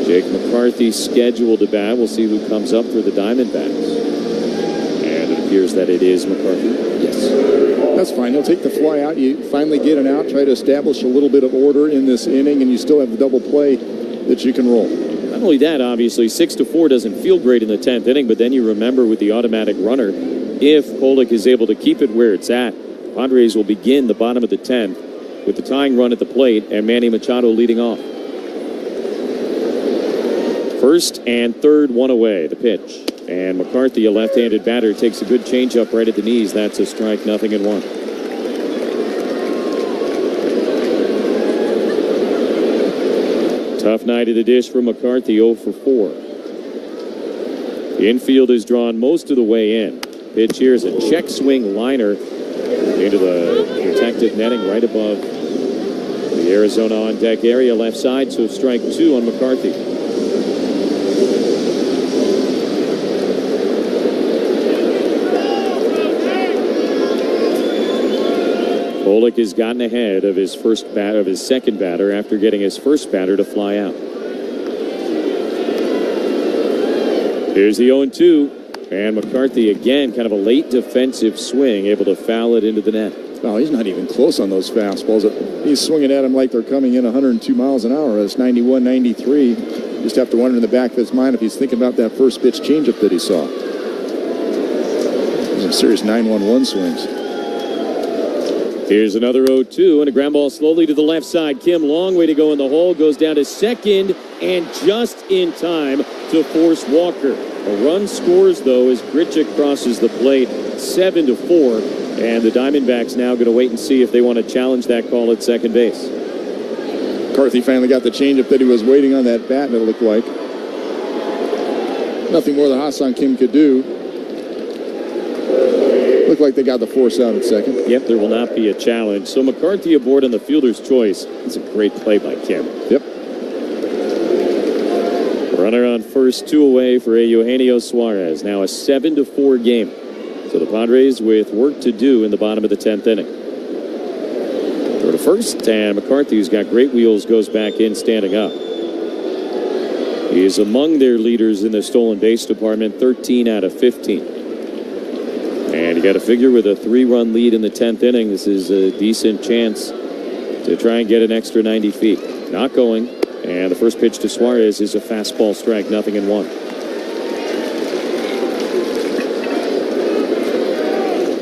Jake McCarthy scheduled to bat. We'll see who comes up for the Diamondbacks. And it appears that it is McCarthy. Yes. That's fine. He'll take the fly out. You finally get an out, try to establish a little bit of order in this inning, and you still have the double play that you can roll. Not only that, obviously, 6-4 doesn't feel great in the 10th inning, but then you remember with the automatic runner, if Pollock is able to keep it where it's at, Padres will begin the bottom of the 10th with the tying run at the plate and Manny Machado leading off. First and third, 1 away, the pitch. And McCarthy, a left-handed batter, takes a good changeup right at the knees. That's a strike, 0-1. Tough night of the dish for McCarthy, 0 for 4. The infield is drawn most of the way in. Pitch here is a check swing liner into the protected netting right above the Arizona on deck area left side, so strike 2 on McCarthy. Pollock has gotten ahead of his second batter after getting his first batter to fly out. Here's the 0-2, and McCarthy again, kind of a late defensive swing, able to foul it into the net. No, he's not even close on those fastballs. He's swinging at them like they're coming in 102 miles an hour. It's 91, 93. Just have to wonder in the back of his mind if he's thinking about that first pitch changeup that he saw. Some serious 9-1-1 swings. Here's another 0-2 and a ground ball slowly to the left side. Kim, long way to go in the hole, goes down to second and just in time to force Walker. A run scores, though, as Grichuk crosses the plate, 7-4, and the Diamondbacks now going to wait and see if they want to challenge that call at second base. McCarthy finally got the changeup that he was waiting on that bat, it looked like. Nothing more than Ha-Seong Kim could do. Looked like they got the force out at second. Yep, there will not be a challenge. So McCarthy aboard on the fielder's choice. It's a great play by Kim. Yep. Runner on first, 2 away for Eugenio Suarez. Now a 7-4 game. So the Padres with work to do in the bottom of the 10th inning. Throw to first, and McCarthy, who's got great wheels, goes back in standing up. He is among their leaders in the stolen base department, 13 out of 15. And you got to figure with a 3-run lead in the 10th inning, this is a decent chance to try and get an extra 90 feet. Not going. And the first pitch to Suarez is a fastball strike, 0-1.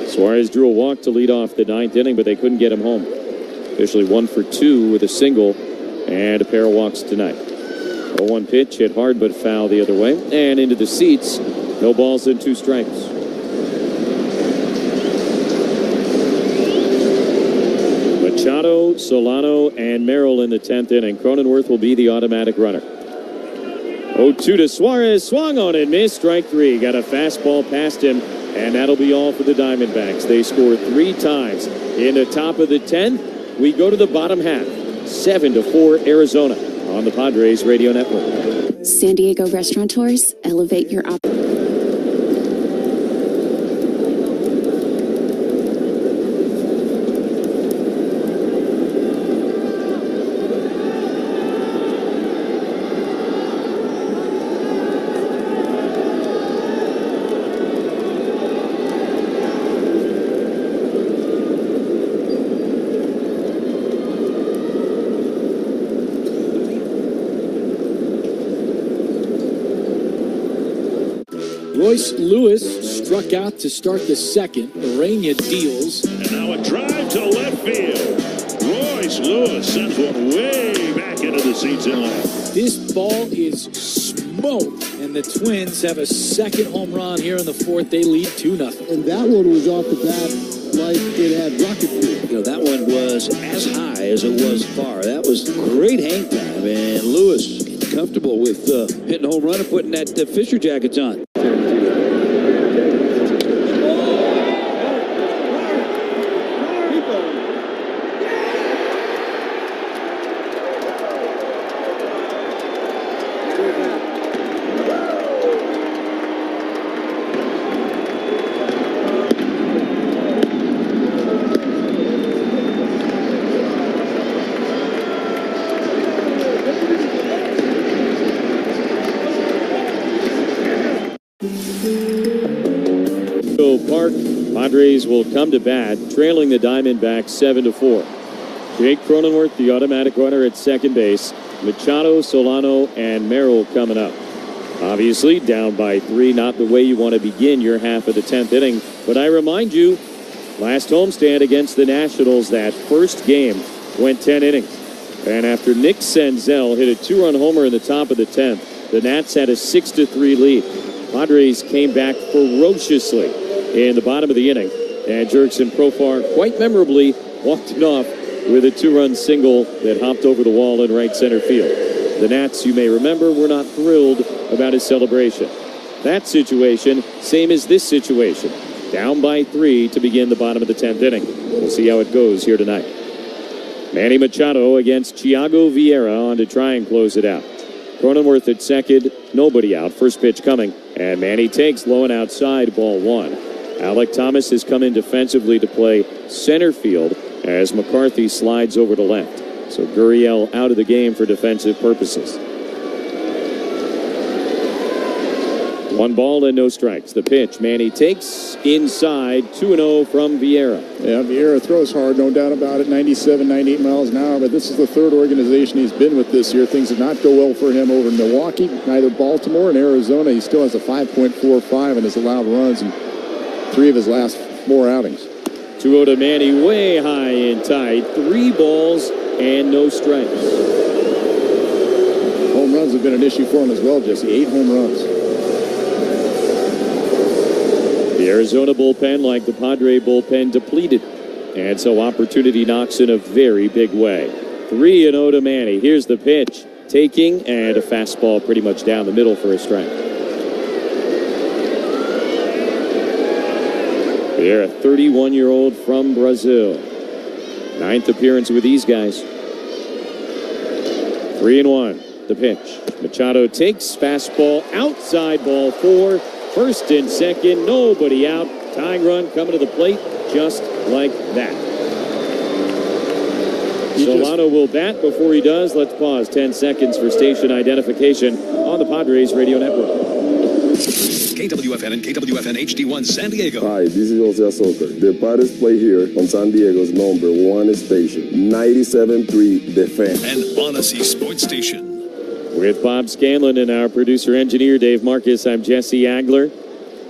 Suarez drew a walk to lead off the 9th inning, but they couldn't get him home. Officially 1 for 2 with a single and a pair of walks tonight. 0-1 pitch, hit hard but foul the other way. And into the seats. No balls and 2 strikes. Machado, Solano, and Merrill in the 10th inning. Cronenworth will be the automatic runner. 0-2 to Suarez. Swung on and missed. Strike 3. Got a fastball past him, and that'll be all for the Diamondbacks. They scored 3 times in the top of the 10th. We go to the bottom half. 7-4 Arizona on the Padres Radio Network. San Diego restaurateurs, elevate your Royce Lewis struck out to start the second. Urania deals. And now a drive to left field. Royce Lewis sends one way back into the seats in left. This ball is smoked, and the Twins have a second home run here in the fourth. They lead 2-0. And that one was off the bat like it had rocket fuel. You know, that one was as high as it was far. That was great hang time, and Lewis comfortable with hitting a home run and putting that Fisher jackets on. Park, Padres will come to bat, trailing the Diamondbacks 7-4. Jake Cronenworth, the automatic runner at second base. Machado, Solano, and Merrill coming up. Obviously, down by 3, not the way you want to begin your half of the 10th inning. But I remind you, last homestand against the Nationals, that first game went 10 innings. And after Nick Senzel hit a 2-run homer in the top of the 10th, the Nats had a 6-3 lead. Padres came back ferociously in the bottom of the inning, and Jurickson Profar quite memorably walked it off with a 2-run single that hopped over the wall in right center field. The Nats, you may remember, were not thrilled about his celebration. That situation, same as this situation. Down by 3 to begin the bottom of the 10th inning. We'll see how it goes here tonight. Manny Machado against Thiago Vieira on to try and close it out. Cronenworth at second, nobody out. First pitch coming, and Manny takes low and outside, ball 1. Alec Thomas has come in defensively to play center field as McCarthy slides over to left. So Gurriel out of the game for defensive purposes. 1 ball and no strikes. The pitch, Manny takes inside, 2-0 from Vieira. Yeah, Vieira throws hard, no doubt about it, 97, 98 miles an hour, but this is the third organization he's been with this year. Things did not go well for him over in Milwaukee, neither Baltimore and Arizona. He still has a 5.45 in his allowed runs in 3 of his last 4 outings. 2-0 to Manny, way high and tight. 3 balls and no strikes. Home runs have been an issue for him as well, Jesse. 8 home runs. The Arizona bullpen, like the Padre bullpen, depleted. And so opportunity knocks in a very big way. 3-0 to Manny. Here's the pitch. Taking, and a fastball pretty much down the middle for a strike. They're a 31-year-old from Brazil. 9th appearance with these guys. 3-1. The pitch. Machado takes, fastball outside, ball 4. First and second, nobody out. Tying run coming to the plate just like that. Solano will bat. Before he does, let's pause 10 seconds for station identification on the Padres Radio Network. KWFN and KWFN HD1 San Diego. Hi, this is Jose Azocar. The Padres play here on San Diego's #1 station, 97.3 The Fan. An Odyssey Sports Station. With Bob Scanlon and our producer-engineer Dave Marcus, I'm Jesse Agler.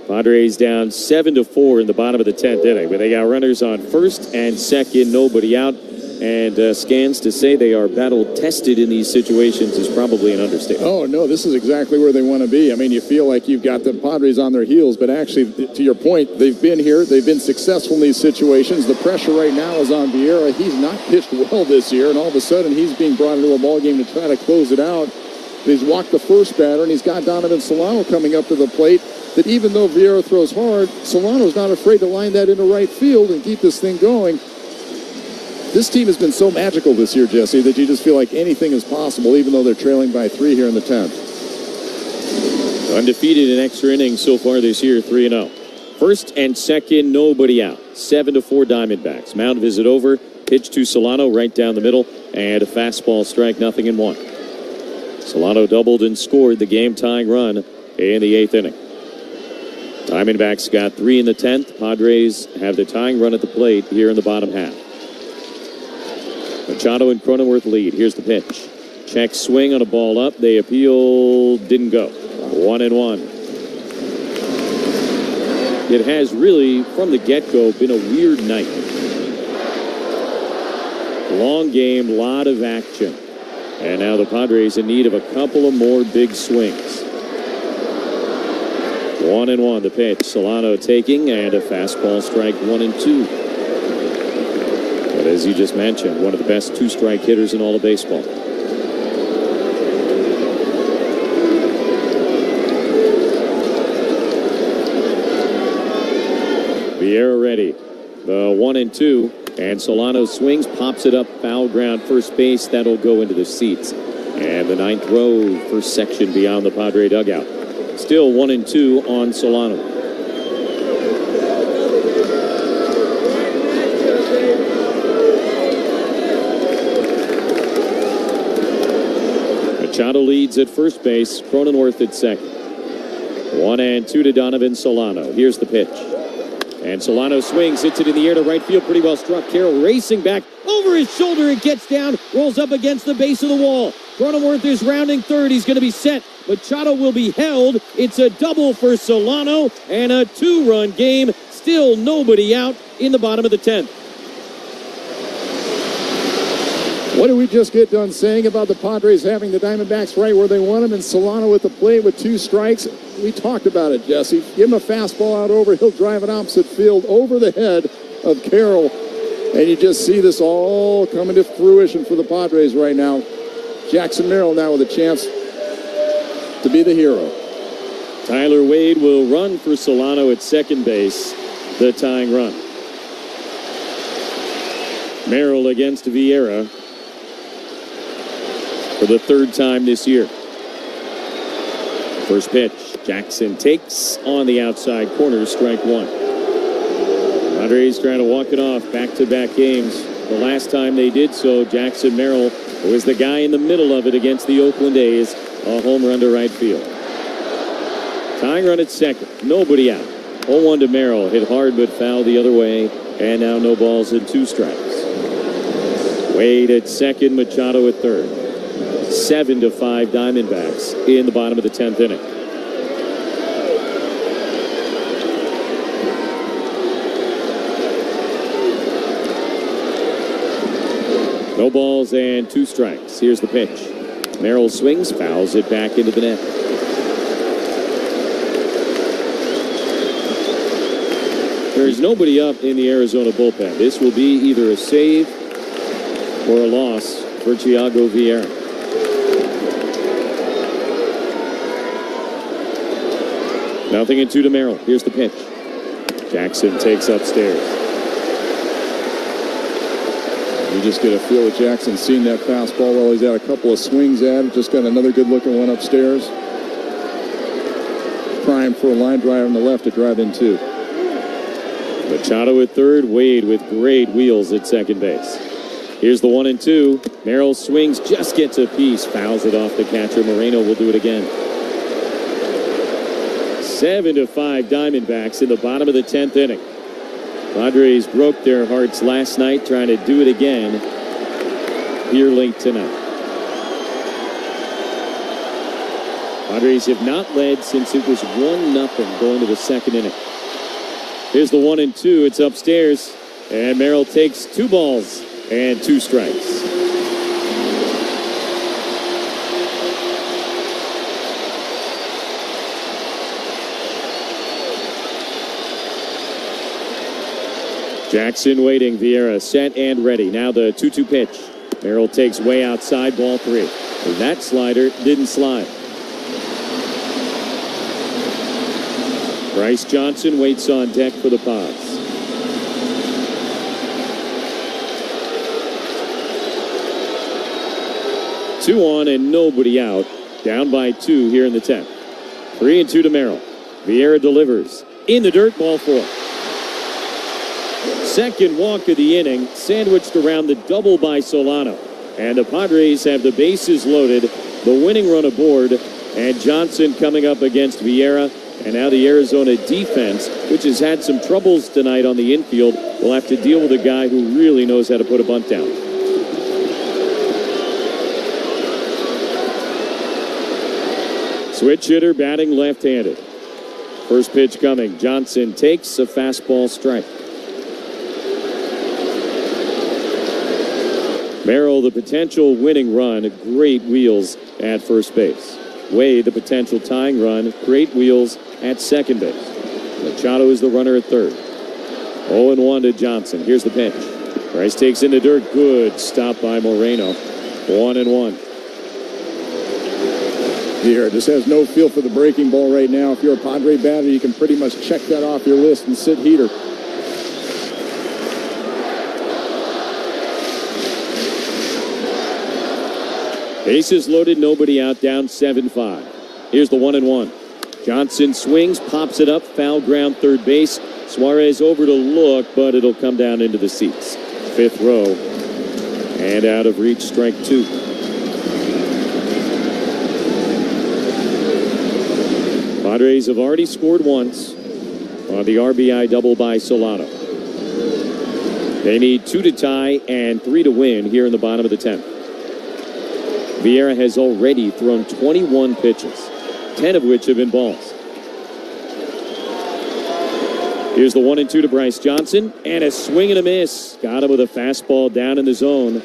Padres down 7-4 in the bottom of the 10th inning, but they got runners on first and second, nobody out. And scans to say they are battle-tested in these situations is probably an understatement. Oh, no, this is exactly where they want to be. I mean, you feel like you've got the Padres on their heels, but actually, to your point, they've been here. They've been successful in these situations. The pressure right now is on Vieira. He's not pitched well this year, and all of a sudden, he's being brought into a ballgame to try to close it out. He's walked the first batter, and he's got Donovan Solano coming up to the plate. That even though Vieira throws hard, Solano's not afraid to line that into right field and keep this thing going. This team has been so magical this year, Jesse, that you just feel like anything is possible, even though they're trailing by 3 here in the 10th. Undefeated in extra innings so far this year, 3-0. First and second, nobody out. 7-4 Diamondbacks. Mound visit over. Pitch to Solano right down the middle, and a fastball strike, 0-1. Solano doubled and scored the game-tying run in the 8th inning. Diamondbacks got 3 in the 10th. Padres have the tying run at the plate here in the bottom half. Machado and Cronenworth lead. Here's the pitch. Check swing on a ball up. They appeal. Didn't go. 1-1. It has really, from the get-go, been a weird night. Long game, lot of action. And now the Padres in need of a couple of more big swings. 1-1 the pitch. Solano taking, and a fastball strike 1-2. But as you just mentioned, one of the best two-strike hitters in all of baseball. Vieira ready. The 1-2. And Solano swings, pops it up, foul ground, first base. That'll go into the seats. And the ninth row, first section beyond the Padre dugout. Still 1-2 on Solano. Machado leads at first base. Cronenworth at second. 1-2 to Donovan Solano. Here's the pitch. And Solano swings, hits it in the air to right field. Pretty well struck. Carroll racing back over his shoulder. It gets down, rolls up against the base of the wall. Cronenworth is rounding third. He's going to be set. Machado will be held. It's a double for Solano and a two-run game. Still nobody out in the bottom of the 10th. What did we just get done saying about the Padres having the Diamondbacks right where they want them, and Solano at the plate with 2 strikes? We talked about it, Jesse. Give him a fastball out over. He'll drive it opposite field over the head of Carroll. And you just see this all coming to fruition for the Padres right now. Jackson Merrill now with a chance to be the hero. Tyler Wade will run for Solano at second base, the tying run. Merrill against Vieira for the third time this year. First pitch, Jackson takes on the outside corner, strike 1. Padres trying to walk it off, back-to-back games. The last time they did so, Jackson Merrill was the guy in the middle of it against the Oakland A's, a home run to right field. Tying run at second, nobody out. 0-1 to Merrill, hit hard but foul the other way, and now no balls and 2 strikes. Wade at second, Machado at third. 7-5 Diamondbacks in the bottom of the 10th inning. No balls and 2 strikes. Here's the pitch. Merrill swings, fouls it back into the net. There's nobody up in the Arizona bullpen. This will be either a save or a loss for Thiago Vieira. Nothing in 2 to Merrill. Here's the pitch. Jackson takes upstairs. You just get a feel that Jackson's seen that fastball. Well, he's had a couple of swings at it. Just got another good looking one upstairs. Prime for a line drive on the left to drive in 2. Machado at third. Wade with great wheels at second base. Here's the 1-2. Merrill swings, just gets a piece. Fouls it off the catcher. Moreno will do it again. 7-5 Diamondbacks in the bottom of the 10th inning. Padres broke their hearts last night, trying to do it again here late tonight. Padres have not led since it was 1-0 going to the second inning. Here's the 1-2. It's upstairs, and Merrill takes 2 balls and 2 strikes. Jackson waiting. Vieira set and ready. Now the 2-2 pitch. Merrill takes way outside, ball 3. And that slider didn't slide. Bryce Johnson waits on deck for the Pods. Two on and nobody out. Down by 2 here in the 10th. 3-2 to Merrill. Vieira delivers. In the dirt, ball 4. Second walk of the inning, sandwiched around the double by Solano. And the Padres have the bases loaded, the winning run aboard, and Johnson coming up against Vieira. And now the Arizona defense, which has had some troubles tonight on the infield, will have to deal with a guy who really knows how to put a bunt down. Switch hitter batting left-handed. First pitch coming. Johnson takes a fastball strike. Merrill, the potential winning run, great wheels at first base. Wade, the potential tying run, great wheels at second base. Machado is the runner at third. 0-1 to Johnson. Here's the pitch. Bryce takes in the dirt. Good stop by Moreno. 1-1. Here, just has no feel for the breaking ball right now. If you're a Padre batter, you can pretty much check that off your list and sit heater. Bases loaded, nobody out, down 7-5. Here's the 1-1. Johnson swings, pops it up, foul ground third base. Suarez over to look, but it'll come down into the seats. Fifth row, and out of reach, strike two. Padres have already scored once on the RBI double by Solano. They need 2 to tie and 3 to win here in the bottom of the 10th. Vieira has already thrown 21 pitches, 10 of which have been balls. Here's the 1-2 to Bryce Johnson, and a swing and a miss. Got him with a fastball down in the zone,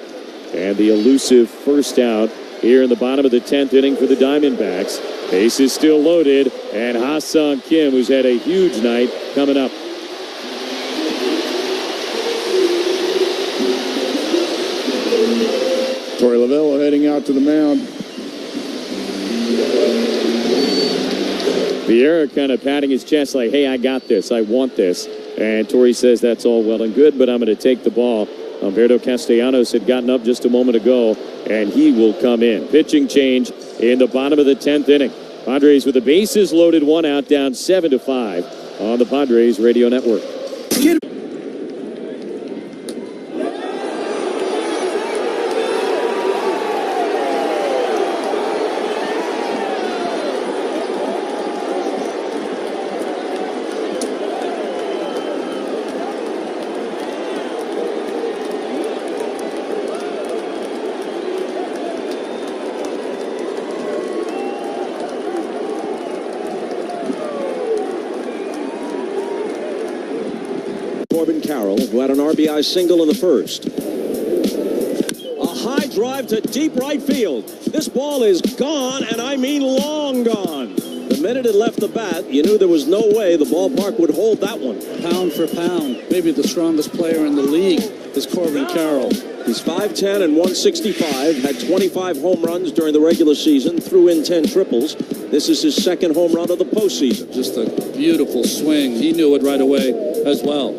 and the elusive first out here in the bottom of the 10th inning for the Diamondbacks. Base is still loaded, and Ha-Seong Kim, who's had a huge night, coming up. Torey Lovullo heading out to the mound. Vieira kind of patting his chest like, hey, I got this. I want this. And Torey says that's all well and good, but I'm going to take the ball. Humberto Castellanos had gotten up just a moment ago, and he will come in. Pitching change in the bottom of the 10th inning. Padres with the bases loaded, 1 out, down 7-5 on the Padres Radio Network. Who had an RBI single in the first. A high drive to deep right field. This ball is gone, and I mean long gone. The minute it left the bat, you knew there was no way the ballpark would hold that one. Pound for pound, maybe the strongest player in the league is Corbin Carroll. He's 5'10" and 165, had 25 home runs during the regular season, threw in 10 triples. This is his second home run of the postseason. Just a beautiful swing. He knew it right away as well.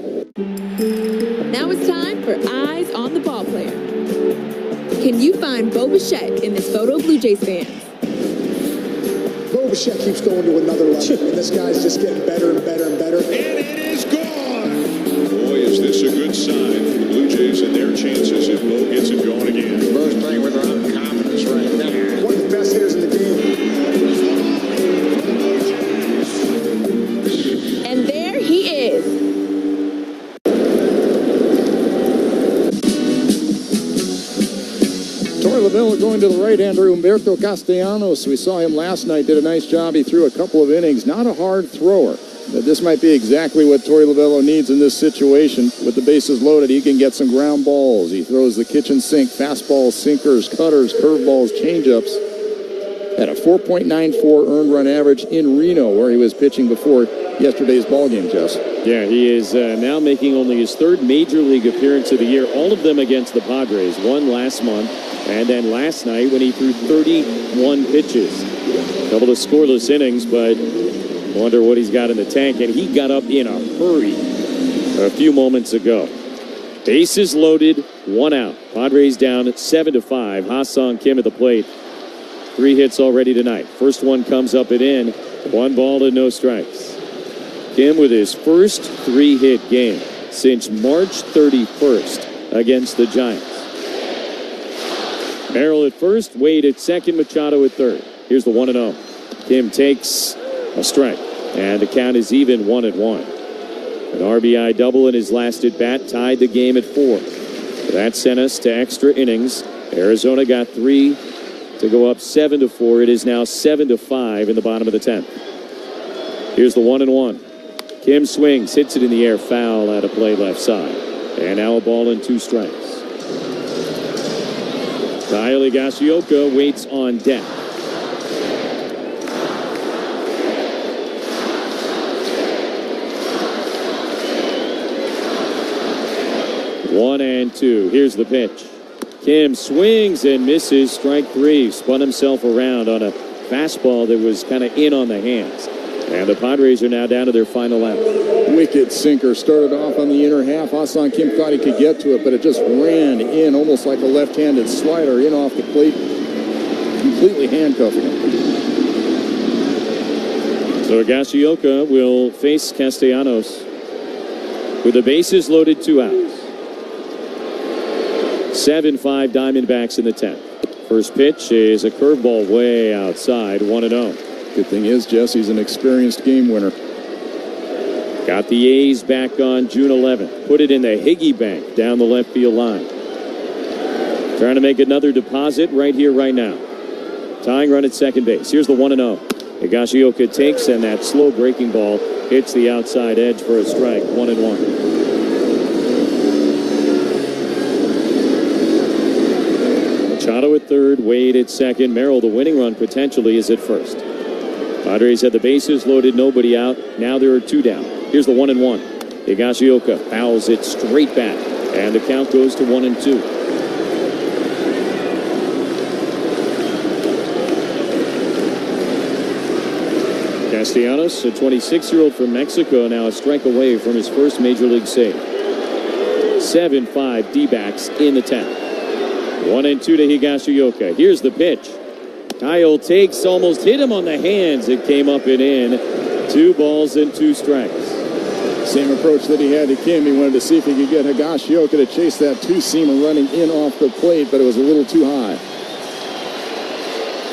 Now it's time for Eyes on the Ball Player. Can you find Bo Bichette in this photo of Blue Jays fans? Bo Bichette keeps going to another level. I mean, this guy's just getting better and better and better. And it is gone! Boy, is this a good sign for the Blue Jays and their chances if Bo gets it going again. Bo's playing with a lot of confidence right now. One of the best hitters in the game. And there he is. Torey Lovullo going to the right-hander, Humberto Castellanos. We saw him last night, did a nice job. He threw a couple of innings. Not a hard thrower. But this might be exactly what Torey Lovullo needs in this situation. With the bases loaded, he can get some ground balls. He throws the kitchen sink, fastballs, sinkers, cutters, curveballs, changeups. At a 4.94 earned run average in Reno, where he was pitching before yesterday's ballgame, Jess. Yeah, he is now making only his third major league appearance of the year, all of them against the Padres. One last month, and then last night when he threw 31 pitches. Couple of scoreless innings, but wonder what he's got in the tank. And he got up in a hurry a few moments ago. Bases loaded, 1 out. Padres down 7-5. Ha-Seong Kim at the plate. 3 hits already tonight. First one comes up and in. 1 ball and no strikes. Kim with his first 3-hit game since March 31st against the Giants. Merrill at first, Wade at second, Machado at third. Here's the 1-0. Kim takes a strike, and the count is even 1-1. An RBI double in his last at bat tied the game at 4. That sent us to extra innings. Arizona got 3 to go up 7-4. It is now 7-5 in the bottom of the 10th. Here's the 1-1. Kim swings, hits it in the air, foul out of play left side. And now a ball and 2 strikes. Kyle Higashioka waits on deck. One and 2. Here's the pitch. Kim swings and misses. Strike 3. Spun himself around on a fastball that was kind of in on the hands. And the Padres are now down to their final out. Wicked sinker. Started off on the inner half. Ha-Seong Kim thought he could get to it, but it just ran in almost like a left-handed slider in off the plate, completely handcuffing him. So Higashioka will face Castellanos with the bases loaded, 2 outs. 7-5 Diamondbacks in the 10th. First pitch is a curveball way outside, 1-0. Good thing is, Jesse's an experienced game winner. Got the A's back on June 11th. Put it in the Higgy Bank down the left field line. Trying to make another deposit right here, right now. Tying run at second base. Here's the 1-0. Higashioka takes, and that slow breaking ball hits the outside edge for a strike. 1-1. Machado at third, Wade at second. Merrill, the winning run potentially, is at first. Padres had the bases loaded, nobody out. Now there are 2 down. Here's the 1-1. Higashioka fouls it straight back, and the count goes to 1-2. Castellanos, a 26-year-old from Mexico, now a strike away from his first major league save. 7-5 Dbacks in the 10th. 1-2 to Higashioka. Here's the pitch. Kyle takes, almost hit him on the hands. It came up and in. 2 balls and 2 strikes. Same approach that he had to Kim. He wanted to see if he could get Higashioka to chase that 2-seamer running in off the plate, but it was a little too high.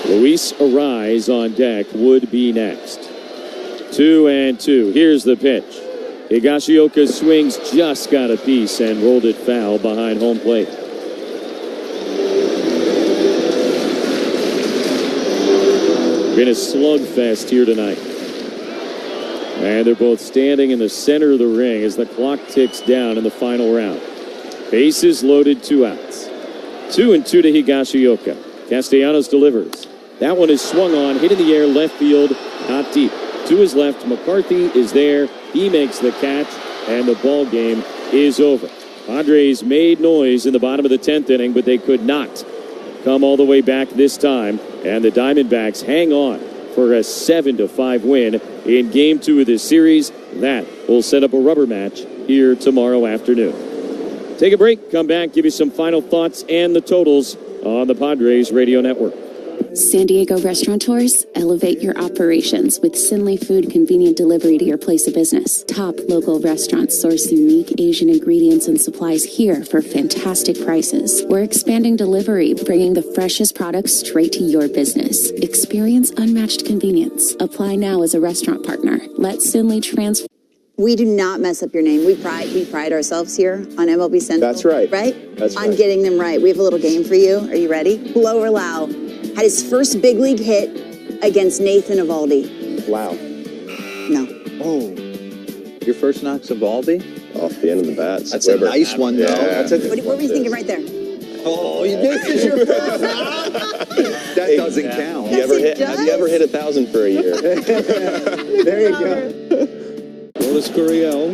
Luis Arise on deck would be next. 2-2. Here's the pitch. Higashioka swings, just got a piece and rolled it foul behind home plate. Been a slugfest here tonight. And they're both standing in the center of the ring as the clock ticks down in the final round. Bases loaded, 2 outs. 2-2 to Higashioka. Castellanos delivers. That one is swung on, hit in the air, left field, not deep. To his left, McCarthy is there. He makes the catch, and the ball game is over. Padres made noise in the bottom of the 10th inning, but they could not come all the way back this time, and the Diamondbacks hang on for a 7-5 win in Game 2 of this series. That will set up a rubber match here tomorrow afternoon. Take a break, come back, give you some final thoughts and the totals on the Padres Radio Network. San Diego restaurateurs, elevate your operations with Sinley Food convenient delivery to your place of business. Top local restaurants source unique Asian ingredients and supplies here for fantastic prices. We're expanding delivery, bringing the freshest products straight to your business. Experience unmatched convenience. Apply now as a restaurant partner. Let Sinley transform. We do not mess up your name. We pride ourselves here on MLB Central. That's right. Right? That's right. On getting them right. We have a little game for you. Are you ready? Blow or Lau had his first big league hit against Nathan Eovaldi. Wow. No. Oh. Your first knock's Eovaldi? Off the end of the bat. That's a nice one, though. Yeah. What were you thinking right there? Oh, this is your first knock? That doesn't count. Have you ever hit 1,000 for a year? There you go. Lourdes Gurriel.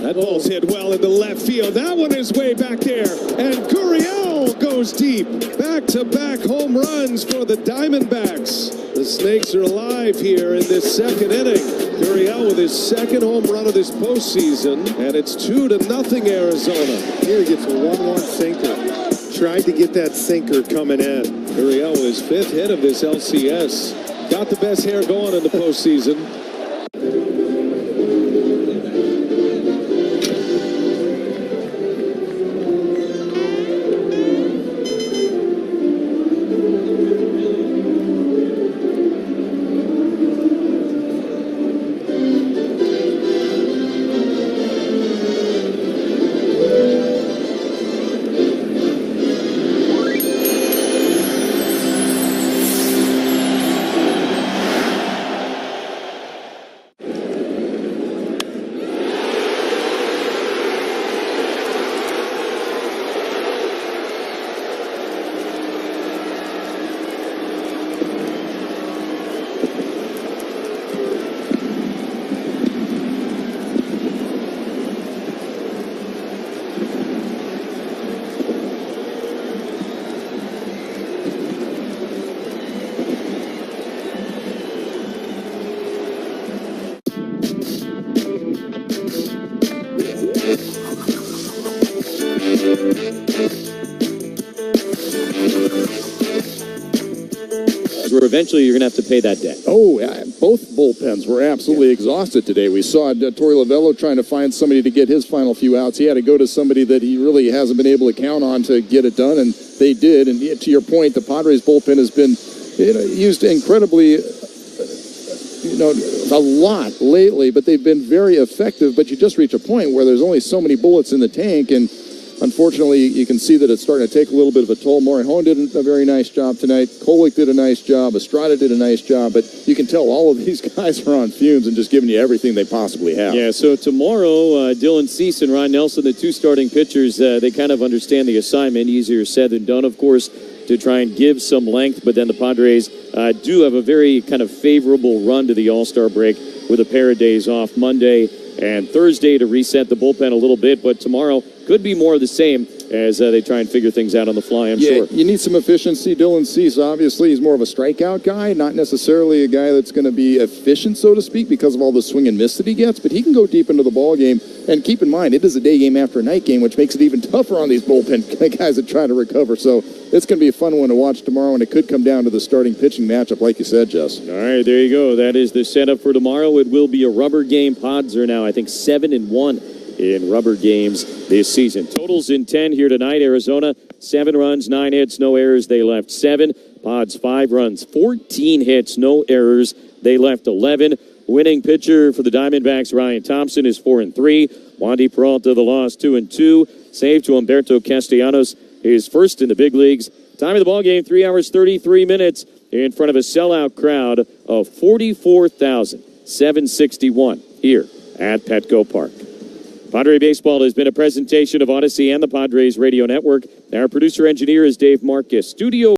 That ball's hit well into left field. That one is way back there. And Gurriel goes deep. Back-to-back home runs for the Diamondbacks. The Snakes are alive here in this second inning. Gurriel with his second home run of this postseason. And it's 2-0 Arizona. Here he gets a 1-1 sinker. Tried to get that sinker coming in. Gurriel with his 5th hit of this LCS. Got the best hair going in the postseason. eventually you're going to have to pay that debt. Oh, yeah, both bullpens were absolutely exhausted today. We saw Torey Lovello trying to find somebody to get his final few outs. He had to go to somebody that he really hasn't been able to count on to get it done, and they did. And to your point, the Padres bullpen has been used incredibly, a lot lately, but they've been very effective. But you just reach a point where there's only so many bullets in the tank, and unfortunately, you can see that it's starting to take a little bit of a toll. Morejon did a very nice job tonight. Kolek did a nice job. Estrada did a nice job. But you can tell all of these guys are on fumes and just giving you everything they possibly have. Yeah, so tomorrow, Dylan Cease and Ron Nelson, the two starting pitchers, they kind of understand the assignment. Easier said than done, of course, to try and give some length. But then the Padres do have a very kind of favorable run to the All-Star break with a pair of days off Monday and Thursday to reset the bullpen a little bit. But tomorrow could be more of the same as they try and figure things out on the fly, I'm sure. You need some efficiency. Dylan Cease, obviously, he's more of a strikeout guy, not necessarily a guy that's going to be efficient, so to speak, because of all the swing and miss that he gets, but he can go deep into the ball game. And keep in mind, it is a day game after a night game, which makes it even tougher on these bullpen guys that try to recover. So it's going to be a fun one to watch tomorrow, and it could come down to the starting pitching matchup, like you said, Jess. All right, there you go. That is the setup for tomorrow. It will be a rubber game. Pods are now, I think, 7-1 in rubber games this season. Totals in 10 here tonight. Arizona, 7 runs, 9 hits, no errors. They left 7. Pods, 5 runs, 14 hits, no errors. They left 11. Winning pitcher for the Diamondbacks, Ryan Thompson, is 4-3. Wandy Peralta, the loss, 2-2. Save to Humberto Castellanos, his first in the big leagues. Time of the ball game, 3 hours, 33 minutes in front of a sellout crowd of 44,761 here at Petco Park. Padre Baseball has been a presentation of Odyssey and the Padres Radio Network. Our producer-engineer is Dave Marcus. Studio